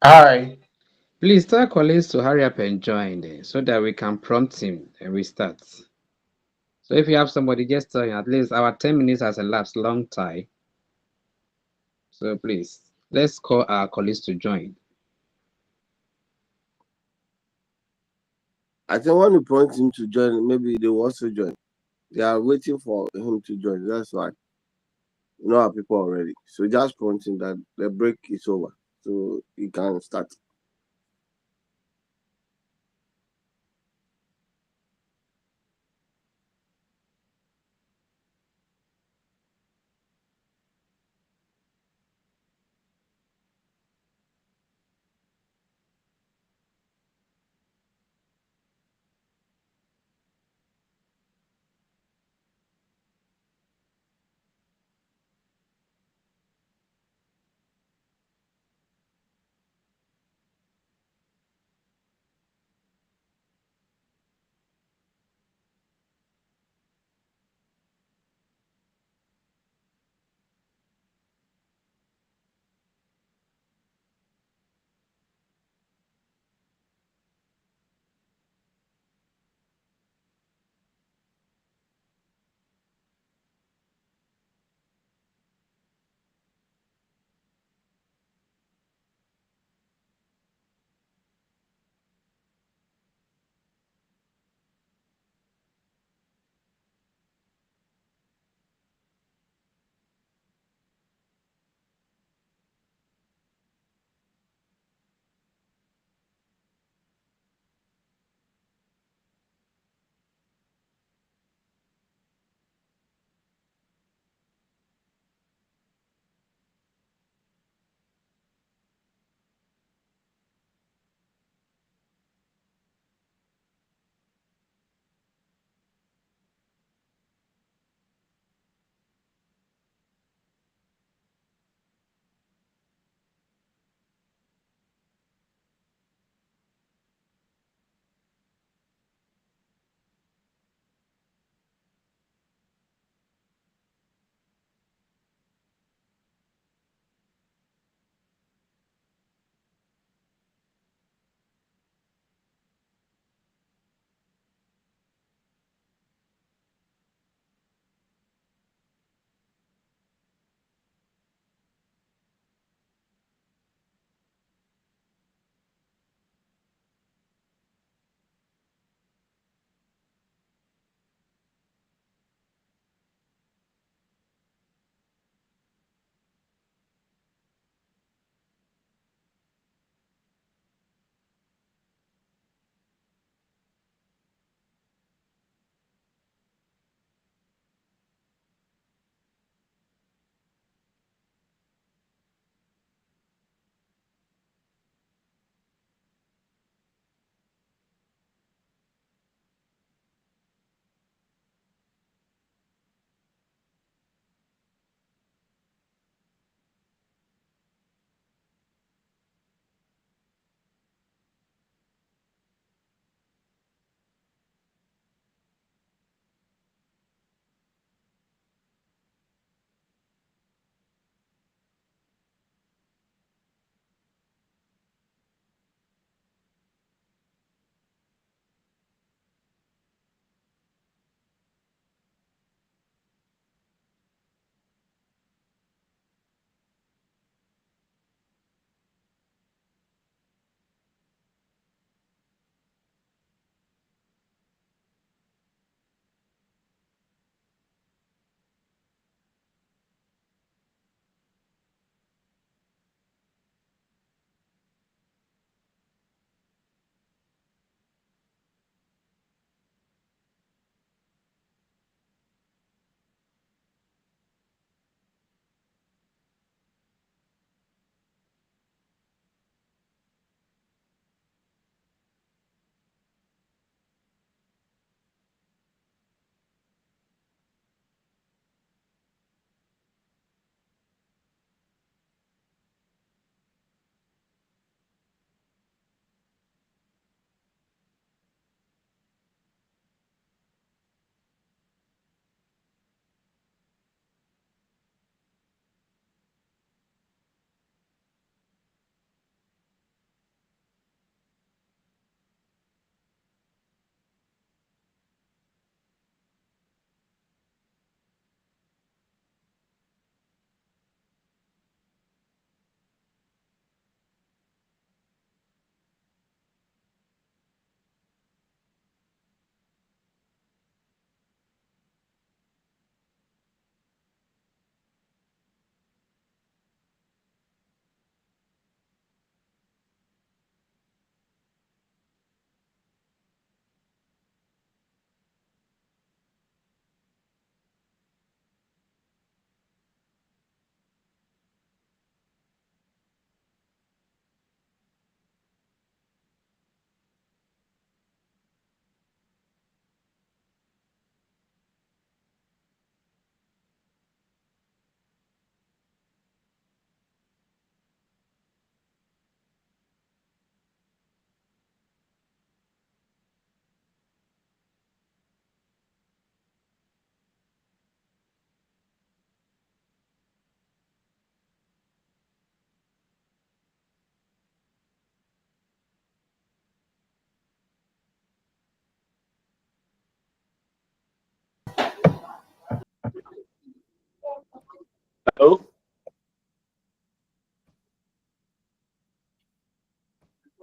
Hi. Please tell Collins to hurry up and join so that we can prompt him and restart. So if you have somebody, just tell him at least our 10 minutes has elapsed long time. So please, let's call our colleagues to join. I think when you point him to join, maybe they will also join. They are waiting for him to join. That's why. You know our people already. So just point him that the break is over. So you can start.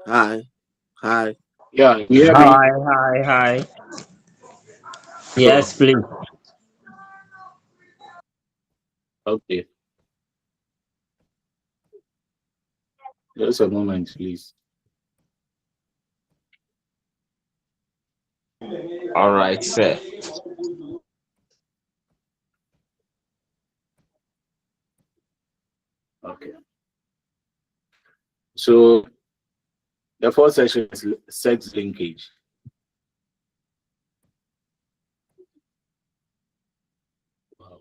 Hi. Hi. Yeah, you hear me? Hi. Yes, please. Okay. Just a moment, please. All right, sir. Okay. So the first section is sex linkage. Wow.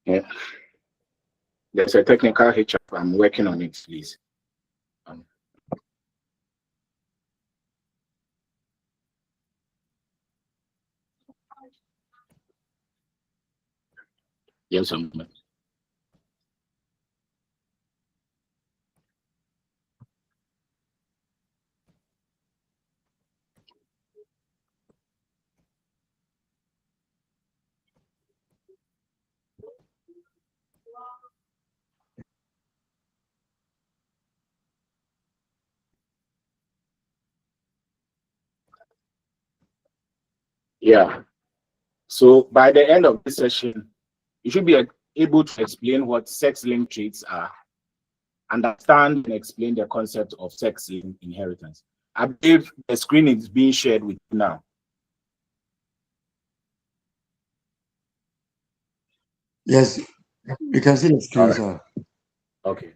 Yeah. There's a technical hitch up. I'm working on it, please. Just a moment. Yeah. So by the end of this session, you should be able to explain what sex-linked traits are, understand and explain the concept of sex-linked inheritance. I believe the screen is being shared with you now. Yes, you can see the screen, Right. sir. Okay.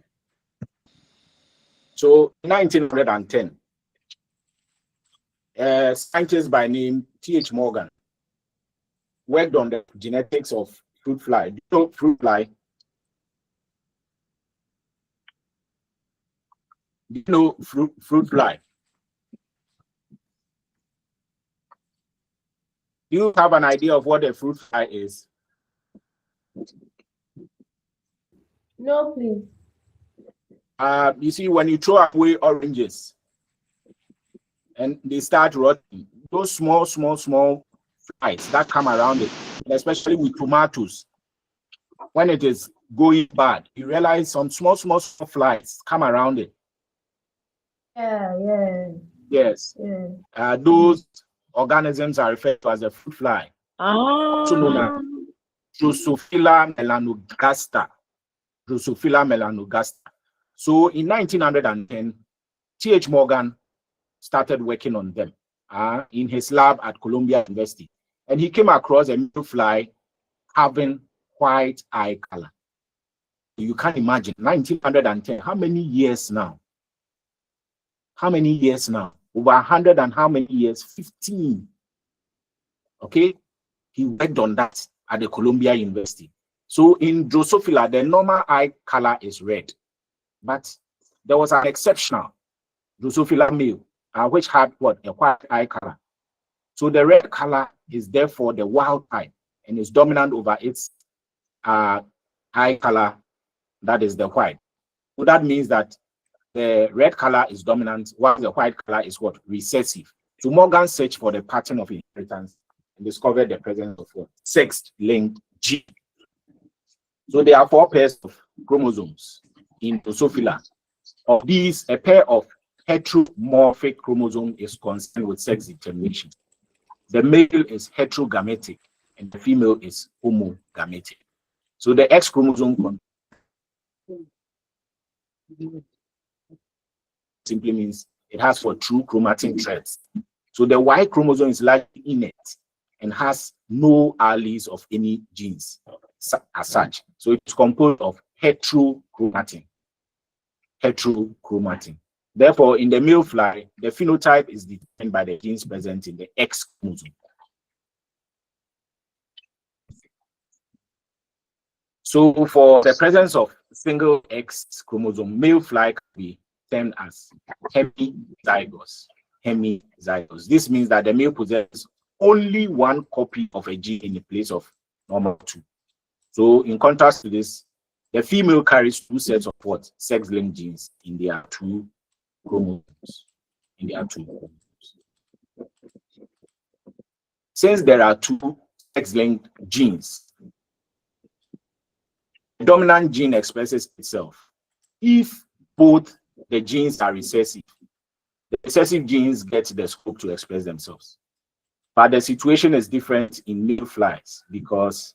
So 1910, a scientist by name T.H. Morgan worked on the genetics of fruit fly. Do you know fruit fly? Do you know fruit fly? Do you have an idea of what a fruit fly is? No, please. You see, when you throw away oranges and they start rotting, those small flies that come around it, and especially with tomatoes, when it is going bad, you realize some small flies come around it. Yeah. Yes. Yeah. Those organisms are referred to as a fruit fly, also known as Drosophila melanogaster. Drosophila melanogaster. So in 1910, T.H. Morgan started working on them in his lab at Columbia University. And he came across a male fly having white eye color. You can imagine, 1910, how many years now? How many years now? Over 100 and how many years? 15. Okay? He worked on that at the Columbia University. So in Drosophila, the normal eye color is red. But there was an exceptional Drosophila male, which had what? A white eye color. So the red color is therefore the wild type and is dominant over its eye color, that is the white. So that means that the red color is dominant, while the white color is what? Recessive. So Morgan searched for the pattern of inheritance and discovered the presence of what? Sex-linked gene. So there are 4 pairs of chromosomes in Drosophila. Of these, a pair of heteromorphic chromosome is concerned with sex determination. The male is heterogametic and the female is homogametic. So the X chromosome simply means it has for true chromatin threads. So the Y chromosome is largely inert and has no alleles of any genes as such. So it's composed of heterochromatin. Therefore, in the male fly, the phenotype is determined by the genes present in the X chromosome. So for the presence of single X chromosome, male fly can be termed as hemizygous. This means that the male possesses only one copy of a gene in the place of normal 2. So in contrast to this, the female carries two sets of what? Sex-linked genes in their two chromosomes. Since there are two sex-linked genes, the dominant gene expresses itself. If both the genes are recessive, the recessive genes get the scope to express themselves. But the situation is different in male flies because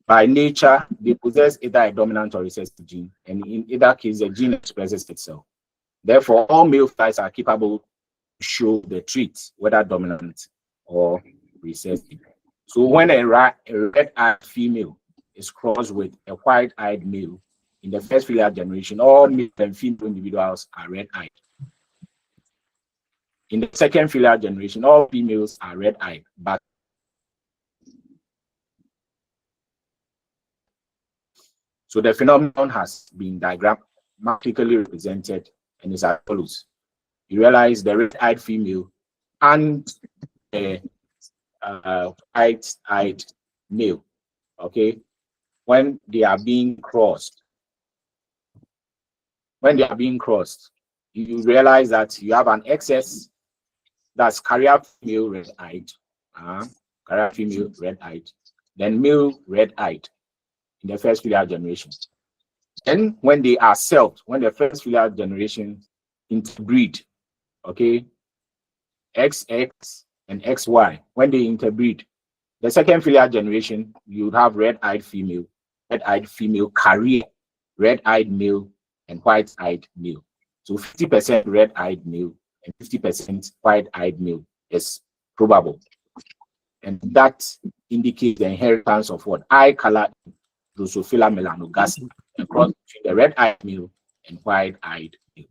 by nature, they possess either a dominant or recessive gene, and in either case, the gene expresses itself. Therefore, all male flies are capable to show the traits, whether dominant or recessive. So when a red-eyed female is crossed with a white-eyed male, in the first filial generation, all male and female individuals are red-eyed. In the second filial generation, all females are red-eyed, but so the phenomenon has been diagrammatically represented and is as follows. You realize the red-eyed female and a white-eyed male, okay, when they are being crossed, you realize that you have an excess that's carrier female red-eyed, then male red-eyed in the first filial generation. And when they are when the first filial generation interbreed, okay, XX and XY, when they interbreed, the second filial generation, you have red-eyed female carrier, red-eyed male, and white-eyed male. So 50% red-eyed male and 50% white-eyed male is probable. And that indicates the inheritance of what? Eye color Drosophila melanogaster across between the red-eyed male and white-eyed male.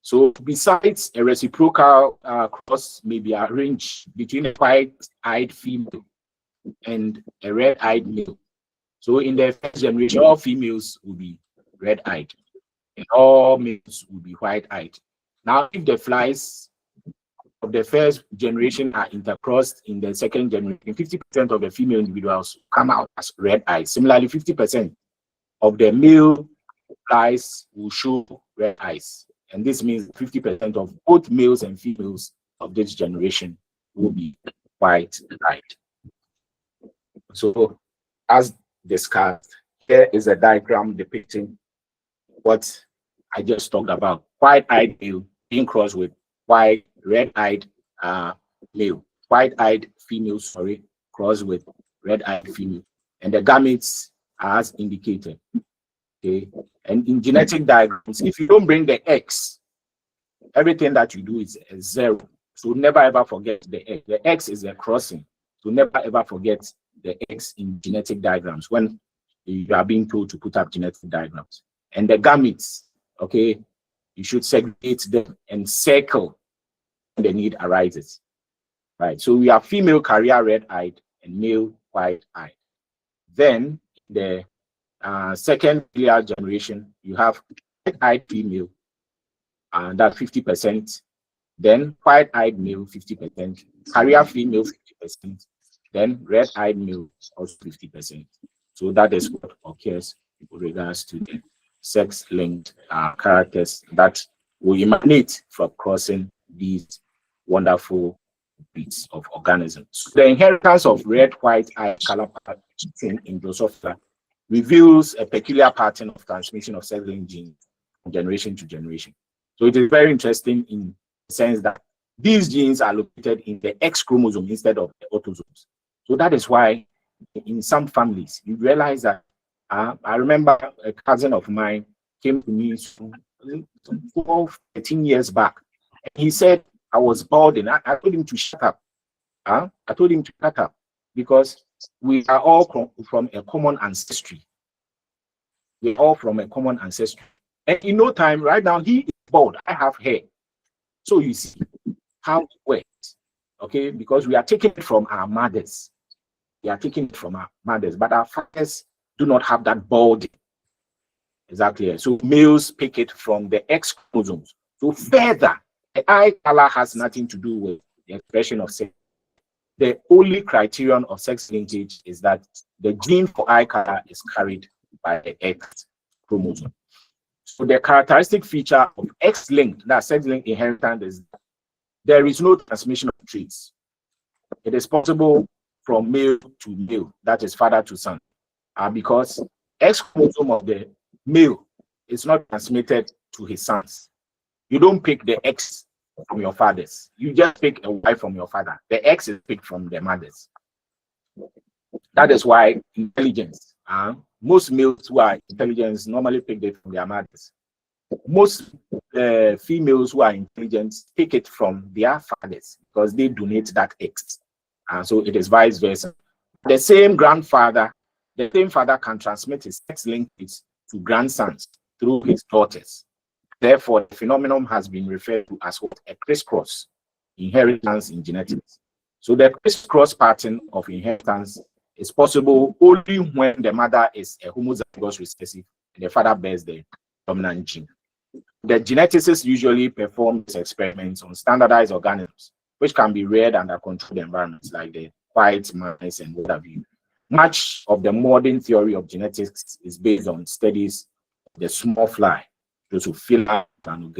So besides a reciprocal cross may be arranged between a white-eyed female and a red-eyed male. So in the first generation, all females will be red-eyed and all males will be white-eyed. Now, if the flies of the first generation are intercrossed in the second generation, 50% of the female individuals come out as red-eyed. Similarly, 50% of the male flies will show red eyes. And this means 50% of both males and females of this generation will be white-eyed. So, as discussed, here is a diagram depicting what I just talked about. White-eyed male being crossed with red-eyed male. White-eyed female, crossed with red-eyed female. And the gametes are as indicated. Okay. And in genetic diagrams, if you don't bring the X, everything that you do is a 0. So never ever forget the X. The X is a crossing. So never ever forget the X in genetic diagrams when you are being told to put up genetic diagrams. And the gametes, okay, you should segregate them and circle when the need arises. Right. So we have female carrier red-eyed and male white-eyed. Then the second filial generation, you have red-eyed female, and that 50%. Then white-eyed male, 50%. Carrier female, 50%. Then red-eyed male, also 50%. So that is what occurs with regards to the sex-linked characters that will emanate from crossing these wonderful breeds of organisms. So the inheritance of red, white, eye color pattern in Drosophila reveals a peculiar pattern of transmission of sex-linked genes from generation to generation. So it is very interesting in the sense that these genes are located in the X chromosome instead of the autosomes. So that is why in some families, you realize that I remember a cousin of mine came to me 12, 13 years back. And he said, I was balding. I told him to shut up. I told him to shut up because we are all from a common ancestry. We're all from a common ancestry. And in no time, right now, he is bald. I have hair. So you see how it works. Okay, because we are taking it from our mothers. We are taking it from our mothers, but our fathers do not have that balding. Exactly. So males pick it from the X chromosomes. So further, The eye color has nothing to do with the expression of sex. The only criterion of sex linkage is that the gene for eye color is carried by the X chromosome. So the characteristic feature of X-linked, that sex-linked inheritance, is there is no transmission of traits. It is possible from male to male, that is father to son, because X chromosome of the male is not transmitted to his sons. You don't pick the X from your fathers. You just pick a Y from your father. The X is picked from the mothers. That is why intelligence, most males who are intelligent normally pick it from their mothers. Most females who are intelligent pick it from their fathers because they donate that X. And so it is vice versa. The same grandfather, the same father can transmit his sex linkage to grandsons through his daughters. Therefore, the phenomenon has been referred to as what? A crisscross inheritance in genetics. So the crisscross pattern of inheritance is possible only when the mother is a homozygous recessive and the father bears the dominant gene. The geneticists usually perform these experiments on standardized organisms, which can be reared under controlled environments like the white mice and what have you. Much of the modern theory of genetics is based on studies of the small fly, Drosophila and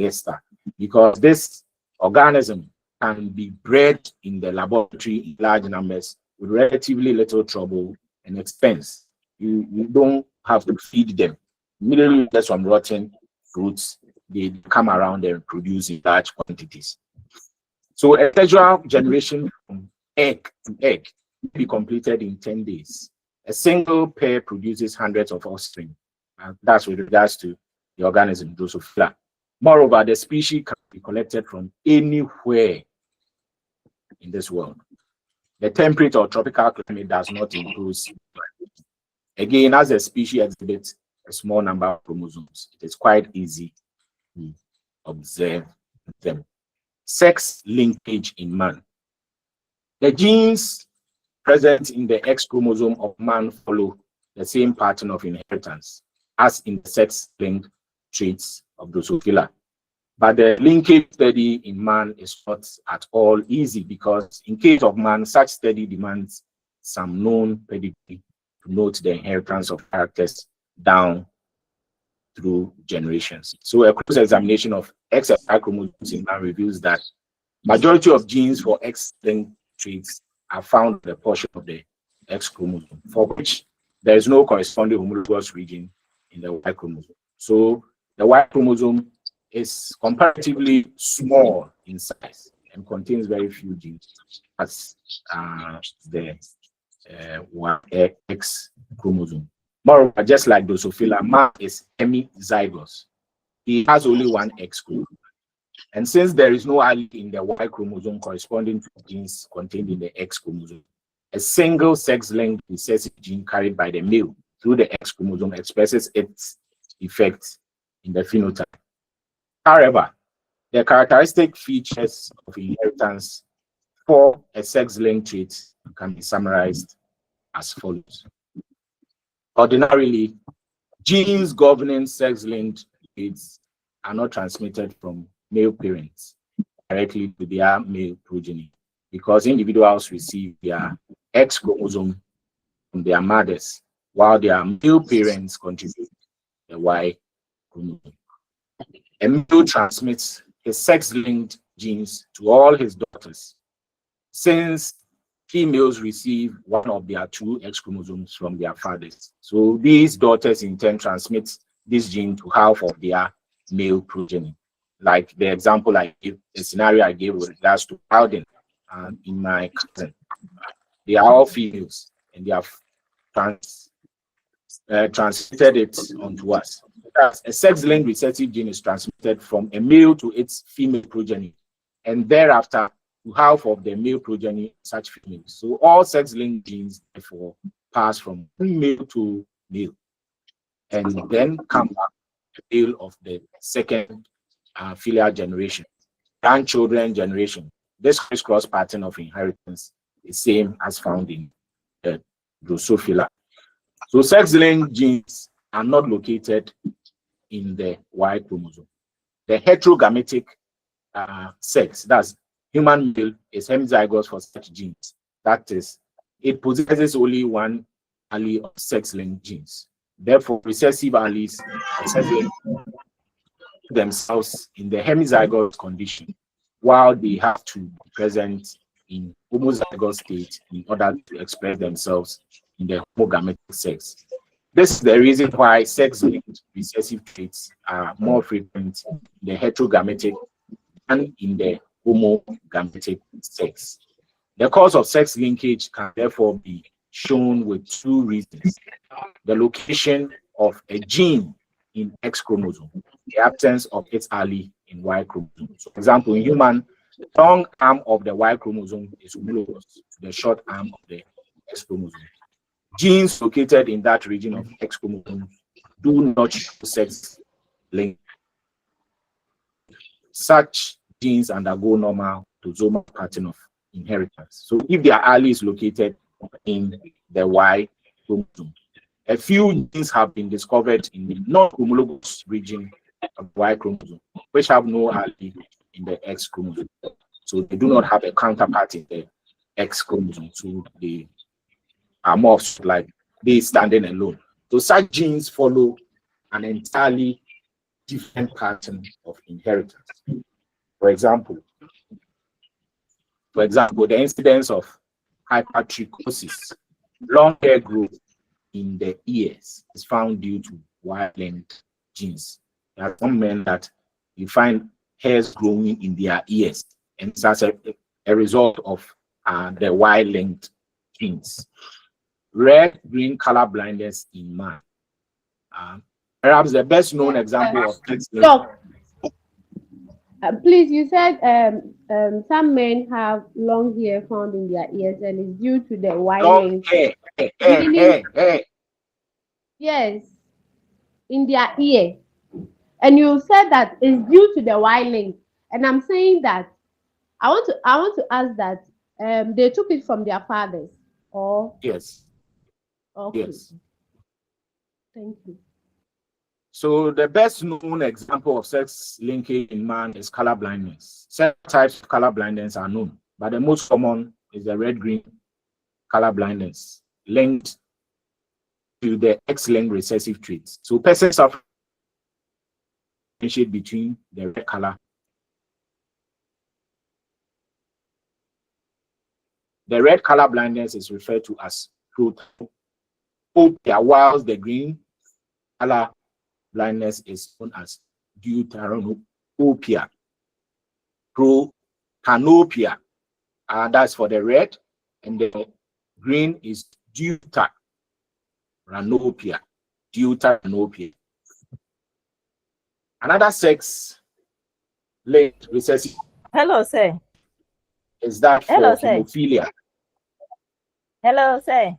because this organism can be bred in the laboratory in large numbers with relatively little trouble and expense. You don't have to feed them. Immediately get some rotten fruits, they come around and produce in large quantities. So a sexual generation from egg to egg will be completed in 10 days. A single pair produces hundreds of offspring. And that's with regards to the organism Drosophila. Moreover, the species can be collected from anywhere in this world. The temperate or tropical climate does not impose. Again, as a species exhibits a small number of chromosomes, it is quite easy to observe them. Sex linkage in man. The genes present in the X chromosome of man follow the same pattern of inheritance as in the sex-linked traits of Drosophila. But the linkage study in man is not at all easy because in case of man, such study demands some known pedigree to note the inheritance of characters down through generations. So a close examination of X and Y chromosomes in man reveals that majority of genes for X-linked traits are found in the portion of the X chromosome, for which there is no corresponding homologous region in the Y chromosome. So the Y chromosome is comparatively small in size and contains very few genes as the X chromosome. Moreover, just like Drosophila, man is hemizygous. He has only one X chromosome. And since there is no allele in the Y chromosome corresponding to genes contained in the X chromosome, a single sex-linked recessive gene carried by the male through the X chromosome expresses its effect in the phenotype. However, the characteristic features of inheritance for a sex-linked trait can be summarized as follows. Ordinarily, genes governing sex-linked traits are not transmitted from male parents directly to their male progeny because individuals receive their X chromosome from their mothers while their male parents contribute the Y chromosome. A male transmits his sex-linked genes to all his daughters, since females receive one of their two X chromosomes from their fathers. So these daughters in turn transmit this gene to half of their male progeny. Like the example I gave, the scenario I gave with regards to Alden in my cousin. They are all females and they have transmitted it onto us. A sex-linked recessive gene is transmitted from a male to its female progeny, and thereafter to half of the male progeny of such females. So all sex-linked genes therefore pass from male to male, and then come back to the male of the second filial generation, grandchildren generation. This crisscross pattern of inheritance is same as found in the Drosophila. So sex-linked genes are not located in the Y chromosome. The heterogametic sex. That's human male is homozygous for such genes. That is, it possesses only one allele of sex-linked genes. Therefore, recessive alleles of sex-linked themselves in the homozygous condition, while they have to be present in homozygous state in order to express themselves in the homogametic sex. This is the reason why sex-linked recessive traits are more frequent in the heterogametic and in the homogametic sex. The cause of sex linkage can therefore be shown with two reasons: the location of a gene in X chromosome, the absence of its allele in Y chromosome. So, for example, in human, the long arm of the Y chromosome is homologous to the short arm of the X chromosome. Genes located in that region of X chromosome do not show sex link. Such genes undergo normal autosomal pattern of inheritance. So if their allele is located in the Y chromosome, a few genes have been discovered in the non-homologous region of Y chromosome, which have no allele in the X chromosome. So they do not have a counterpart in the X chromosome. So they are more like they standing alone. So such genes follow an entirely different pattern of inheritance. For example, the incidence of hypertrichosis, long hair growth in the ears, is found due to Y-linked genes. There are some men that you find hairs growing in their ears, and that's a result of the Y-linked genes. Red-green color blindness in man. Perhaps the best known example of this. Please, you said some men have long hair found in their ears, and it's due to the long hair. Yes, in their ear. And you said that it's due to the Y-link. And I'm saying that I want to ask that they took it from their fathers, or yes. Okay. Yes. Thank you. So the best known example of sex linkage in man is color blindness. Several types of color blindness are known, but the most common is the red-green color blindness linked to the X-linked recessive traits. So persons suffer differentiate between the red color. The red color blindness is referred to as protopia, whilst the green color blindness is known as deuteranopia. Protanopia, that's for the red, and the green is deuteranopia. Another sex-linked recessive. Hello, sir. Is that for Hello, sir. hemophilia? Hello, sir.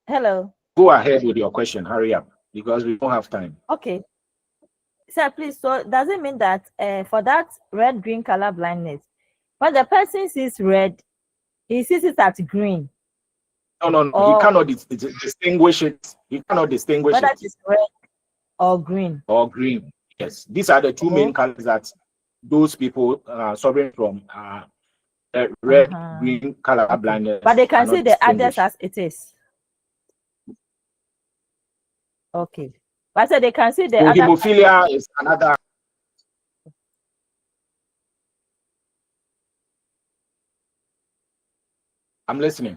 Hello. Go ahead with your question. Hurry up, because we don't have time. Okay. Sir, please. So does it mean that for that red-green color blindness, when the person sees red, he sees it as green? No. He cannot distinguish it. He cannot distinguish whether it. it's red or green. Or green. Yes. These are the two main colors that those people suffering from red, green color blindness. But they can see the distinguish. others as it is. Okay. But so they can see the So other. hemophilia is another. I'm listening.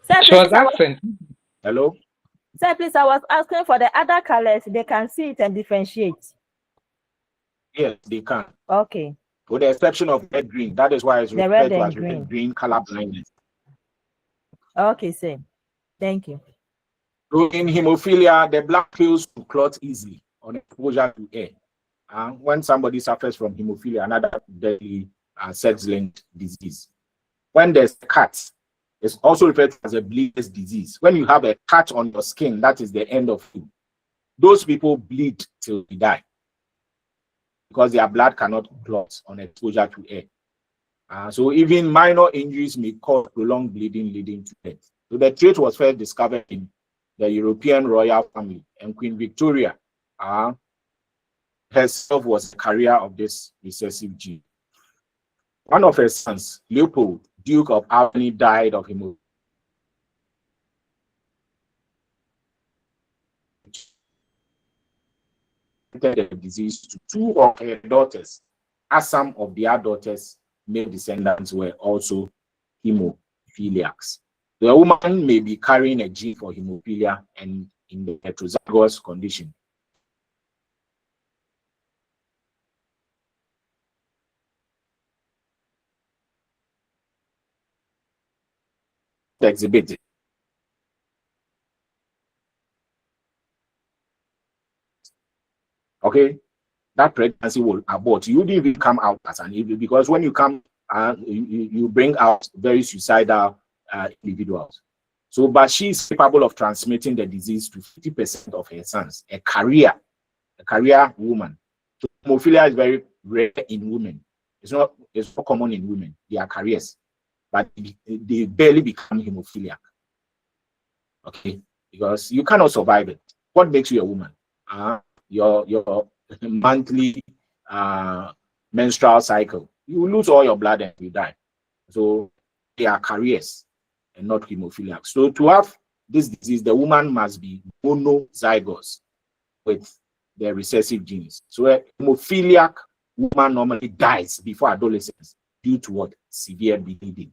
Sir, please, Hello? Sir, please, I was asking for the other colors. They can see it and differentiate. Yes, they can. Okay. With the exception of red green. That is why it's The referred red to and as green. green color blindness. Okay, sir. Thank you. So in hemophilia, the blood pills to clot easily on exposure to air. When somebody suffers from hemophilia, another deadly sex-linked disease. When there's a cut, it's also referred to as a bleeders disease. When you have a cut on your skin, that is the end of you. Those people bleed till they die because their blood cannot clot on exposure to air. So even minor injuries may cause prolonged bleeding leading to death. So the trait was first discovered in the European royal family, and Queen Victoria herself was a carrier of this recessive gene. One of her sons, Leopold, Duke of Albany, died of hemophilia. The disease to two of her daughters, as some of their daughters' male descendants were also hemophiliacs. The woman may be carrying a gene for hemophilia and in the heterozygous condition. Exhibited. Okay, that pregnancy will abort. You didn't even come out as an individual, because when you come, you bring out very suicidal individuals. So, but she is capable of transmitting the disease to 50% of her sons. A career woman. So hemophilia is very rare in women. It's not common in women. They are carriers, but they barely become hemophiliac. Okay, because you cannot survive it. What makes you a woman? Your monthly menstrual cycle. You lose all your blood and you die. So they are carriers and not hemophiliacs. So to have this disease, the woman must be monozygous with the recessive genes. So a hemophiliac woman normally dies before adolescence due to what? Severe bleeding.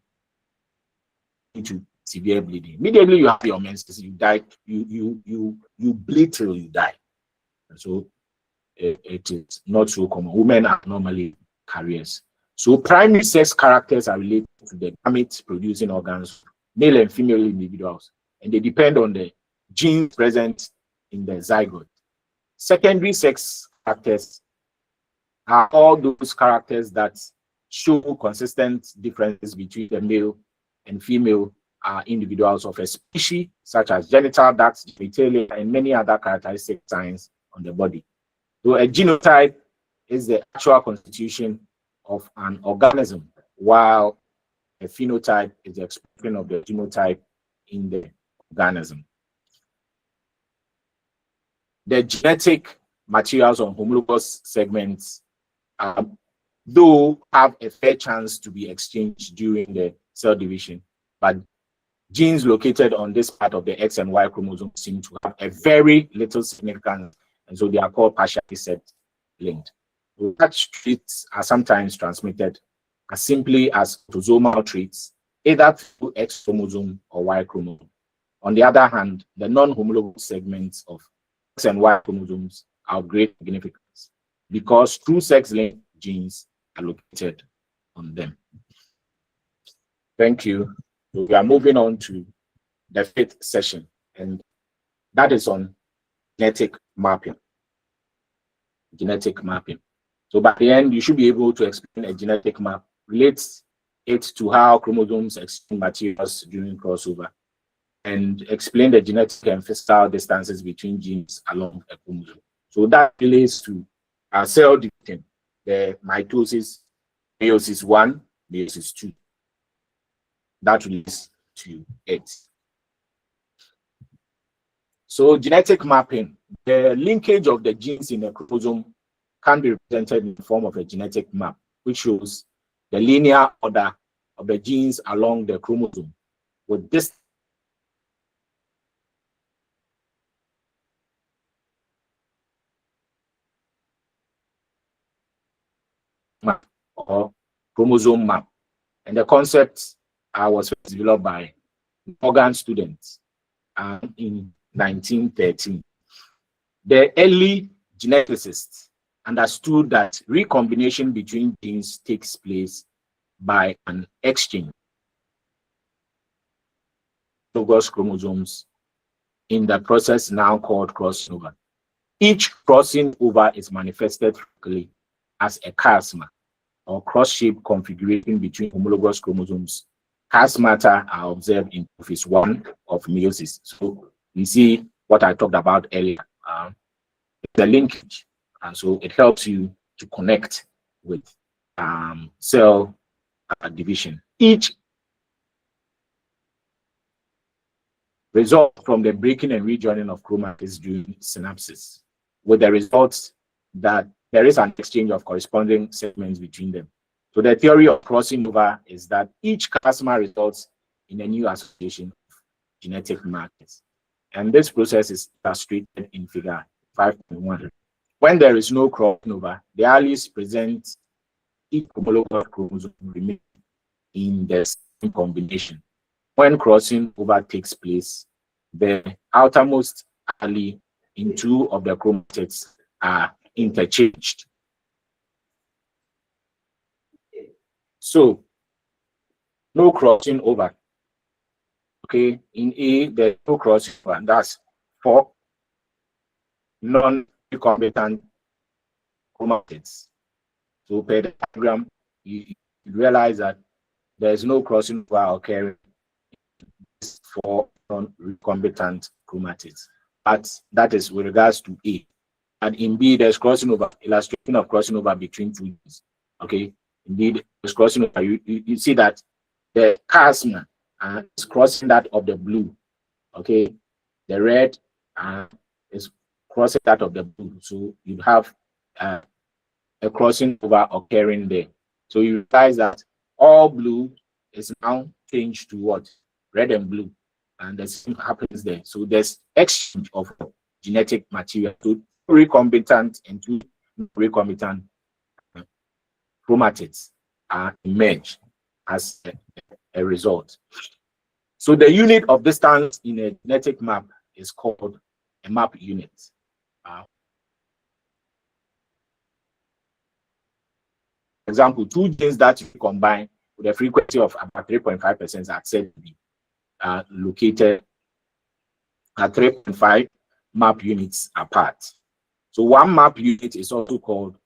Due to severe bleeding. Immediately you have your menses, you die, you bleed till you die. And so it is not so common. Women are normally carriers. So primary sex characters are related to the gamete producing organs, male and female individuals, and they depend on the genes present in the zygote. Secondary sex characters are all those characters that show consistent differences between the male and female individuals of a species, such as genital ducts, genitalia, and many other characteristic signs on the body. So a genotype is the actual constitution of an organism, while a phenotype is the expression of the genotype in the organism. The genetic materials on homologous segments, though, have a fair chance to be exchanged during the cell division, but genes located on this part of the X and Y chromosome seem to have a very little significance, and so they are called partially set-linked. So such traits are sometimes transmitted as simply as autosomal traits, either through X chromosome or Y chromosome. On the other hand, the non-homologous segments of X and Y chromosomes are of great significance because true sex-linked genes are located on them. Thank you. So we are moving on to the fifth session, and that is on genetic mapping. Genetic mapping. So by the end, you should be able to explain a genetic map, relates it to how chromosomes exchange materials during crossover, and explain the genetic and physical distances between genes along a chromosome. So that relates to cell division, the mitosis, meiosis 1, meiosis 2. That relates to it. So genetic mapping, the linkage of the genes in a chromosome can be represented in the form of a genetic map, which shows the linear order of the genes along the chromosome with this map or chromosome map. And the concept was first developed by Morgan students in 1913. The early geneticists understood that recombination between genes takes place by an exchange of homologous chromosomes in the process now called crossing over. Each crossing over is manifested physically as a chiasma or cross-shaped configuration between homologous chromosomes. Chiasmata are observed in phase 1 of meiosis. So you see what I talked about earlier. The linkage, and so it helps you to connect with cell division. Each result from the breaking and rejoining of chromatids during synapsis, with the results that there is an exchange of corresponding segments between them. So the theory of crossing over is that each plasma results in a new association of genetic markers. And this process is illustrated in figure 5.1. When there is no crossing over, the alleles present each homologous chromosome remain in the same combination. When crossing over takes place, the outermost allele in two of the chromatids are interchanged. So, no crossing over. Okay, in A, there's no crossing over, and that's 4 non-recombinant chromatids. So, per the diagram, you realize that there's no crossing over occurring for non-recombinant chromatids. But that is with regards to A. And in B, there's crossing over, illustration of crossing over between two genes. Okay, indeed, there's crossing over. You see that the chiasma is crossing that of the blue. Okay, the red is crossing that of the blue. So you have a crossing over occurring there. So you realize that all blue is now changed to what? Red and blue. And the same happens there. So there's exchange of genetic material to recombinant and two recombinant chromatids are emerged as a result. So the unit of distance in a genetic map is called a map unit. For example, two genes that you combine with a frequency of about 3.5% are said to be located at 3.5 map units apart. So one map unit is also called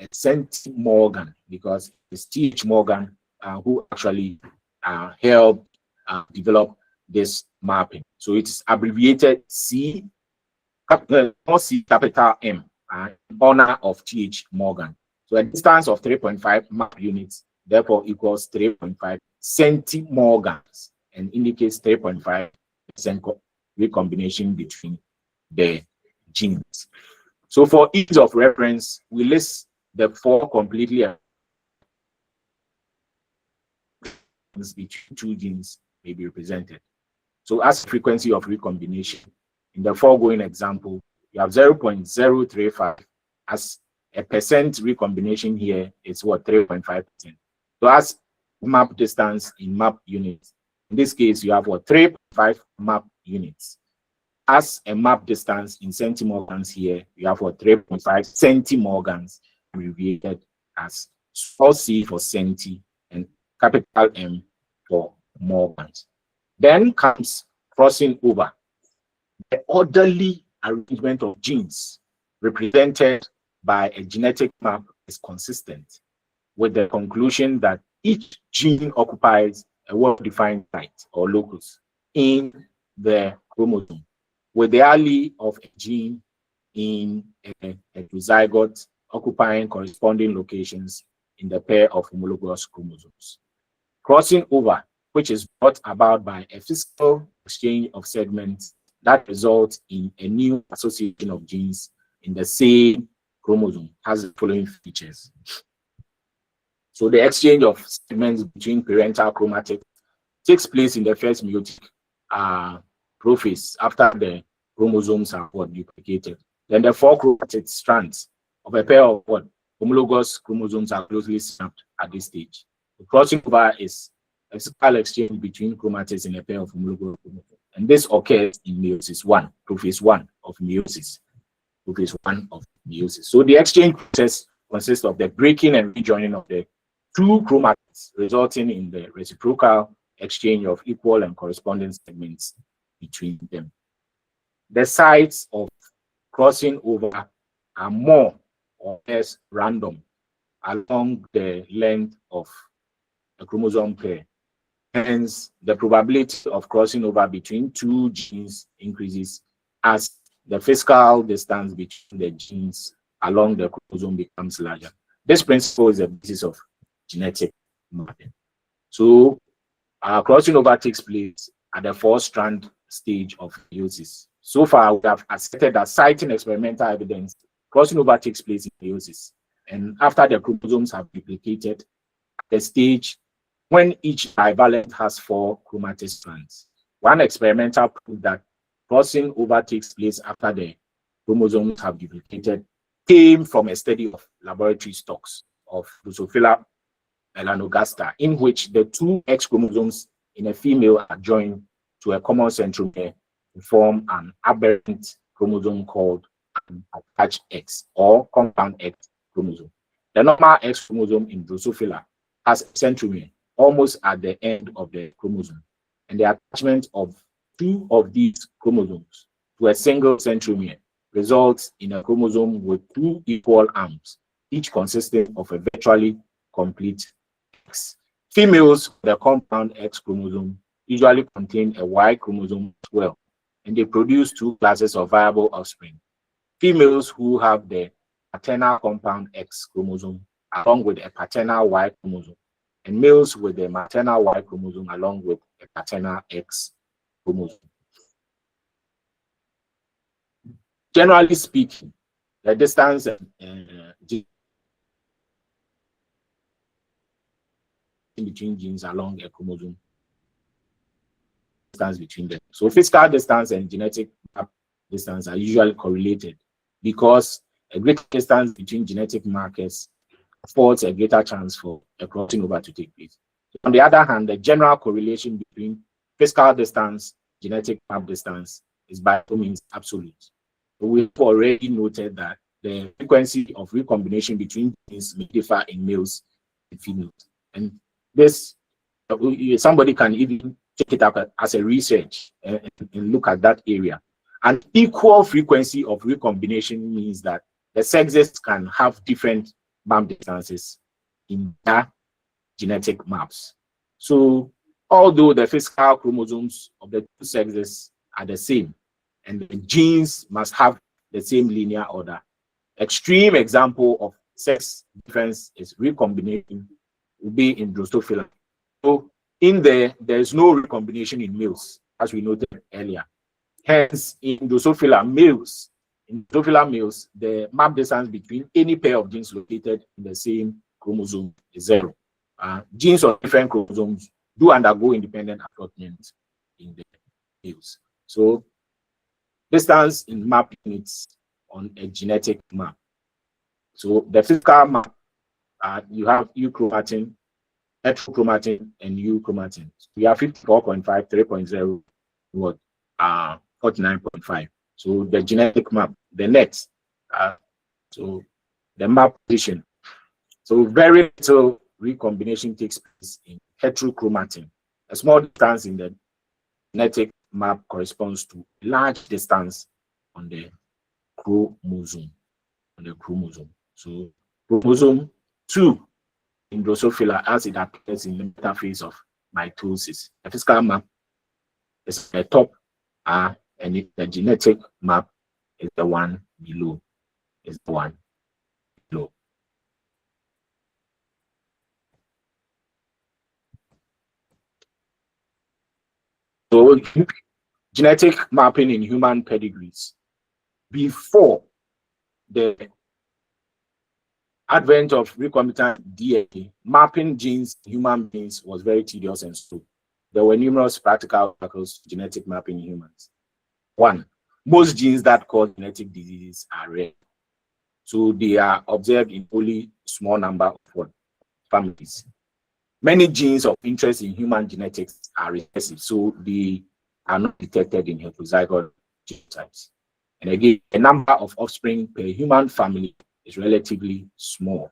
a centimorgan because it's T.H. Morgan who actually helped develop this mapping. So it's abbreviated C, capital M, in honor of T.H. Morgan. So a distance of 3.5 map units therefore equals 3.5 centimorgans and indicates 3.5% recombination between the genes. So for ease of reference, we list the 4 completely between two genes may be represented. So as frequency of recombination, in the foregoing example, you have 0.035 as a percent recombination here is what? 3.5%. So as map distance in map units, in this case, you have what? 3.5 map units. As a map distance in centimorgans here, you have what? 3.5 centimorgans, abbreviated as small c for centi and capital M for morgans. Then comes crossing over. The orderly arrangement of genes represented by a genetic map is consistent with the conclusion that each gene occupies a well-defined site or locus in the chromosome, with the allele of a gene in a heterozygote occupying corresponding locations in the pair of homologous chromosomes. Crossing over, which is brought about by a physical exchange of segments that results in a new association of genes in the same chromosome, has the following features. So the exchange of segments between parental chromatids takes place in the first meiotic prophase after the chromosomes are duplicated. Then the 4 chromatid strands of a pair of homologous chromosomes are closely snapped at this stage. The crossing over is a physical exchange between chromatids in a pair of homologous chromosomes. And this occurs in meiosis 1, prophase 1 of meiosis. Prophase 1 of meiosis. So the exchange process consists of the breaking and rejoining of the 2 chromatids, resulting in the reciprocal exchange of equal and corresponding segments between them. The sites of crossing over are more or less random along the length of a chromosome pair. Hence, the probability of crossing over between 2 genes increases as the physical distance between the genes along the chromosome becomes larger. This principle is the basis of genetic mapping. So, crossing over takes place at the 4-strand stage of meiosis. So far, we have asserted that citing experimental evidence crossing over takes place in meiosis. And after the chromosomes have duplicated, the stage when each bivalent has 4 chromatin strands. One experimental proof that crossing over takes place after the chromosomes have duplicated came from a study of laboratory stocks of Drosophila melanogaster, in which the 2 X chromosomes in a female are joined to a common centromere to form an aberrant chromosome called an attached X or compound X chromosome. The normal X chromosome in Drosophila has a centromere almost at the end of the chromosome, and the attachment of 2 of these chromosomes to a single centromere results in a chromosome with 2 equal arms, each consisting of a virtually complete X. Females with the compound X chromosome usually contain a Y chromosome as well, and they produce 2 classes of viable offspring. Females who have the paternal compound X chromosome along with a paternal Y chromosome, and males with the maternal Y chromosome along with a paternal X chromosome. Generally speaking, the distance between genes along a chromosome, distance between them. So physical distance and genetic distance are usually correlated because a greater distance between genetic markers affords a greater chance for a crossing over to take place. On the other hand, the general correlation between physical distance, genetic map distance is by no means absolute. We've already noted that the frequency of recombination between genes may differ in males and females. And this, somebody can even take it up as a research and look at that area. An equal frequency of recombination means that the sexes can have different map distances in their genetic maps. So although the physical chromosomes of the 2 sexes are the same, and the genes must have the same linear order, extreme example of sex difference is recombination will be in Drosophila. So in there is no recombination in males, as we noted earlier. Hence, in Drosophila males, the map distance between any pair of genes located in the same chromosome is 0. Genes of different chromosomes do undergo independent assortment in the males. So distance in map units on a genetic map. So the physical map, you have euchromatin, heterochromatin, and euchromatin. So we have 54.5, 3.0, what? 49.5. So the genetic map, the next, so the map position. So very little recombination takes place in heterochromatin. A small distance in the genetic map corresponds to large distance on the chromosome. So chromosome 2 in Drosophila, as it appears in the metaphase of mitosis. The physical map is the top, and the genetic map is the one below. So genetic mapping in human pedigrees. Before the advent of recombinant DNA, mapping genes in human beings was very tedious and slow. There were numerous practical obstacles to genetic mapping in humans. 1, most genes that cause genetic diseases are rare. So they are observed in only small number of families. Many genes of interest in human genetics are recessive, so they are not detected in heterozygote genotypes. And again, the number of offspring per human family is relatively small.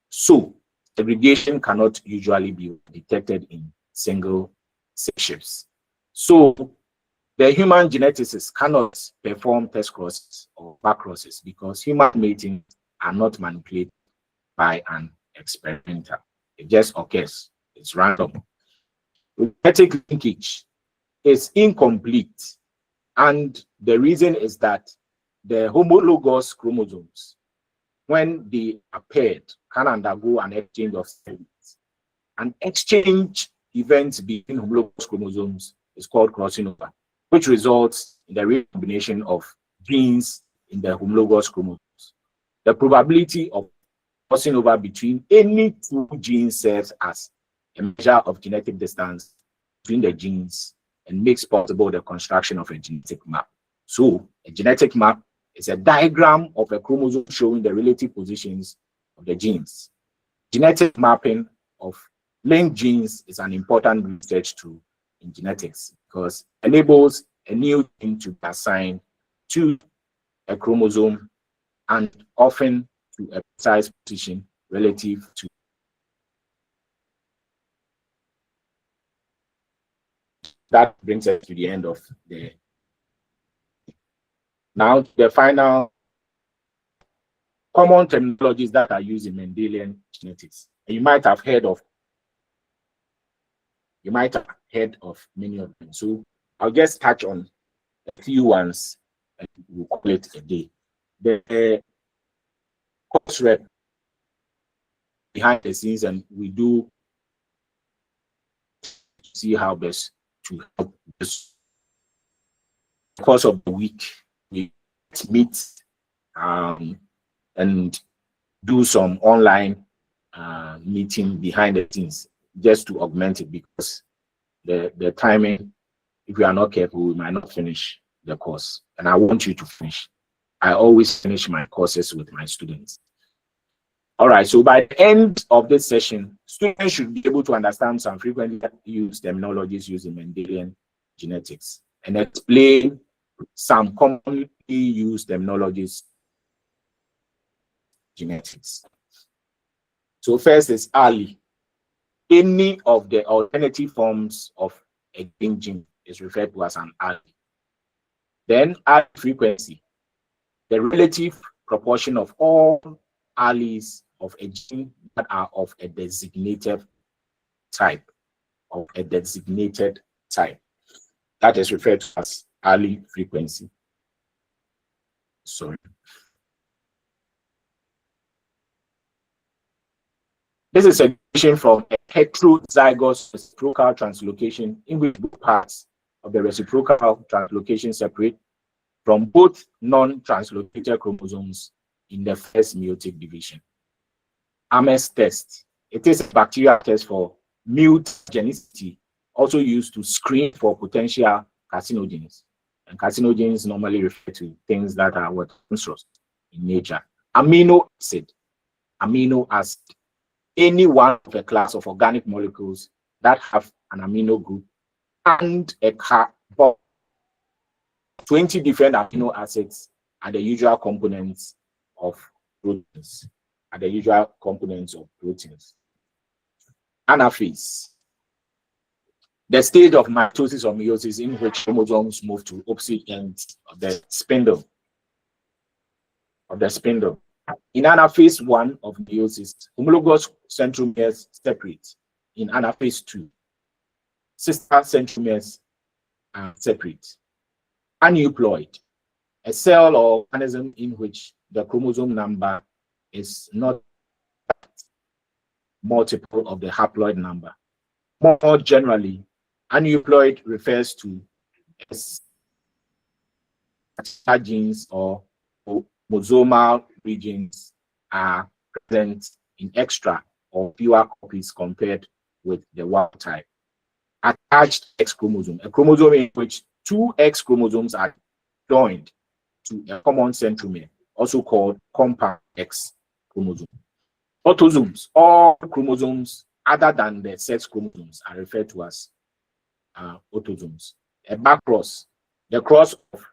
So segregation cannot usually be detected in single sections. So the human geneticists cannot perform test crosses or back crosses because human mating are not manipulated by an experimenter. It just occurs. It's random. Genetic linkage is incomplete, and the reason is that the homologous chromosomes, when they are paired, can undergo an exchange of cells. An exchange event between homologous chromosomes is called crossing over, which results in the recombination of genes in the homologous chromosomes. The probability of crossing over between any two genes serves as a measure of genetic distance between the genes and makes possible the construction of a genetic map. So a genetic map is a diagram of a chromosome showing the relative positions of the genes. Genetic mapping of linked genes is an important research tool in genetics because it enables a new gene to be assigned to a chromosome and often to a precise position relative to. That brings us to the end of the. Now, the final common terminologies that are used in Mendelian genetics. And you might have heard of many of them. So I'll just touch on a few ones and we'll call it a day. The course rep behind the scenes, and we do see how best to help this. Course of the week, we meet and do some online meeting behind the scenes just to augment it, because the timing, if we are not careful, we might not finish the course. And I want you to finish. I always finish my courses with my students. All right, so by the end of this session, students should be able to understand some frequently used terminologies used in Mendelian genetics and explain some commonly used terminologies genetics. So first is allele. Any of the alternative forms of a gene is referred to as an allele. Then allele frequency, the relative proportion of all alleles of a gene that are of a designated type, that is referred to as allele frequency. Sorry. This is a definition from a heterozygous reciprocal translocation in which both parts of the reciprocal translocation separate from both non-translocated chromosomes in the first meiotic division. Ames test. It is a bacterial test for mutagenicity, also used to screen for potential carcinogens. And carcinogens normally refer to things that are cancerous in nature. Amino acid. Any one of a class of organic molecules that have an amino group and a carbon. 20 different amino acids are the usual components of proteins. Anaphase. The stage of mitosis or meiosis in which chromosomes move to opposite ends of the spindle. In anaphase 1 of meiosis, homologous centromeres separate. In anaphase 2, sister centromeres are separate. Aneuploid, a cell or organism in which the chromosome number is not multiple of the haploid number. More generally, aneuploid refers to genes or chromosomal regions are present in extra or fewer copies compared with the wild type. Attached X chromosome, a chromosome in which two X chromosomes are joined to a common centromere, also called compound X chromosome. Autosomes, all chromosomes other than the sex chromosomes are referred to as autosomes. A backcross, the cross of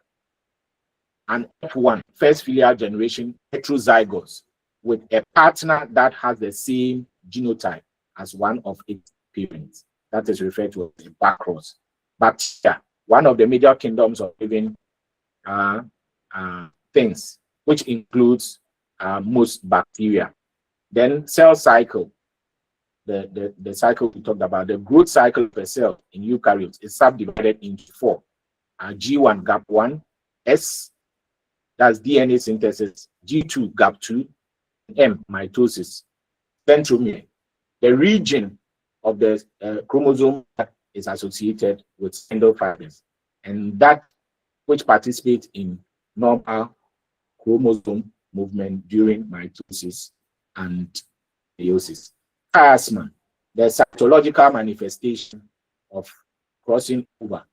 an F1 first filial generation heterozygous with a partner that has the same genotype as one of its parents. That is referred to as a backcross. Bacteria, one of the major kingdoms of living things, which includes most bacteria. Then cell cycle, the cycle we talked about, the growth cycle of a cell in eukaryotes is subdivided into 4. G1, gap 1, S, that's DNA synthesis, G2, gap 2, M, mitosis, centromere, the region of the chromosome that is associated with spindle fibers, and that which participates in normal chromosome movement during mitosis and meiosis. Chiasma, the cytological manifestation of crossing over,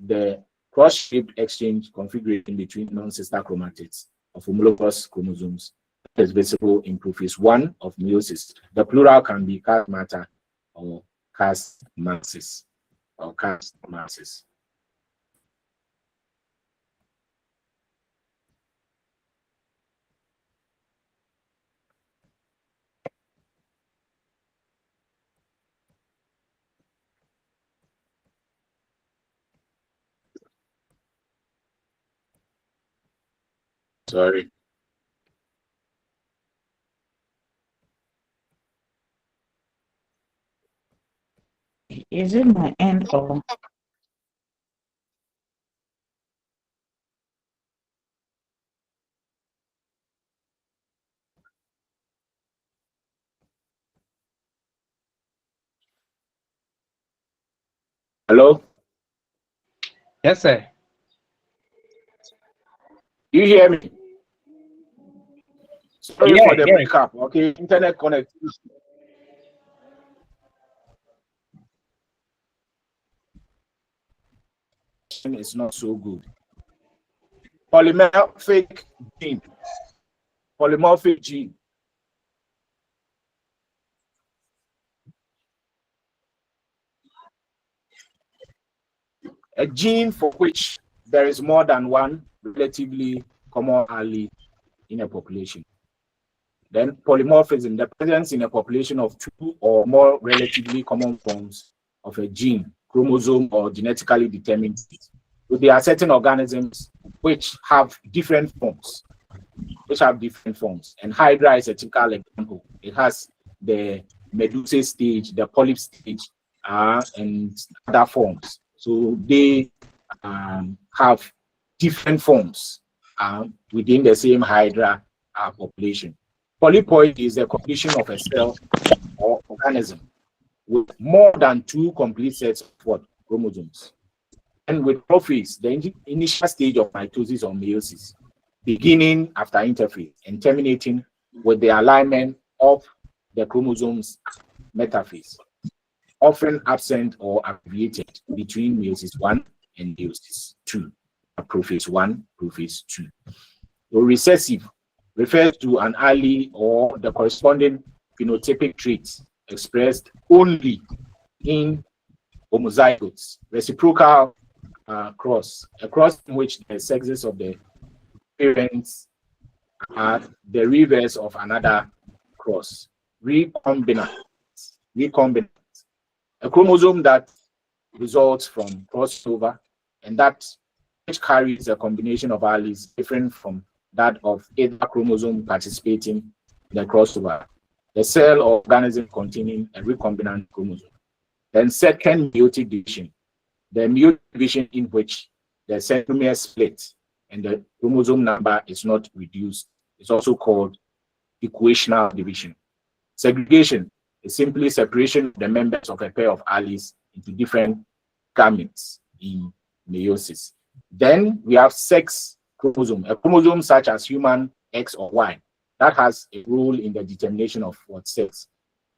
the cross-shaped exchange configuration between non-sister chromatids of homologous chromosomes is visible in prophase 1 of meiosis. The plural can be chiasmata or chiasmasis or chiasmasis. Sorry. Is it my end or? Hello? Yes, sir. You hear me? Sorry Yeah, for the yeah. breakup. Okay, internet connectivity. Is not so good. Polymorphic gene. Polymorphic gene. A gene for which there is more than one relatively common allele in a population. Then polymorphism, the presence in a population of 2 or more relatively common forms of a gene, chromosome, or genetically determined. So there are certain organisms which have different forms. And Hydra is a typical example. It has the medusa stage, the polyp stage, and other forms. So they have different forms within the same Hydra population. Polyploid is the condition of a cell or organism with more than 2 complete sets of chromosomes. And with prophase, the initial stage of mitosis or meiosis, beginning after interphase and terminating with the alignment of the chromosomes metaphase, often absent or abbreviated between meiosis 1 and meiosis 2, prophase 1, prophase 2. So recessive refers to an allele or the corresponding phenotypic traits expressed only in homozygotes. Reciprocal cross, a cross in which the sexes of the parents are the reverse of another cross. Recombinant. A chromosome that results from crossover and that which carries a combination of alleles different from that of either chromosome participating in the crossover. The cell or organism containing a recombinant chromosome. Then second, meiotic division. The meiotic division in which the centromere split and the chromosome number is not reduced is also called equational division. Segregation is simply separation of the members of a pair of alleles into different gametes in meiosis. Then we have sex chromosome, a chromosome such as human X or Y that has a role in the determination of what sex.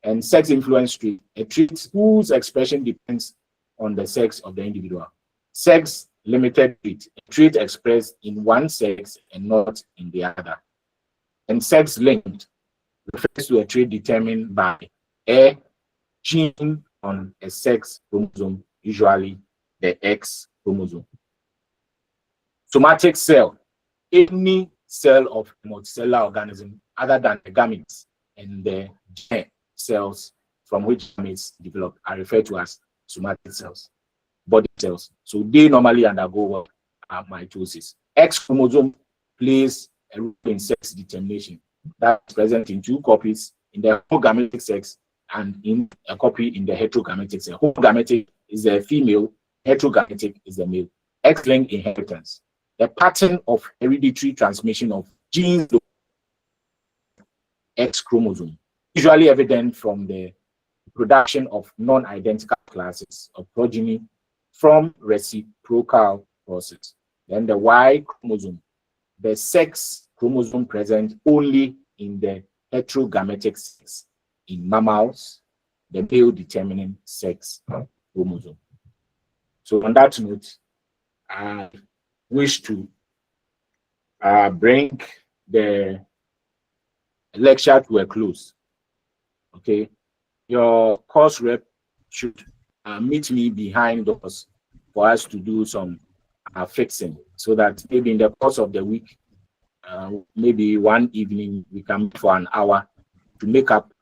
And sex influence trait, a trait whose expression depends on the sex of the individual. Sex limited trait, a trait expressed in one sex and not in the other. And sex linked refers to a trait determined by a gene on a sex chromosome, usually the X chromosome. Somatic cell, any cell of a multicellular organism other than the gametes and the germ cells from which gametes develop are referred to as somatic cells, body cells. So they normally undergo mitosis. X chromosome plays a role in sex determination. That's present in 2 copies in the homogametic sex and in a copy in the heterogametic sex. Homogametic is the female, heterogametic is the male. X-linked inheritance. The pattern of hereditary transmission of genes X chromosome, usually evident from the production of non-identical classes of progeny from reciprocal process. Then the Y chromosome, the sex chromosome present only in the heterogametic sex in mammals, the male determining sex chromosome. So on that note, I wish to bring the lecture to a close. Okay, your course rep should meet me behind doors for us to do some fixing, so that maybe in the course of the week, maybe one evening we can meet for an hour to make up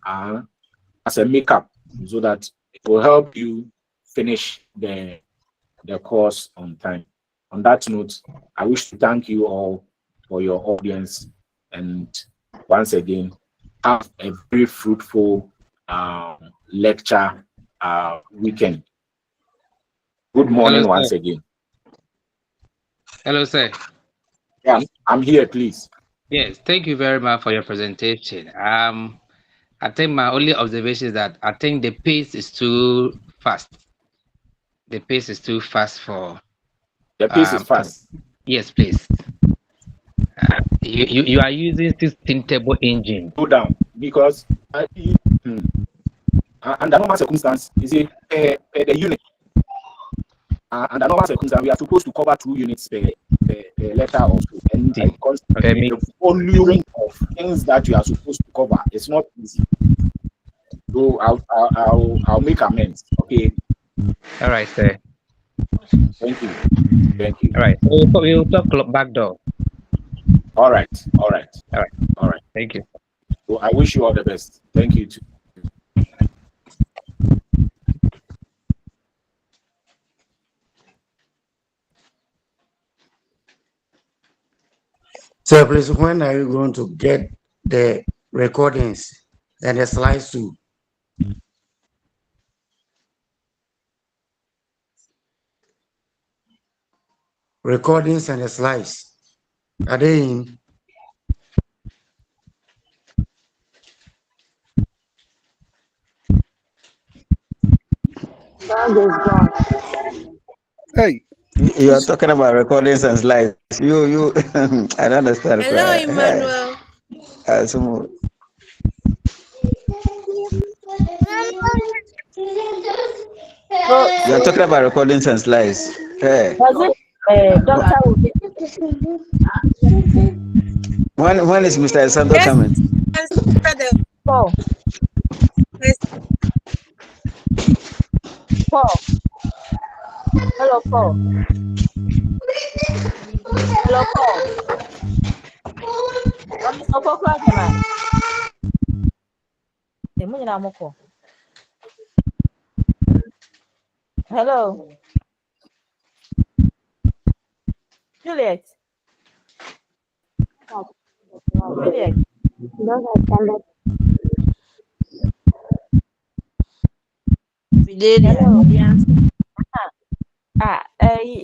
as a makeup, so that it will help you finish the course on time. On that note, I wish to thank you all for your audience, and once again, have a very fruitful lecture weekend. Good morning. Hello, once sir. again. Hello, sir. Yeah, I'm here, please. Yes, thank you very much for your presentation. I think my only observation is that I think the pace is too fast. The pace is too fast for. The pace is fast. Yes, please. You are using 16 turbo engine. Go down, because under normal circumstance, you see, per the unit. Under normal circumstance, we are supposed to cover 2 units per letter or so. And because the volume of things that you are supposed to cover, it's not easy. So I'll make amends. Okay. All right, sir. Thank you. Thank you. All right. We'll talk back door. All right. All right. All right. All right. Thank you. So I wish you all the best. Thank you too. So please, when are you going to get the recordings and the slides too? Recordings and the slides, are they in? Hey, you are talking about recordings and slides. You, I don't understand. Hello, Emmanuel. You are talking about recordings and slides. Hey. Doctor When is Mr. Sando coming? Paul. Paul. Hello, Paul. Hello, Paul. I'm so popular, man. Hello. Juliet. Juliet. Hello.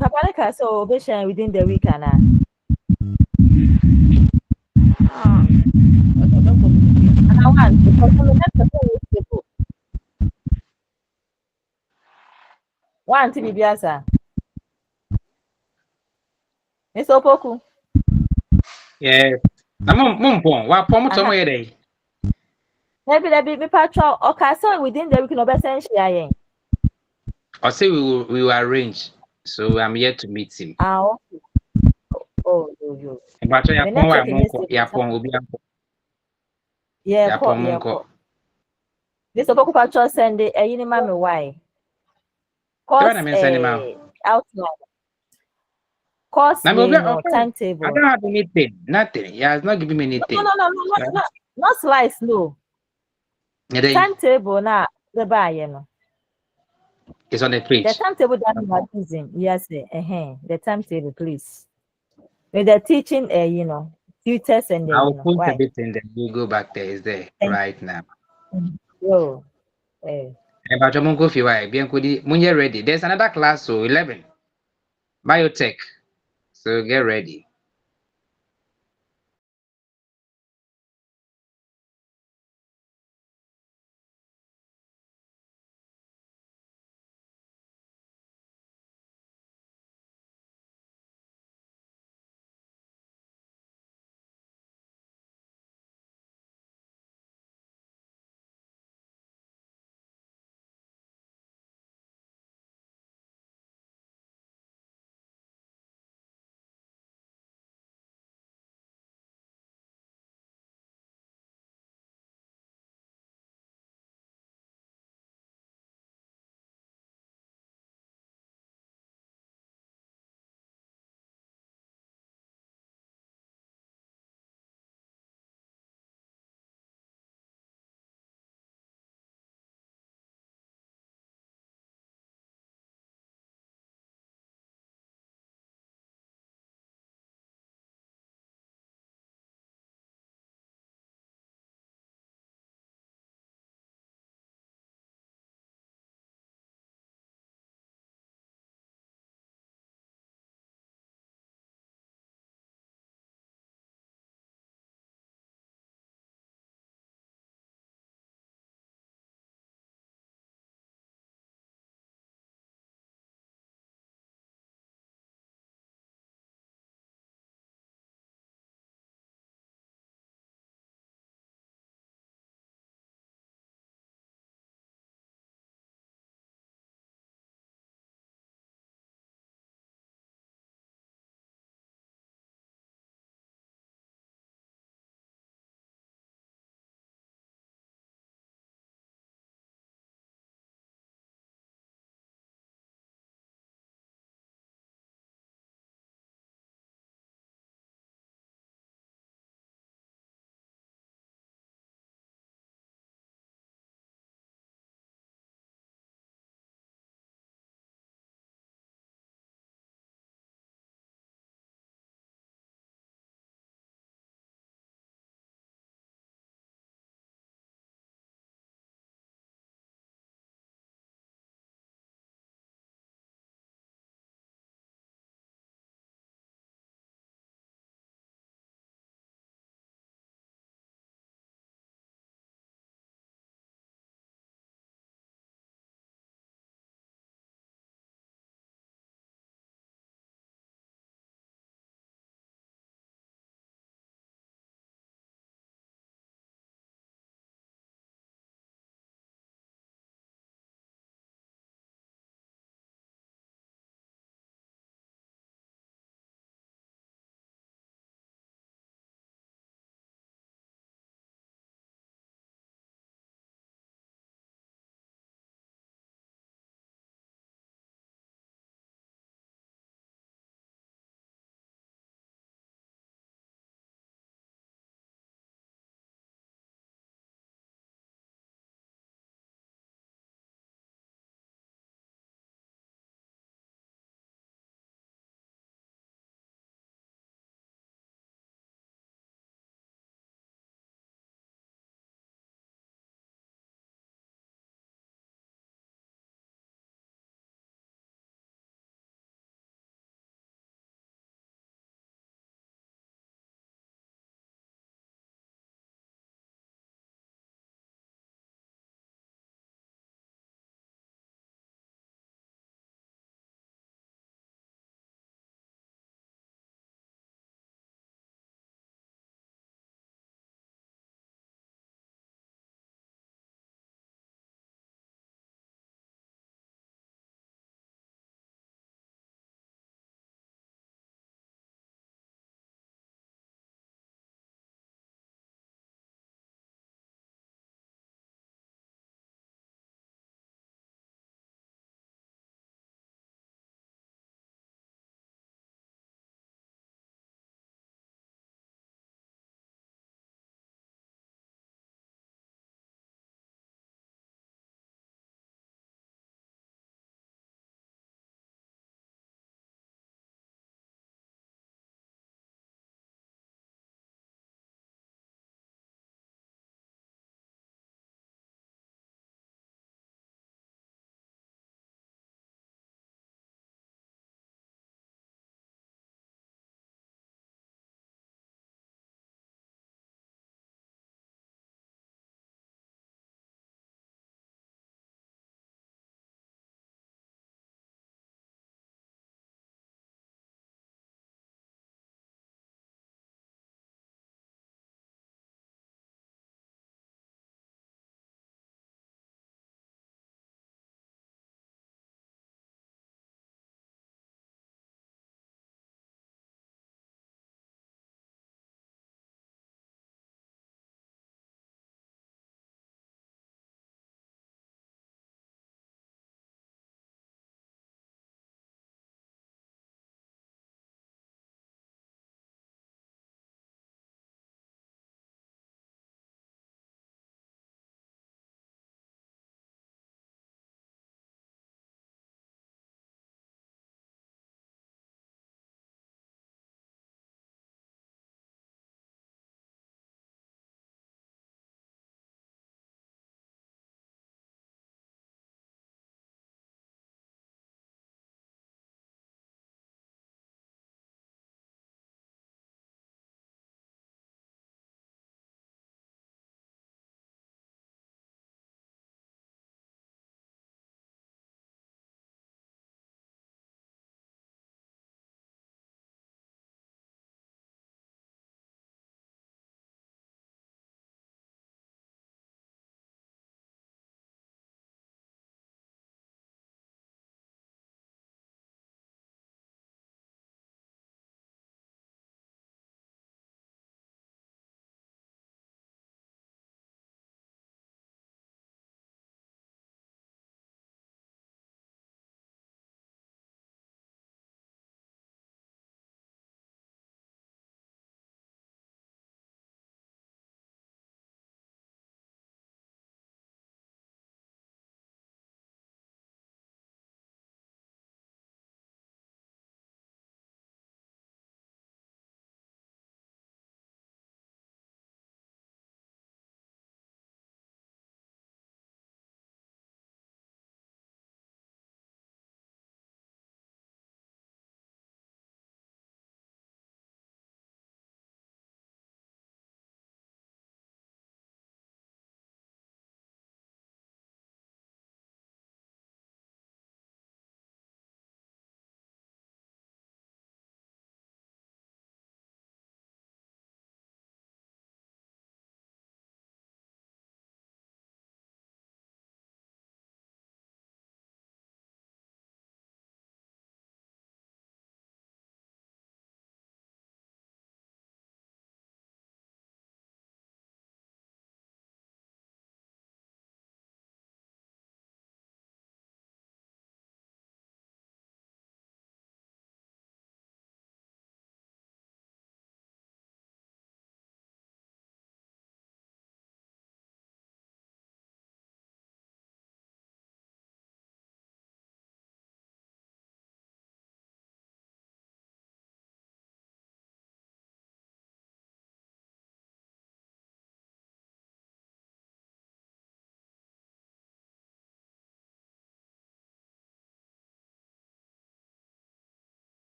Papa, so be sharing within the week, Anna. One to be biasa. It's opoku. Yes. Maybe be patrol or castle within the week no better share. I'll say we will arrange. So I'm here to meet him. Oh, this opoku patrol send a yinima me why? Course outline. Course timetable. I don't have anything. Nothing. He has not given me anything. No. Not slice, no. Timetable now, the buy, It's on the page. The timetable that you are using, yes, the timetable, please. With the teaching, tutors and the, I'll put a bit in there. We'll go back there. It's there right now. Oh, But you go ready. There's another class, so 11 biotech. So get ready.